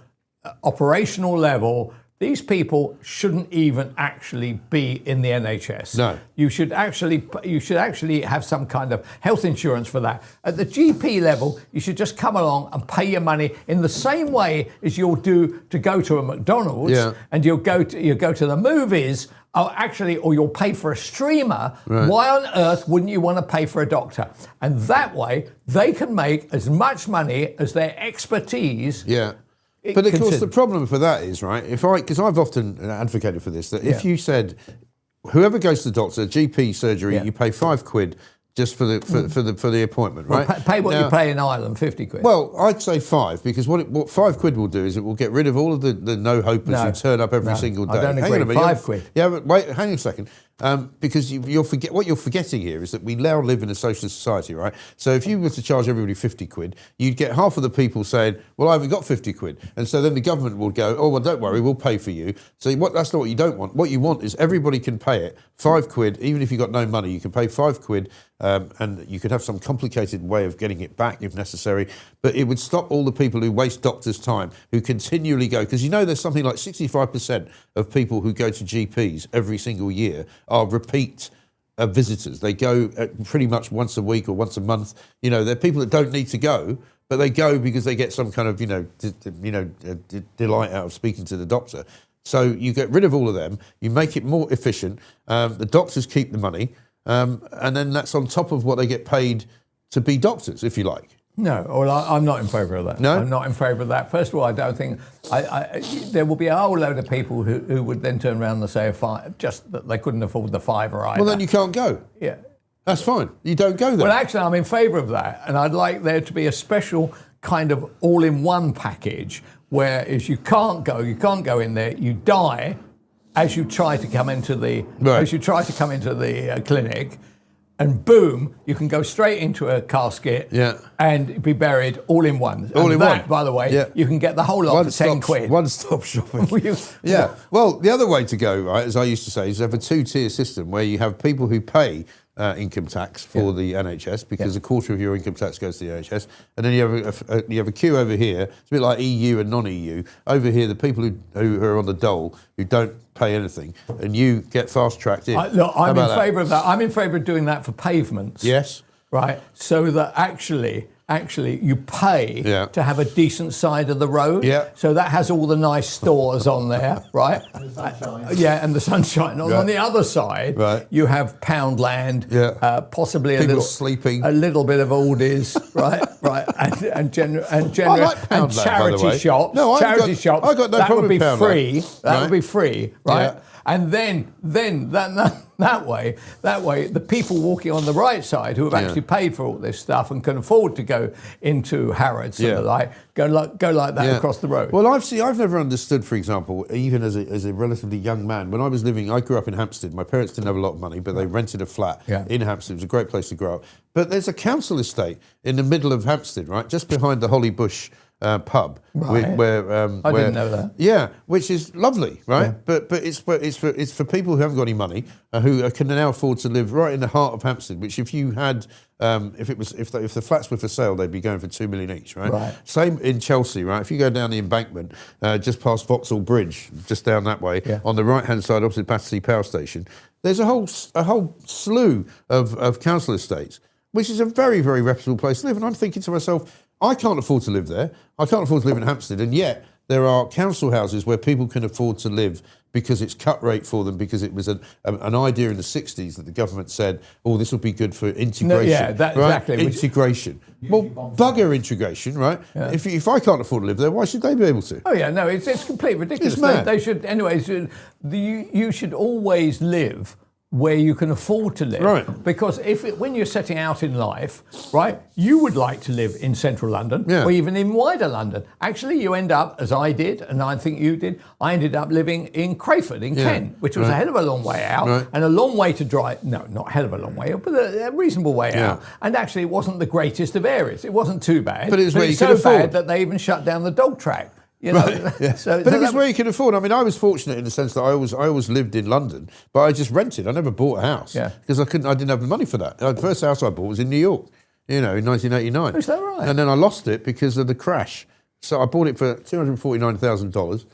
operational level, these people shouldn't even actually be in the NHS. No. You should actually have some kind of health insurance for that. At the GP level, you should just come along and pay your money in the same way as you'll do to go to a McDonald's and you'll go to the movies, or you'll pay for a streamer. Right. Why on earth wouldn't you want to pay for a doctor? And that way, they can make as much money as their expertise. Yeah. But of course, the problem for that is, right, because I've often advocated for this, that if you said, whoever goes to the doctor, GP surgery, you pay £5 just for the appointment, right? Pay what you pay in Ireland, 50 quid. Well, I'd say 5, because what £5 will do is it will get rid of all of the no-hopers who turn up every single day. I don't agree. £5. Yeah, but wait, hang on a second. Because what you're forgetting here is that we now live in a socialist society, right? So if you were to charge everybody 50 quid, you'd get half of the people saying, well, I haven't got 50 quid. And so then the government will go, oh, well, don't worry, we'll pay for you. So that's not what you don't want. What you want is everybody can pay it, 5 quid, even if you've got no money, you can pay 5 quid and you could have some complicated way of getting it back if necessary. But it would stop all the people who waste doctors' time, who continually go, because there's something like 65% of people who go to GPs every single year are repeat visitors. They go pretty much once a week or once a month. They're people that don't need to go, but they go because they get some kind of delight out of speaking to the doctor. So you get rid of all of them, you make it more efficient. The doctors keep the money, and then that's on top of what they get paid to be doctors, if you like. No, well, I'm not in favour of that. No? I'm not in favour of that. First of all, I don't think there will be a whole load of people who would then turn around and say just that they couldn't afford the fiver either. Well, then you can't go. Yeah. That's fine. You don't go there. Well, actually, I'm in favour of that, and I'd like there to be a special kind of all-in-one package where if you can't go in there, you die as you try to come into the clinic. And boom, you can go straight into a casket and be buried all in one. All in one. By the way, you can get the whole lot for 10 quid. One-stop shopping. Yeah. Well, the other way to go, right, as I used to say, is have a two-tier system where you have people who pay income tax for the NHS because a quarter of your income tax goes to the NHS, and then you have a queue over here. It's a bit like EU and non-EU. Over here, the people who are on the dole who don't pay anything, and you get fast-tracked in. I'm in favour of that. I'm in favour of doing that for pavements. Yes. Right. So that actually you pay to have a decent side of the road. Yeah. So that has all the nice stores on there, right? And the sunshine. And the sunshine. On the other side, you have Poundland, possibly people sleeping, a little bit of oldies, right, and charity shops. No, charity shops. I got no problem with Poundland. Free. That would be free, right? Yeah. And then that way, the people walking on the right side who have actually paid for all this stuff and can afford to go into Harrods and the like, go like that across the road. Well, I've never understood, for example, even as a relatively young man, when I grew up in Hampstead. My parents didn't have a lot of money, but they rented a flat in Hampstead. It was a great place to grow up. But there's a council estate in the middle of Hampstead, right, just behind the Holly Bush pub, where I didn't know that. Yeah, which is lovely, right? Yeah. But it's for people who haven't got any money, who can now afford to live right in the heart of Hampstead. Which, if you had, if the flats were for sale, they'd be going for $2 million each, right? Same in Chelsea, right? If you go down the embankment, just past Vauxhall Bridge, just down that way, on the right-hand side, opposite Battersea Power Station, there's a whole slew of council estates, which is a very, very reputable place to live. And I'm thinking to myself, I can't afford to live there. I can't afford to live in Hampstead. And yet there are council houses where people can afford to live because it's cut rate for them, because it was an idea in the 60s that the government said, oh, this will be good for integration. Exactly. Integration. Well, bugger integration, right? Yeah. If I can't afford to live there, why should they be able to? Oh, yeah, no, it's completely ridiculous. It's mad. They should, anyways, you should always live where you can afford to live. Right. Because when you're setting out in life, right, you would like to live in central London or even in wider London. Actually, you end up, as I did, and I think you did, I ended up living in Crayford in Kent, which was a hell of a long way out and a long way to drive. No, not a hell of a long way out, but a reasonable way out. And actually, it wasn't the greatest of areas. It wasn't too bad. But it was where you so could afford. Bad that they even shut down the dog track. You know, but it was where you can afford. I mean, I was fortunate in the sense that I always lived in London, but I just rented. I never bought a house because I didn't have the money for that. The first house I bought was in New York, in 1989. Is that right? And then I lost it because of the crash. So I bought it for $249,000.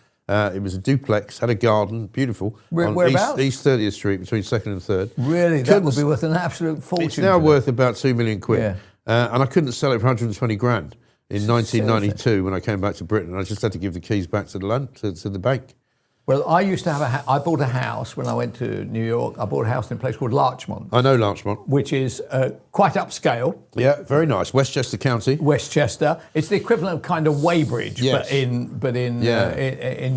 It was a duplex, had a garden, beautiful. Whereabouts? East 30th Street, between 2nd and 3rd. Really? That would be worth an absolute fortune. It's now worth about £2 million. Yeah. And I couldn't sell it for 120 grand. In 1992, when I came back to Britain, I just had to give the keys back to the bank. Well, I used to have I bought a house when I went to New York. I bought a house in a place called Larchmont. I know Larchmont. Which is quite upscale. Yeah, very nice. Westchester County. Westchester. It's the equivalent of kind of Weybridge, but in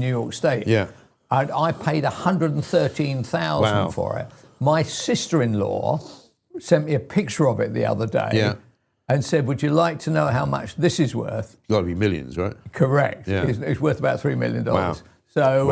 New York State. Yeah. And I paid $113,000 for it. My sister-in-law sent me a picture of it the other day. Yeah. And said, would you like to know how much this is worth? It's got to be millions, right? Correct. Yeah. It's worth about $3 million. Wow. So,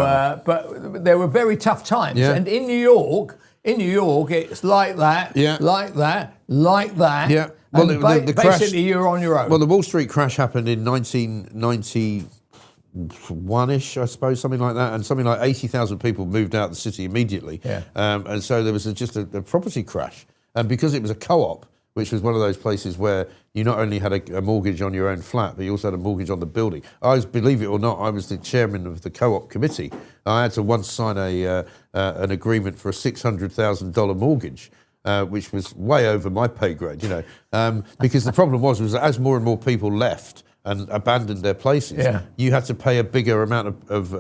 but there were very tough times. Yeah. And in New York, it's like that, like that, like that. Yeah. Well, and the crash, basically, you're on your own. Well, the Wall Street crash happened in 1991-ish, I suppose, something like that. And something like 80,000 people moved out of the city immediately. Yeah. And so there was just a property crash. And because it was a co-op, which was one of those places where you not only had a mortgage on your own flat, but you also had a mortgage on the building. Believe it or not, I was the chairman of the co-op committee. I had to once sign an agreement for a $600,000 mortgage which was way over my pay grade, because the problem was that as more and more people left and abandoned their places, you had to pay a bigger amount as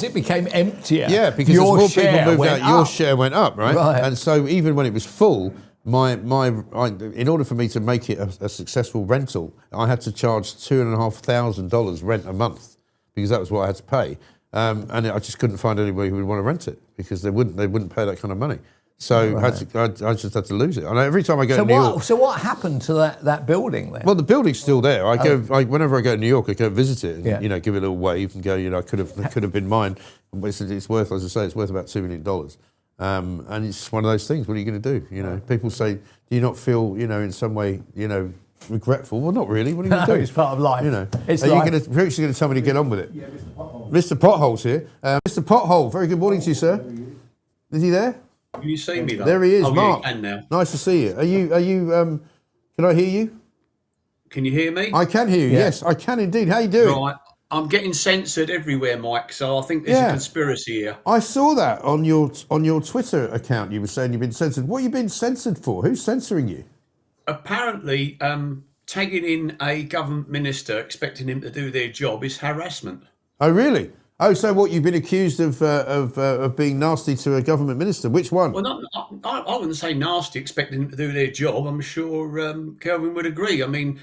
it became emptier, because as more people moved out, your share went up, right? And so even when it was full, in order for me to make it a successful rental, I had to charge $2,500 rent a month, because that was what I had to pay, and I just couldn't find anybody who would want to rent it, because they wouldn't pay that kind of money. So I just had to lose it. And every time I go to New York. So what happened to that building then? Well, the building's still there. Whenever I go to New York, I go visit it and give it a little wave and go, it could have been mine. It's worth, as I say, it's worth about $2 million. And it's one of those things. What are you going to do? People say, do you not feel, in some way, regretful? Well, not really. What are you going to do? It's part of life. It's are you going to tell me to get on with it? Yeah, Mr. Potholes. Mr. Potholes here. Mr. Pothole, very good morning to you, sir. Is he there? Can you see me though? There he is, oh, Mark. Yeah, you can now. Nice to see you. Are you? Can I hear you? Can you hear me? I can hear you. Yeah. Yes, I can indeed. How you doing? Right. I'm getting censored everywhere, Mike. So I think there's a conspiracy here. I saw that on your Twitter account. You were saying you've been censored. What have you been censored for? Who's censoring you? Apparently, tagging in a government minister, expecting him to do their job, is harassment. Oh, really? Oh, so what, you've been accused of being nasty to a government minister? Which one? Well, I wouldn't say nasty, expecting them to do their job. I'm sure Kelvin would agree. I mean,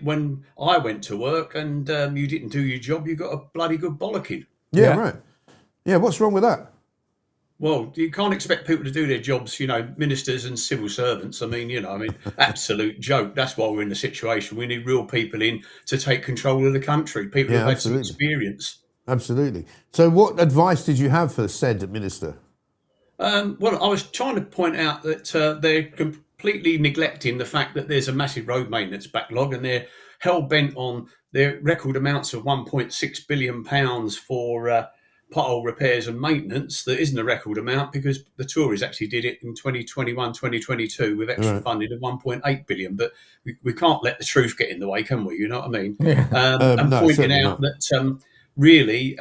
when I went to work and you didn't do your job, you got a bloody good bollocking. Yeah, right. Yeah, what's wrong with that? Well, you can't expect people to do their jobs, ministers and civil servants. Absolute joke. That's why we're in the situation. We need real people in to take control of the country, people who've had some experience. Absolutely. So what advice did you have for said minister? Well, I was trying to point out that they're completely neglecting the fact that there's a massive road maintenance backlog, and they're hell-bent on their record amounts of £1.6 billion for pothole repairs and maintenance. That isn't a record amount, because the Tories actually did it in 2021, 2022 with extra funding of 1.8 billion. But we can't let the truth get in the way, can we? You know what I mean? And pointing out that really,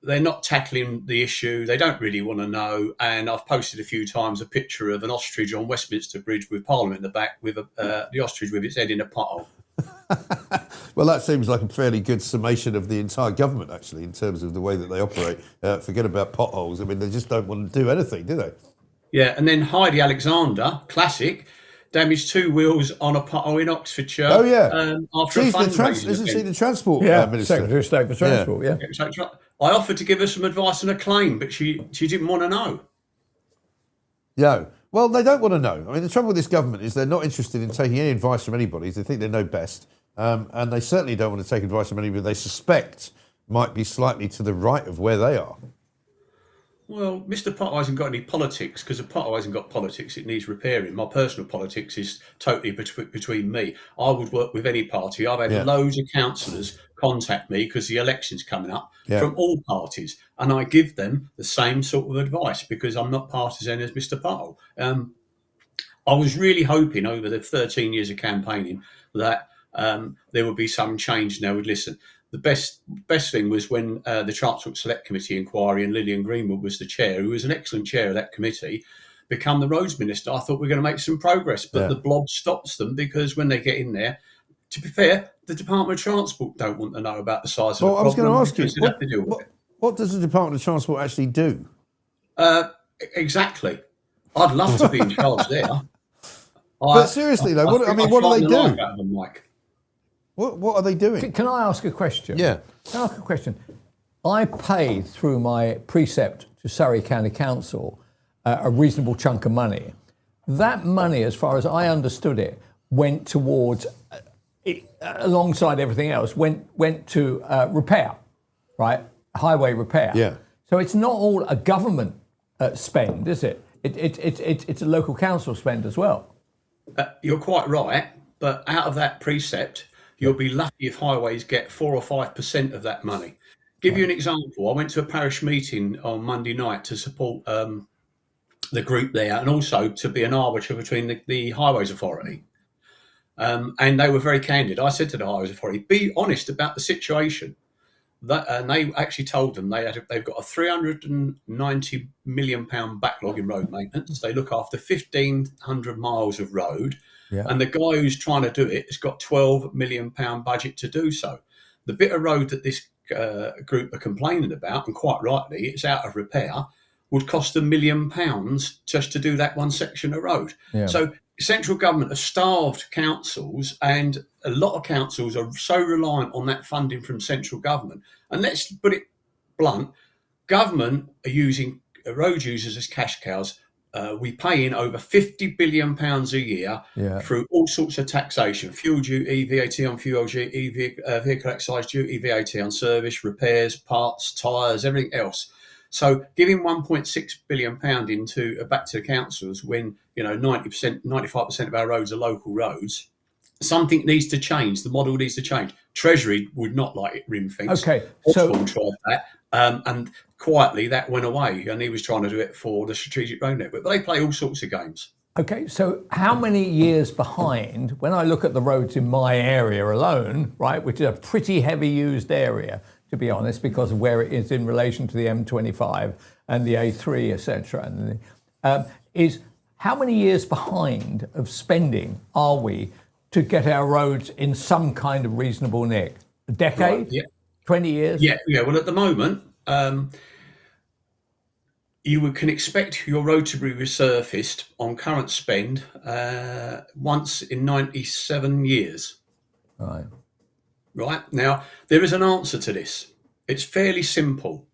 they're not tackling the issue. They don't really want to know. And I've posted a few times a picture of an ostrich on Westminster Bridge with Parliament in the back, with the ostrich with its head in a pothole. Well, that seems like a fairly good summation of the entire government, actually, in terms of the way that they operate. Forget about potholes. I mean, they just don't want to do anything, do they? Yeah, and then Heidi Alexander, classic, damaged 2 wheels on a pothole in Oxfordshire. Oh, yeah. After Isn't fundraising she the transport minister? Secretary of State for Transport, yeah. I offered to give her some advice on a claim, but she didn't want to know. No. Well, they don't want to know. I mean, the trouble with this government is they're not interested in taking any advice from anybody. They think they know best. And they certainly don't want to take advice from anybody they suspect might be slightly to the right of where they are. Well, Mr. Potter hasn't got any politics, because if Potter hasn't got politics, it needs repairing. My personal politics is totally between me. I would work with any party. I've had loads of councillors contact me because the election's coming up from all parties, and I give them the same sort of advice because I'm not partisan as Mr. Potter. I was really hoping over the 13 years of campaigning that there would be some change and they would listen. The best thing was when the Transport Select Committee inquiry and Lillian Greenwood was the chair, who was an excellent chair of that committee, become the roads minister. I thought we were going to make some progress, but the blob stops them, because when they get in there, to be fair, the Department of Transport don't want to know about the size of the problem. I was going to ask you, what does the Department of Transport actually do? Exactly. I'd love to be in charge there. But seriously, though, what do they do? Mike. What are they doing? Can I ask a question? Yeah. Can I ask a question? I paid through my precept to Surrey County Council a reasonable chunk of money. That money, as far as I understood it, went towards, alongside everything else, went to repair, right? Highway repair. Yeah. So it's not all a government spend, is it? It's a local council spend as well. You're quite right, but out of that precept, you'll be lucky if highways get 4 or 5% of that money. Give you an example. I went to a parish meeting on Monday night to support the group there, and also to be an arbiter between the Highways Authority. And they were very candid. I said to the Highways Authority, be honest about the situation. and they actually told them they've got a £390 million backlog in road maintenance. They look after 1,500 miles of road, and the guy who's trying to do it has got £12 million budget to do so. The bit of road that this group are complaining about, and quite rightly, it's out of repair, would cost £1 million just to do that one section of road. So central government have starved councils, and a lot of councils are so reliant on that funding from central government. And let's put it blunt, government are using road users as cash cows. We pay in over £50 billion a year through all sorts of taxation, fuel duty, VAT on fuel duty, vehicle excise duty, VAT on service, repairs, parts, tyres, everything else. So giving £1.6 billion back to the councils when 90%, 95% of our roads are local roads, something needs to change. The model needs to change. Treasury would not like it ring-fenced. Okay, Oswald tried that, and quietly that went away, and he was trying to do it for the strategic road network. But they play all sorts of games. Okay, so how many years behind, when I look at the roads in my area alone, right, which is a pretty heavy used area, to be honest, because of where it is in relation to the M25 and the A3, etc., is how many years behind of spending are we to get our roads in some kind of reasonable nick? A decade? Right, 20 years? Yeah. Well, at the moment, you can expect your road to be resurfaced on current spend once in 97 years. Right. Now, there is an answer to this. It's fairly simple.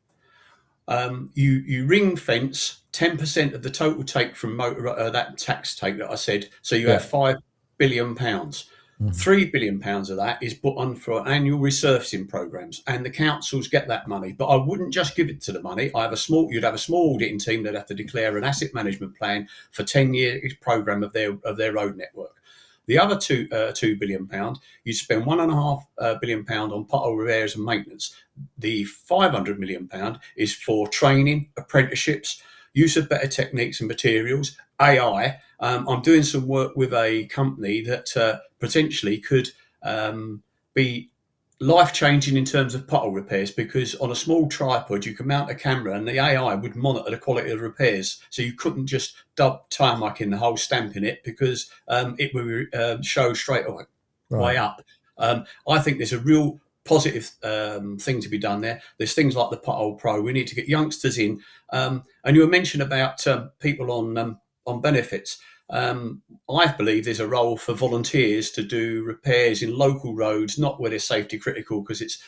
You ring fence 10% of the total take from motor, that tax take that I said. So you have £5 billion. £3 billion of that is put on for annual resurfacing programs, and the councils get that money. But I wouldn't just give it to the money. You'd have a small auditing team that'd have to declare an asset management plan for 10-year program of their road network. The other £2 billion, you spend £1.5 billion on pothole repairs and maintenance. The £500 million is for training, apprenticeships, use of better techniques and materials, AI. I'm doing some work with a company that potentially could be life-changing in terms of pothole repairs, because on a small tripod you can mount a camera and the AI would monitor the quality of the repairs. So you couldn't just dub tarmac in the hole, stamping it, because it would show straight way up. I think there's a real positive thing to be done there. There's things like the Pothole Pro. We need to get youngsters in. And you were mentioned about people on benefits. I believe there's a role for volunteers to do repairs in local roads, not where they're safety critical, because it's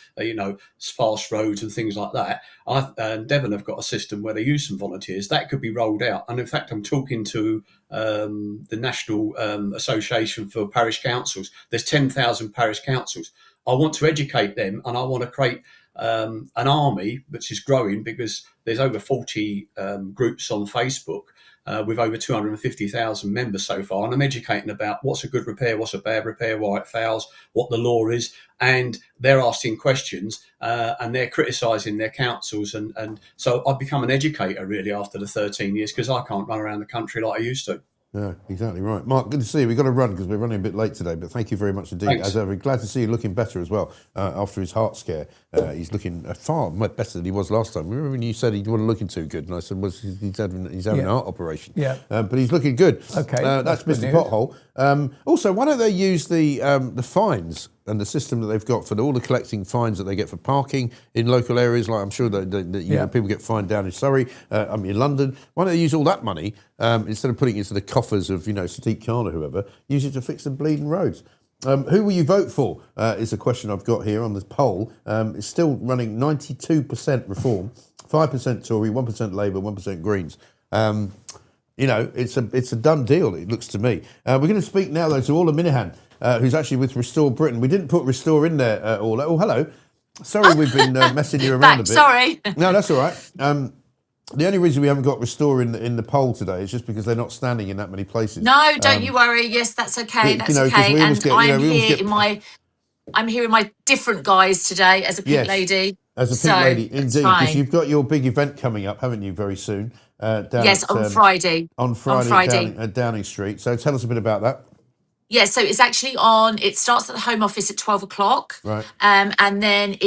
sparse roads and things like that. Devon have got a system where they use some volunteers. That could be rolled out. And in fact, I'm talking to the National Association for Parish Councils. There's 10,000 parish councils. I want to educate them, and I want to create an army which is growing, because there's over 40 groups on Facebook with over 250,000 members so far, and I'm educating about what's a good repair, what's a bad repair, why it fails, what the law is, and they're asking questions and they're criticising their councils, and so I've become an educator really after the 13 years, because I can't run around the country like I used to. Yeah, exactly right. Mark, good to see you. We've got to run because we're running a bit late today, but thank you very much indeed. Thanks. As ever, glad to see you looking better as well after his heart scare. He's looking far better than he was last time. Remember when you said he wasn't looking too good, and I said, he's having an heart operation. Yeah. But he's looking good. Okay. That's Mr. Pothole. Also, why don't they use the fines and the system that they've got for all the collecting fines that they get for parking in local areas? Like I'm sure that people get fined down in Surrey, in London. Why don't they use all that money instead of putting it into the coffers of Sadiq Khan or whoever? Use it to fix the bleeding roads. Who will you vote for? Is a question I've got here on the poll. It's still running 92% Reform, 5% Tory, 1% Labour, 1% Greens. It's a done deal, it looks to me. We're going to speak now, though, to Orla Minahan, who's actually with Restore Britain. We didn't put Restore in there, Orla. Oh, hello. Sorry we've been messing you around a bit. Sorry. No, that's all right. The only reason we haven't got Restore in the poll today is just because they're not standing in that many places. No, don't you worry. Yes, that's okay. That's okay. And I'm here with my different guys today as a pink lady. As a pink lady, indeed. Because you've got your big event coming up, haven't you, very soon? On Friday. On Friday. At Downing Street. So tell us a bit about that. Yeah, so it's actually on. It starts at the Home Office at 12 o'clock. Right. And then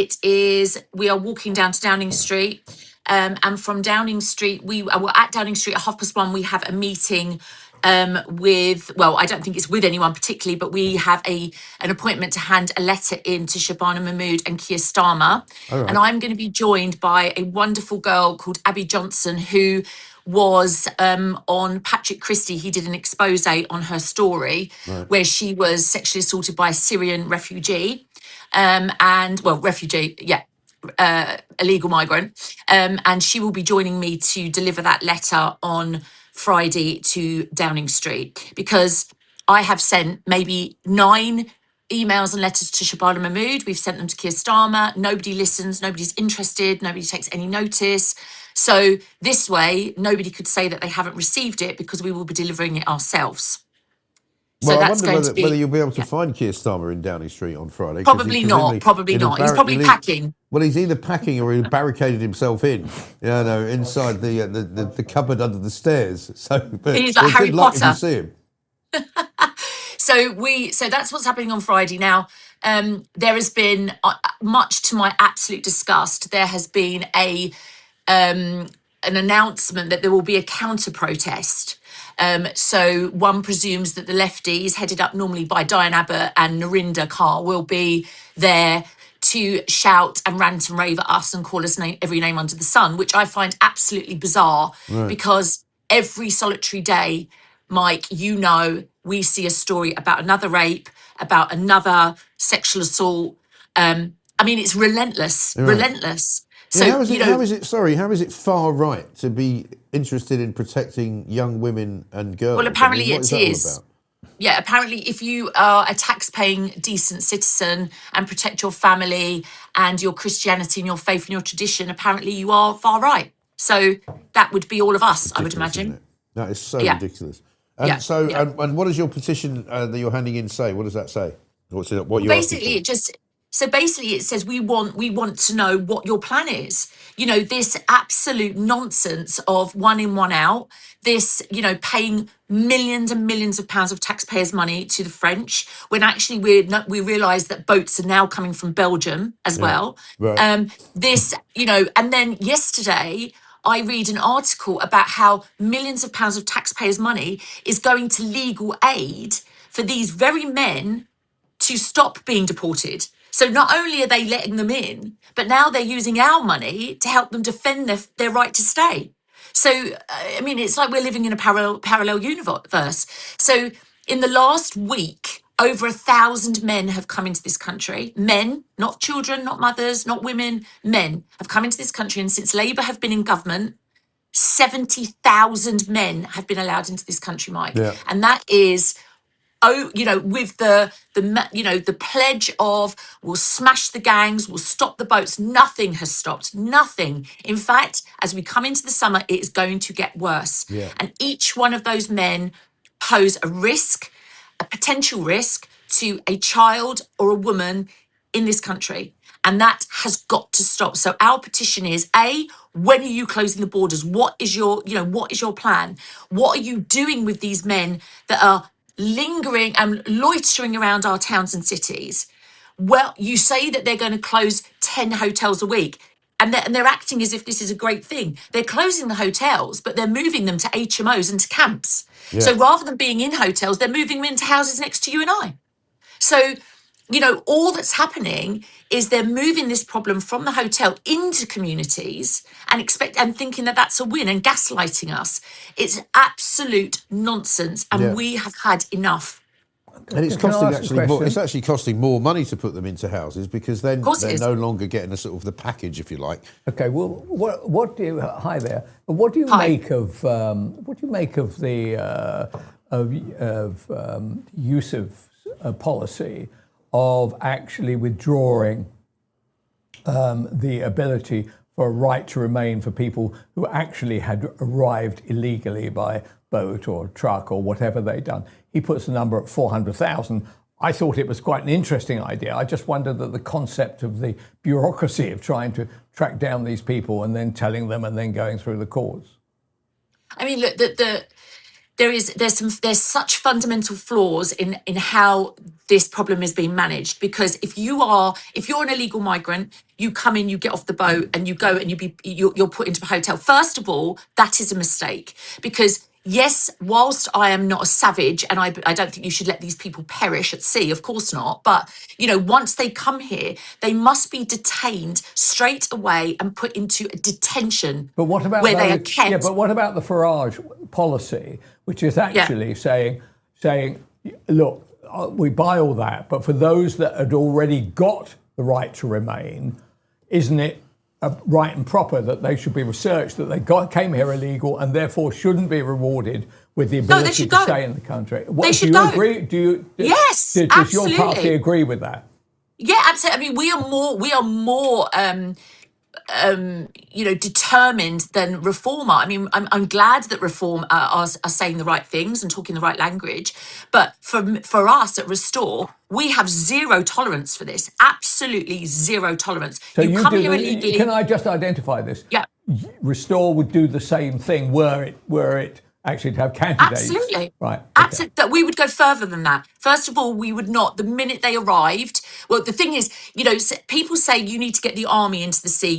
we are walking down to Downing Street. And from Downing Street, we're at Downing Street at 1:30. We have a meeting well, I don't think it's with anyone particularly, but we have an appointment to hand a letter in to Shabana Mahmood and Keir Starmer. All right. And I'm going to be joined by a wonderful girl called Abby Johnson, who was on Patrick Christie. He did an expose on her story where she was sexually assaulted by a Syrian refugee illegal migrant. And she will be joining me to deliver that letter on Friday to Downing Street, because I have sent maybe 9 emails and letters to Shabana Mahmood. We've sent them to Keir Starmer. Nobody listens. Nobody's interested. Nobody takes any notice. So this way, nobody could say that they haven't received it, because we will be delivering it ourselves. Well, I wonder whether you'll be able to find Keir Starmer in Downing Street on Friday. Probably not. Probably not. He's probably packing. Well, he's either packing or he barricaded himself inside the cupboard under the stairs. So, but he's like Harry luck Potter. if you see him. So that's what's happening on Friday. Now, there has been, much to my absolute disgust, there has been an announcement that there will be a counter protest. So one presumes that the lefties, headed up normally by Diane Abbott and Narinder Kaur, will be there to shout and rant and rave at us and call us every name under the sun, which I find absolutely bizarre, because every solitary day, Mike, we see a story about another rape, about another sexual assault. It's relentless, relentless. So how is it far right to be interested in protecting young women and girls? Well, apparently what it is. That all about? Yeah, apparently if you are a tax-paying, decent citizen and protect your family and your Christianity and your faith and your tradition, apparently you are far right. So that would be all of us, I would imagine. That is so ridiculous. And and what does your petition that you're handing in say? What does that say? Basically, it says we want to know what your plan is. This absolute nonsense of 1 in, 1 out, this, paying millions and millions of pounds of taxpayers' money to the French, when actually we realise that boats are now coming from Belgium as well. Right. And then yesterday I read an article about how millions of pounds of taxpayers' money is going to legal aid for these very men to stop being deported. So not only are they letting them in, but now they're using our money to help them defend their right to stay. So, it's like we're living in a parallel universe. So in the last week, over 1,000 men have come into this country. Men, not children, not mothers, not women, men have come into this country. And since Labour have been in government, 70,000 men have been allowed into this country, Mike. Yeah. And that is... with the pledge of we'll smash the gangs, we'll stop the boats. Nothing has stopped. Nothing. In fact, as we come into the summer, it is going to get worse. Yeah. And each one of those men pose a potential risk to a child or a woman in this country. And that has got to stop. So our petition is, when are you closing the borders? What is your plan? What are you doing with these men that are lingering and loitering around our towns and cities? Well, you say that they're going to close 10 hotels a week, and they're acting as if this is a great thing. They're closing the hotels, but they're moving them to HMOs and to camps. Yeah. So rather than being in hotels, they're moving them into houses next to you and I. So, all that's happening is they're moving this problem from the hotel into communities and thinking that that's a win and gaslighting us. It's absolute nonsense, and we have had enough. And it's costing more. It's actually costing more money to put them into houses, because then they're no longer getting a sort of the package, if you like. Okay. Well, what do you? Hi there. What do you make of? What do you make of the use of policy of actually withdrawing the ability for a right to remain for people who actually had arrived illegally by boat or truck or whatever they'd done? He puts the number at 400,000. I thought it was quite an interesting idea. I just wondered that the concept of the bureaucracy of trying to track down these people and then telling them and then going through the courts. Look, there's such fundamental flaws in how this problem is being managed, because if you're an illegal migrant, you come in, you get off the boat, and you go and you're put into a hotel. First of all, that is a mistake, because yes, whilst I am not a savage, and I don't think you should let these people perish at sea, of course not, but once they come here, they must be detained straight away and put into a detention. But what about where they are kept? Yeah, but what about the Farage policy, which is actually saying, look, we buy all that, but for those that had already got the right to remain, isn't it right and proper that they should be researched, that they came here illegal and therefore shouldn't be rewarded with the ability to stay in the country? They should go. Agree? Yes, does absolutely. your party agree with that? Yeah, absolutely. I mean, we are more determined than Reform are. I mean, I'm glad that Reform are saying the right things and talking the right language. But for us at Restore, we have zero tolerance for this. Absolutely zero tolerance. So you come here illegally. Can I just identify this? Yeah. Restore would do the same thing were it actually to have candidates. Absolutely. Right. Absolutely. That we would go further than that. First of all, we would not, the minute they arrived. Well, the thing is, people say you need to get the army into the sea.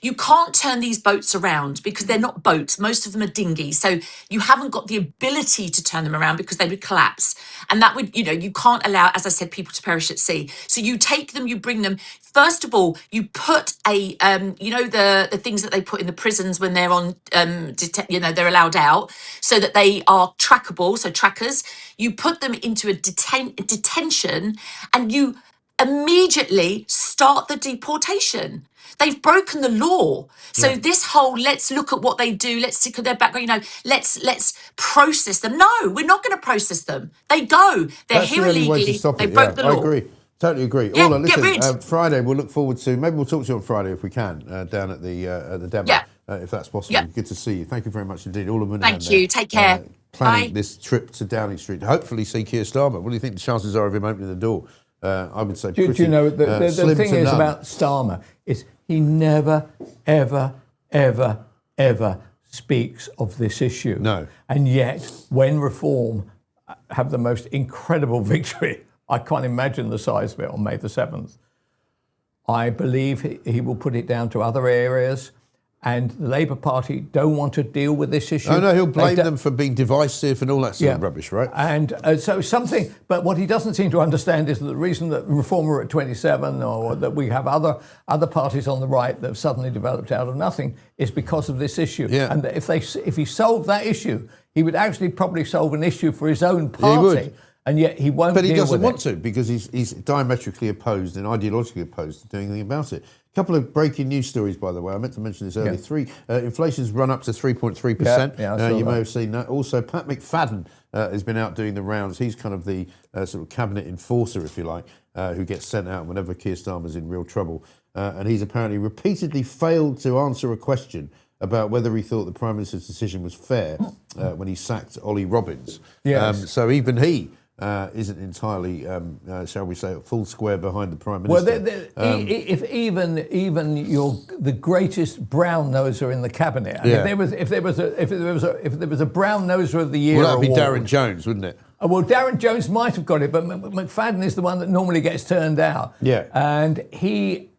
You can't turn these boats around because they're not boats. Most of them are dinghies. So you haven't got the ability to turn them around because they would collapse. And that would, you can't allow, as I said, people to perish at sea. So you take them, you bring them. First of all, you put the things that they put in the prisons when they're on, they're allowed out, so that they are trackable, so trackers. You put them into a detention, and you immediately start the deportation. They've broken the law. So this whole, let's look at what they do, let's look at their background, let's process them. No, we're not going to process them. They go. They're here illegally. They broke the law. I agree. Totally agree. Yeah, Orla, get listen, rid. Friday we'll look forward to, maybe we'll talk to you on Friday if we can, down at the demo, if that's possible. Yeah. Good to see you. Thank you very much indeed. Orla Munihan Thank you. Take care. Planning Bye. this trip to Downing Street. Hopefully see Keir Starmer. What do you think the chances are of him opening the door? I would say Do pretty you know, the slim thing to is none. about Starmer is he never, ever, ever, ever speaks of this issue. No. And yet, when Reform have the most incredible victory, I can't imagine the size of it on May the 7th. I believe he will put it down to other areas, and the Labour Party don't want to deal with this issue. Oh no, he'll blame them for being divisive and all that sort of Yeah. rubbish, right? And so something, but what he doesn't seem to understand is that the reason that Reform are at 27, or that we have other parties on the right that have suddenly developed out of nothing, is because of this issue. Yeah. And that if he solved that issue, he would actually probably solve an issue for his own party. He would. And yet he won't. But he deal doesn't with want it. to, because he's diametrically opposed and ideologically opposed to doing anything about it. A couple of breaking news stories, by the way. I meant to mention this earlier. Inflation's run up to 3.3%. Yeah, I saw you may that. have seen that. Also, Pat McFadden has been out doing the rounds. He's kind of the sort of cabinet enforcer, if you like, who gets sent out whenever Keir Starmer's in real trouble. And he's apparently repeatedly failed to answer a question about whether he thought the Prime Minister's decision was fair when he sacked Ollie Robbins. Yes. So even he isn't entirely, shall we say, full square behind the Prime Minister. Well, if even the greatest brown noser in the cabinet, and if there was a brown noser of the year, well, that'd be award, Darren Jones, wouldn't it? Well, Darren Jones might have got it, but McFadden is the one that normally gets turned out. Yeah, and he.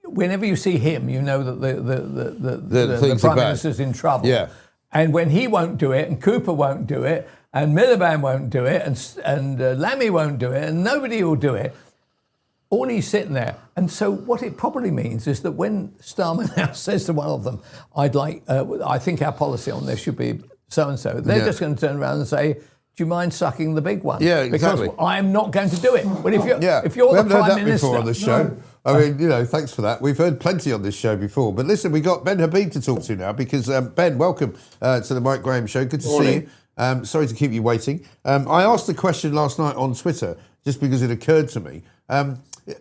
Whenever you see him, you know that the Prime Minister's in trouble. Yeah. And when he won't do it, and Cooper won't do it, and Miliband won't do it, and Lammy won't do it, and nobody will do it, all he's sitting there. And so what it probably means is that when Starmer now says to one of them, I think our policy on this should be so-and-so, they're just going to turn around and say, do you mind sucking the big one? Yeah, exactly. Because I'm not going to do it. But if you're we the haven't heard Prime that Minister... before on the show. I mean, thanks for that. We've heard plenty on this show before. But listen, we've got Ben Habib to talk to now because, Ben, welcome to the Mike Graham Show. Good to see you. Sorry to keep you waiting. I asked the question last night on Twitter just because it occurred to me.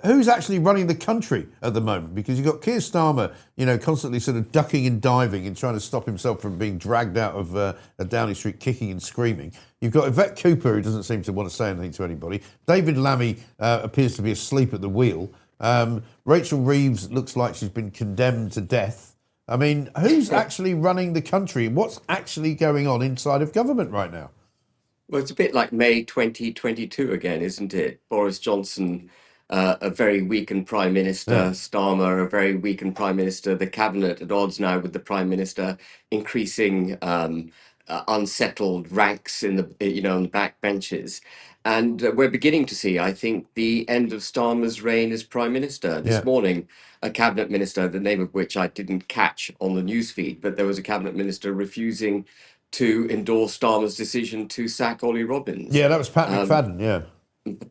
Who's actually running the country at the moment? Because you've got Keir Starmer, constantly sort of ducking and diving and trying to stop himself from being dragged out of Downing Street kicking and screaming. You've got Yvette Cooper, who doesn't seem to want to say anything to anybody. David Lammy appears to be asleep at the wheel. Rachel Reeves looks like she's been condemned to death. I mean, who's actually running the country? What's actually going on inside of government right now? Well, it's a bit like May 2022 again, isn't it? Boris Johnson, a very weakened prime minister, Starmer, a very weakened prime minister, the cabinet at odds now with the prime minister, increasing unsettled ranks in on the back benches. And we're beginning to see, I think, the end of Starmer's reign as prime minister. This morning, a cabinet minister, the name of which I didn't catch on the newsfeed, but there was a cabinet minister refusing to endorse Starmer's decision to sack Ollie Robbins. Yeah, that was Pat McFadden,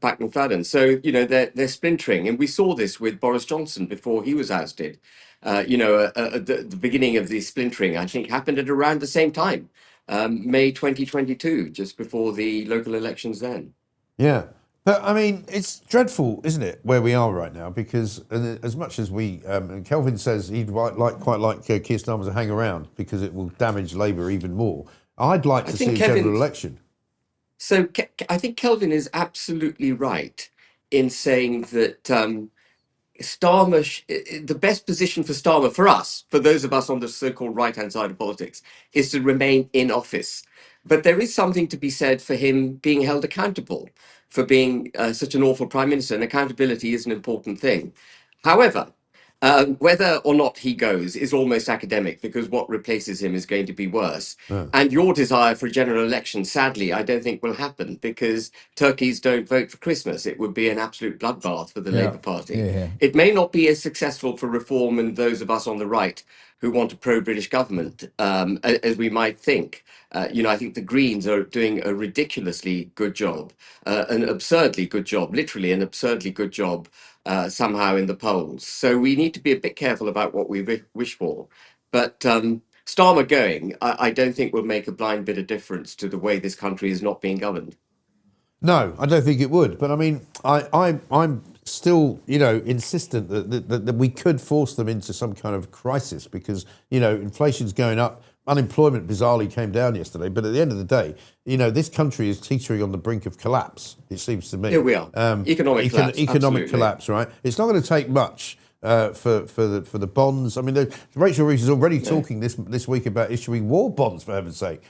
Pat McFadden. So, they're splintering. And we saw this with Boris Johnson before he was ousted. The beginning of the splintering, I think, happened at around the same time, May 2022, just before the local elections then. Yeah. But, I mean, it's dreadful, isn't it, where we are right now? Because as much as and Kelvin says he'd quite like Keir Starmer to hang around because it will damage Labour even more. I'd like to see a general election. So I think Kelvin is absolutely right in saying that Starmer, the best position for Starmer, for us, for those of us on the so-called right-hand side of politics, is to remain in office. But there is something to be said for him being held accountable for being such an awful prime minister, and accountability is an important thing. However, whether or not he goes is almost academic because what replaces him is going to be worse. And your desire for a general election, sadly, I don't think will happen because turkeys don't vote for Christmas. It would be an absolute bloodbath for the Labour Party. It may not be as successful for Reform and those of us on the right who want a pro-British government as we might think. I think the Greens are doing a ridiculously good job, an absurdly good job, literally an absurdly good job somehow in the polls. So we need to be a bit careful about what we wish for. But Starmer going, I don't think will make a blind bit of difference to the way this country is not being governed. No, I don't think it would. But I mean, I'm still, insistent that we could force them into some kind of crisis because, inflation's going up. Unemployment bizarrely came down yesterday. But at the end of the day, this country is teetering on the brink of collapse, it seems to me. Here we are. Economic collapse. Economic collapse, right? It's not going to take much for the bonds. I mean, Rachel Reeves is already talking this week about issuing war bonds, for heaven's sake.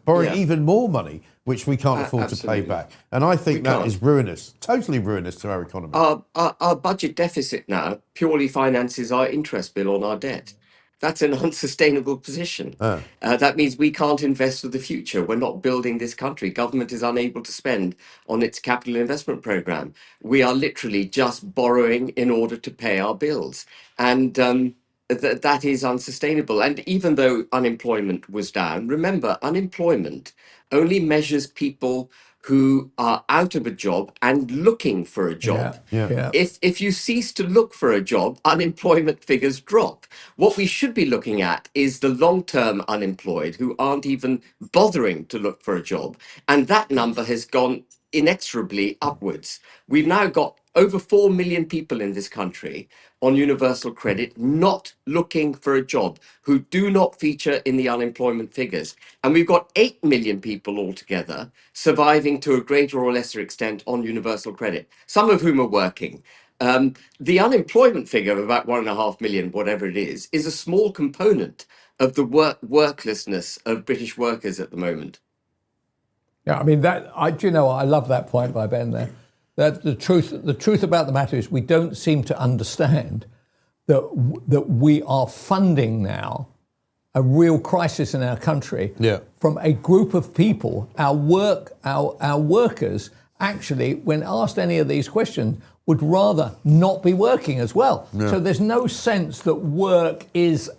Borrowing even more money, which we can't afford to pay back. And I think that is ruinous, totally ruinous to our economy. Our budget deficit now purely finances our interest bill on our debt. That's an unsustainable position. That means we can't invest for the future. We're not building this country. Government is unable to spend on its capital investment program. We are literally just borrowing in order to pay our bills. And that is unsustainable. And even though unemployment was down, remember, unemployment only measures people who are out of a job and looking for a job. If you cease to look for a job, unemployment figures drop. What we should be looking at is the long-term unemployed who aren't even bothering to look for a job. And that number has gone inexorably upwards. We've now got over 4 million people in this country on universal credit not looking for a job, who do not feature in the unemployment figures. And we've got 8 million people altogether surviving to a greater or lesser extent on universal credit, some of whom are working. The unemployment figure of about 1.5 million, whatever it is a small component of the worklessness of British workers at the moment. Yeah, I mean, I love that point by Ben there. That the truth about the matter is we don't seem to understand that we are funding now a real crisis in our country from a group of people. Our workers actually, when asked any of these questions, would rather not be working as well. So there's no sense that work is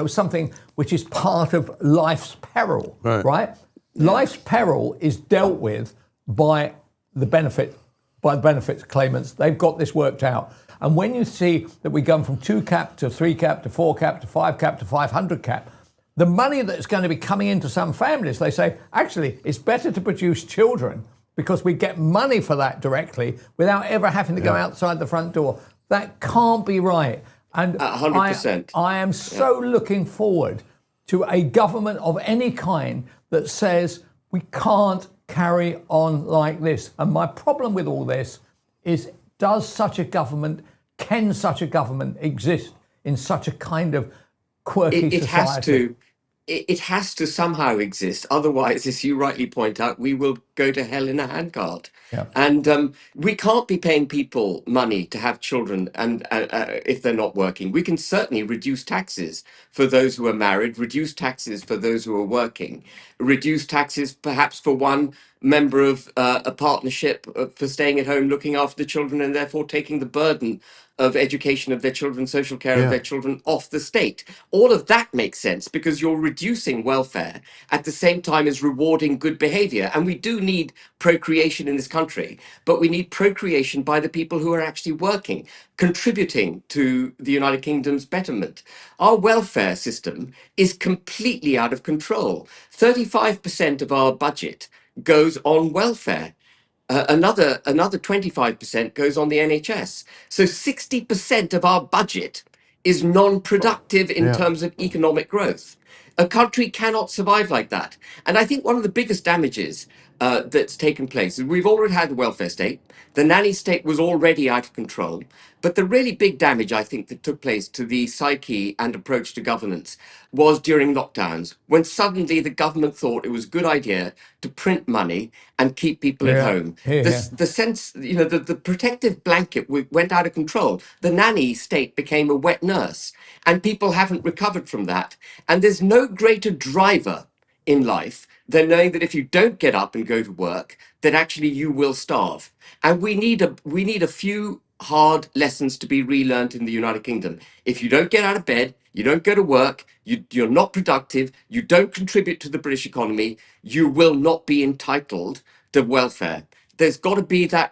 something which is part of life's peril, right? Life's peril is dealt with by the benefits claimants. They've got this worked out. And when you see that we go from 2 cap to 3 cap to 4 cap to 5 cap to 500 cap, the money that's going to be coming into some families, they say, actually, it's better to produce children because we get money for that directly without ever having to go outside the front door. That can't be right. And 100%. I am so looking forward to a government of any kind that says we can't carry on like this. And my problem with all this is, can such a government exist in such a kind of quirky it has society. it has to somehow exist. Otherwise, as you rightly point out, we will go to hell in a handcart. Yeah. And we can't be paying people money to have children, and if they're not working, we can certainly reduce taxes for those who are married, reduce taxes for those who are working, reduce taxes perhaps for one member of a partnership for staying at home, looking after the children, and therefore taking the burden of education of their children, social care of Yeah. their children off the state. All of that makes sense because you're reducing welfare at the same time as rewarding good behavior. And we do need procreation in this country, but we need procreation by the people who are actually working, contributing to the United Kingdom's betterment. Our welfare system is completely out of control. 35% of our budget goes on welfare. Another 25% goes on the NHS. So 60% of our budget is non-productive in Yeah. terms of economic growth. A country cannot survive like that. And I think one of the biggest damages that's taken place is we've already had the welfare state. The nanny state was already out of control. But the really big damage, I think, that took place to the psyche and approach to governance was during lockdowns, when suddenly the government thought it was a good idea to print money and keep people at Yeah. home. Yeah. The sense, the protective blanket went out of control. The nanny state became a wet nurse, and people haven't recovered from that. And there's no greater driver in life than knowing that if you don't get up and go to work, that actually you will starve. And we need a few hard lessons to be relearned in the United Kingdom. If you don't get out of bed, you don't go to work, you're not productive, you don't contribute to the British economy, you will not be entitled to welfare. There's got to be that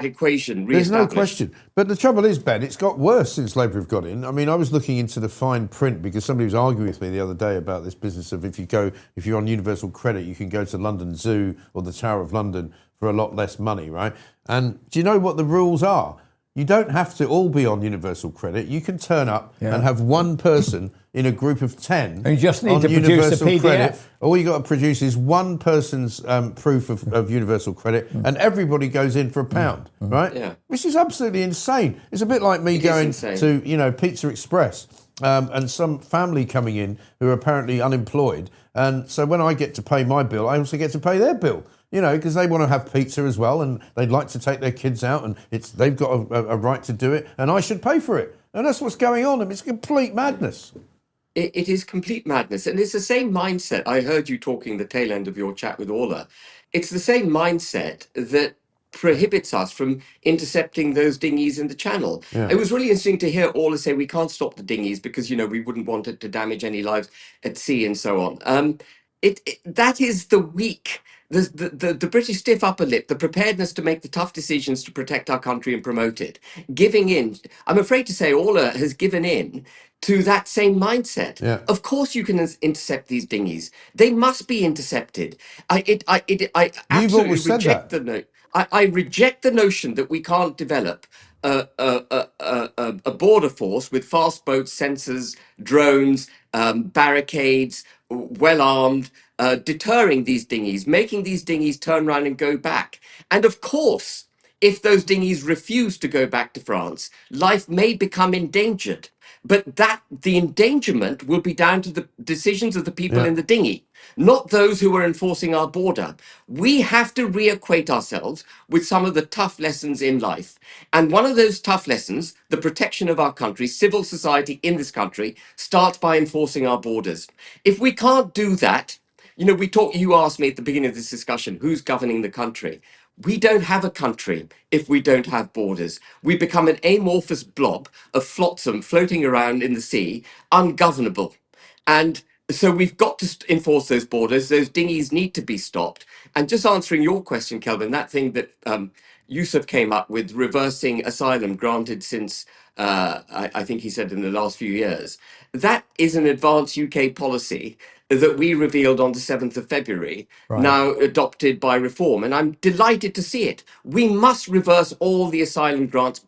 equation There's no reestablished. question. But the trouble is, Ben, it's got worse since Labour have got in. I mean, I was looking into the fine print because somebody was arguing with me the other day about this business of if you're on universal credit, you can go to London Zoo or the Tower of London for a lot less money, right? And do you know what the rules are? You don't have to all be on universal credit. You can turn up and have one person in a group of 10 And you just need on to produce a universal PDF. credit. All you got to produce is one person's proof of universal credit, and everybody goes in for £1, right? Yeah. Which is absolutely insane. It's a bit like me It is going insane. to Pizza Express and some family coming in who are apparently unemployed, and so when I get to pay my bill, I also get to pay their bill. Because they want to have pizza as well, and they'd like to take their kids out, and they've got a right to do it, and I should pay for it. And that's what's going on. I mean, it's complete madness. It is complete madness. And it's the same mindset. I heard you talking the tail end of your chat with Orla. It's the same mindset that prohibits us from intercepting those dinghies in the channel. Yeah. It was really interesting to hear Orla say we can't stop the dinghies because, we wouldn't want it to damage any lives at sea and so on. That is the weak, the British stiff upper lip, the preparedness to make the tough decisions to protect our country and promote it, giving in. I'm afraid to say Orla has given in to that same mindset. Yeah. Of course, you can intercept these dinghies. They must be intercepted. I absolutely always said reject that. the note. I reject the notion that we can't develop a border force with fast boats, sensors, drones, barricades, well armed, deterring these dinghies, making these dinghies turn around and go back. And of course, if those dinghies refuse to go back to France, life may become endangered. But the endangerment will be down to the decisions of the people Yeah. in the dinghy, not those who are enforcing our border. We have to reacquaint ourselves with some of the tough lessons in life. And one of those tough lessons, the protection of our country, civil society in this country, starts by enforcing our borders. If we can't do that, you asked me at the beginning of this discussion, who's governing the country? We don't have a country if we don't have borders. We become an amorphous blob of flotsam floating around in the sea, ungovernable. And so we've got to enforce those borders. Those dinghies need to be stopped. And just answering your question, Kelvin, that thing that Yusuf came up with, reversing asylum granted since, I think he said in the last few years, that is an advanced UK policy that we revealed on the 7th of February, now adopted by reform. And I'm delighted to see it. We must reverse all the asylum grants.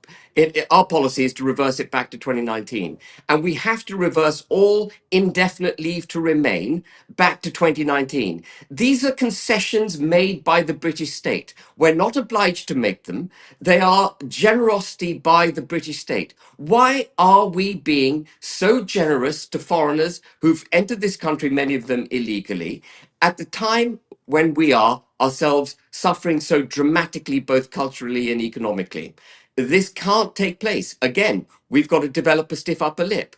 Our policy is to reverse it back to 2019. And we have to reverse all indefinite leave to remain back to 2019. These are concessions made by the British state. We're not obliged to make them. They are generosity by the British state. Why are we being so generous to foreigners who've entered this country, many of them illegally, at the time when we are ourselves suffering so dramatically, both culturally and economically? This can't take place. Again, we've got to develop a stiff upper lip.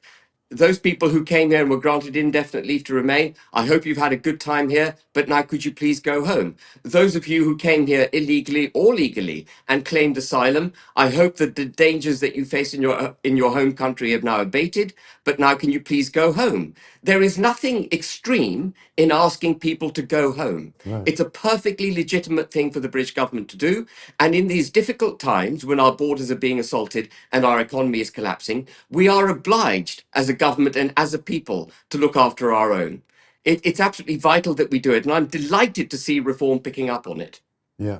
Those people who came here and were granted indefinite leave to remain, I hope you've had a good time here, but now could you please go home? Those of you who came here illegally or legally and claimed asylum, I hope that the dangers that you face in your home country have now abated, but now can you please go home? There is nothing extreme in asking people to go home. It's a perfectly legitimate thing for the British government to do. And in these difficult times when our borders are being assaulted and our economy is collapsing, we are obliged as a government and as a people to look after our own. It's absolutely vital that we do it. And I'm delighted to see reform picking up on it. Yeah.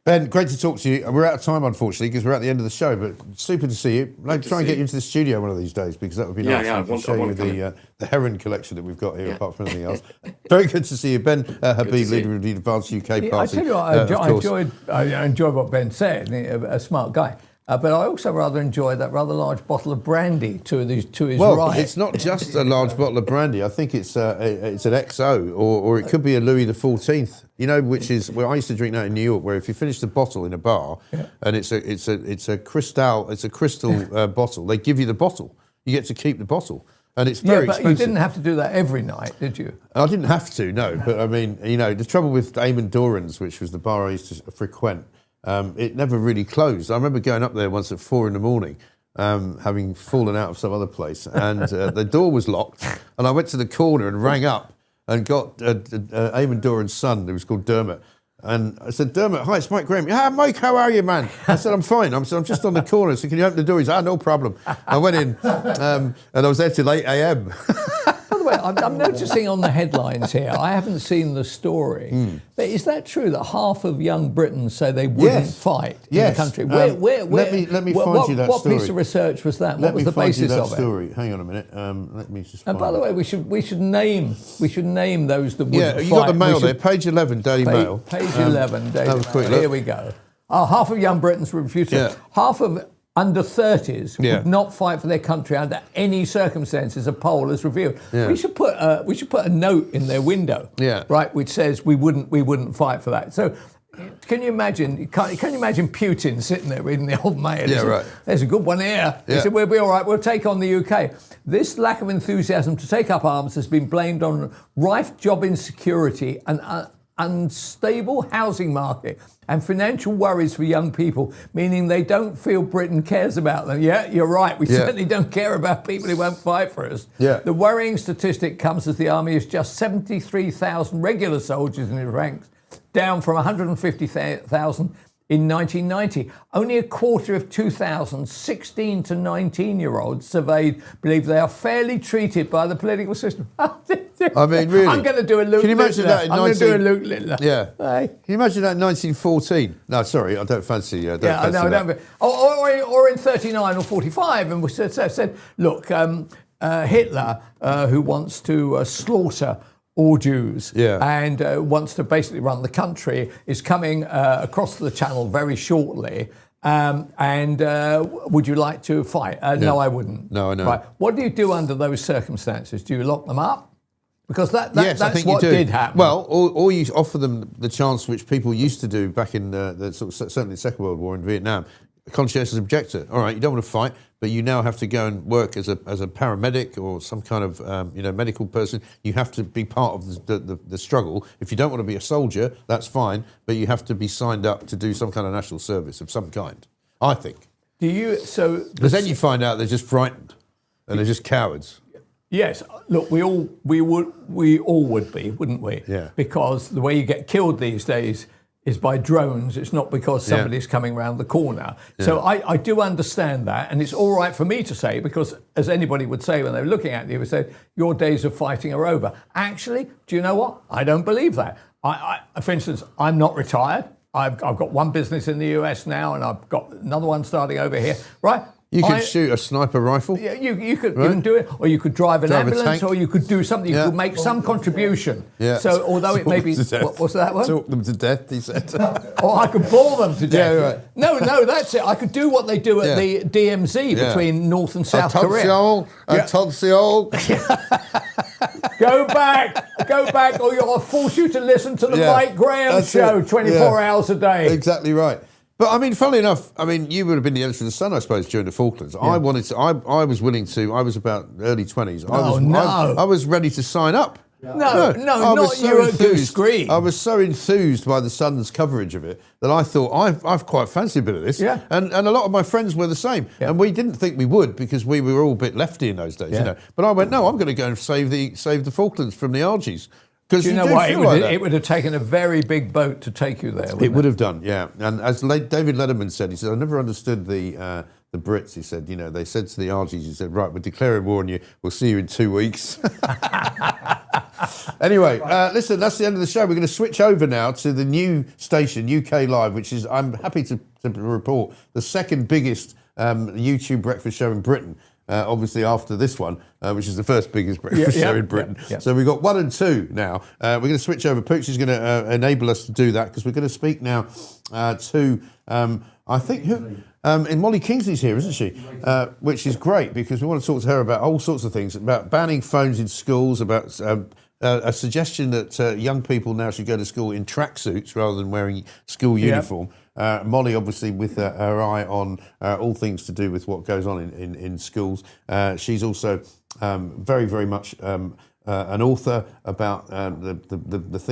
Ben, great to talk to you. We're out of time, unfortunately, because we're at the end of the show, but super to see you. I'd try and get you into the studio one of these days, because that would be nice. Yeah, I can show you the heron collection that we've got here, apart from anything else. Very good to see you. Ben Habib, leader of the Advanced UK Party. I tell you what, I enjoyed what Ben said, a smart guy. But I also rather enjoy that rather large bottle of brandy to his right. It's not just a large bottle of brandy. I think it's an XO, or it could be a Louis XIV. You know, which is where I used to drink that in New York. Where if you finish the bottle in a bar, and it's a crystal bottle, they give you the bottle. You get to keep the bottle. And it's very expensive. You didn't have to do that every night, did you? I didn't have to, no. But I mean, you know, the trouble with Eamon Doran's, which was the bar I used to frequent, it never really closed. I remember going up there once at 4 a.m, having fallen out of some other place, and the door was locked. And I went to the corner and rang up and got Eamon Doran's son, who was called Dermot. And I said, Dermot, hi, it's Mike Graham. Yeah, Mike, how are you, man? I said, I'm fine. I'm just on the corner. So can you open the door? He said, no problem. I went in, and I was there till 8 a.m. By the way, I'm noticing on the headlines here, I haven't seen the story, but is that true that half of young Britons say they wouldn't fight in the country? Where, let me find you that what story. What piece of research was that? What was the basis of it? Story. Hang on a minute. Let me just. And by the way, we should name those that wouldn't fight. You got the Mail there, page 11, Daily Mail. Page 11, Daily Mail. Here we go. Half of young Britons would refuse to. Half of under 30s would not fight for their country under any circumstances, a poll has revealed. We should put a note in their window, right, which says we wouldn't fight for that. So can you imagine Putin sitting there reading the old Mail? Right. There's a good one here. He said, we'll be all right, we'll take on the UK. This lack of enthusiasm to take up arms has been blamed on rife job insecurity and unstable housing market and financial worries for young people, meaning they don't feel Britain cares about them. Yeah, you're right. We certainly don't care about people who won't fight for us. Yeah. The worrying statistic comes as the army is just 73,000 regular soldiers in its ranks, down from 150,000 in 1990. Only a quarter of 2,000 16 to 19-year-olds surveyed believe they are fairly treated by the political system. I mean, really? I'm going to do a Luke Can you imagine that in I'm going to do a Luke Littler. Yeah. Hey. Can you imagine that in 1914? No, sorry, I don't fancy that. Or in 39 or 45, and we said, look, Hitler, who wants to slaughter all Jews and wants to basically run the country, is coming across the channel very shortly. Would you like to fight? No, I wouldn't. No, I know. Right. What do you do under those circumstances? Do you lock them up? Because yes, that's I think what you do. did happen. Well, or you offer them the chance, which people used to do back in certainly the Second World War in Vietnam. A conscientious objector. All right, you don't want to fight, but you now have to go and work as a paramedic or some kind of medical person. You have to be part of the struggle. If you don't want to be a soldier, that's fine, but you have to be signed up to do some kind of national service of some kind, I think. Because then you find out they're just frightened and they're just cowards. Yes, look, we all would be, wouldn't we? Yeah. Because the way you get killed these days is by drones. It's not because somebody's coming around the corner. So I do understand that, and it's all right for me to say, because as anybody would say when they're looking at you, they would say, your days of fighting are over. Actually, do you know what? I don't believe that. For instance, I'm not retired. I've got one business in the US now, and I've got another one starting over here, right? You could shoot a sniper rifle. Yeah, you could even do it, or you could drive an ambulance, tank. or you could do something. You could make some contribution. Yeah. So although it may be, what's that one? Talk them to death, he said. Or I could bore them to death. Yeah, right. No, that's it. I could do what they do at the DMZ between North and South Korea. Tonsil. Go back, or I'll force you to listen to the Mike Graham show 24 hours a day. Exactly right. But I mean, funnily enough, you would have been the editor of the Sun, I suppose, during the Falklands. Yeah. I was willing to. I was about early 20s. I was ready to sign up. No, not you at Goose Green. I was so enthused by the Sun's coverage of it that I thought I've quite fancied a bit of this. Yeah. And a lot of my friends were the same. Yeah. And we didn't think we would, because we were all a bit lefty in those days, you know. But I went, no, I'm going to go and save the Falklands from the Argies. Because you know what? It would have taken a very big boat to take you there. It would have done, yeah. And as David Letterman said, he said, I never understood the Brits. He said, they said to the Argies, he said, right, we're declaring war on you. We'll see you in 2 weeks. Anyway, listen, that's the end of the show. We're going to switch over now to the new station, UK Live, which is, I'm happy to report, the second biggest YouTube breakfast show in Britain. Obviously after this one, which is the first biggest breakfast show in Britain. So we've got 1 and 2 now. We're going to switch over. Pooch is going to enable us to do that, because we're going to speak now to, I think, and Molly Kingsley's here, isn't she? Which is great, because we want to talk to her about all sorts of things, about banning phones in schools, about a suggestion that young people now should go to school in tracksuits rather than wearing school uniform. Molly, obviously, with her eye on all things to do with what goes on in schools. She's also very, very much an author about the things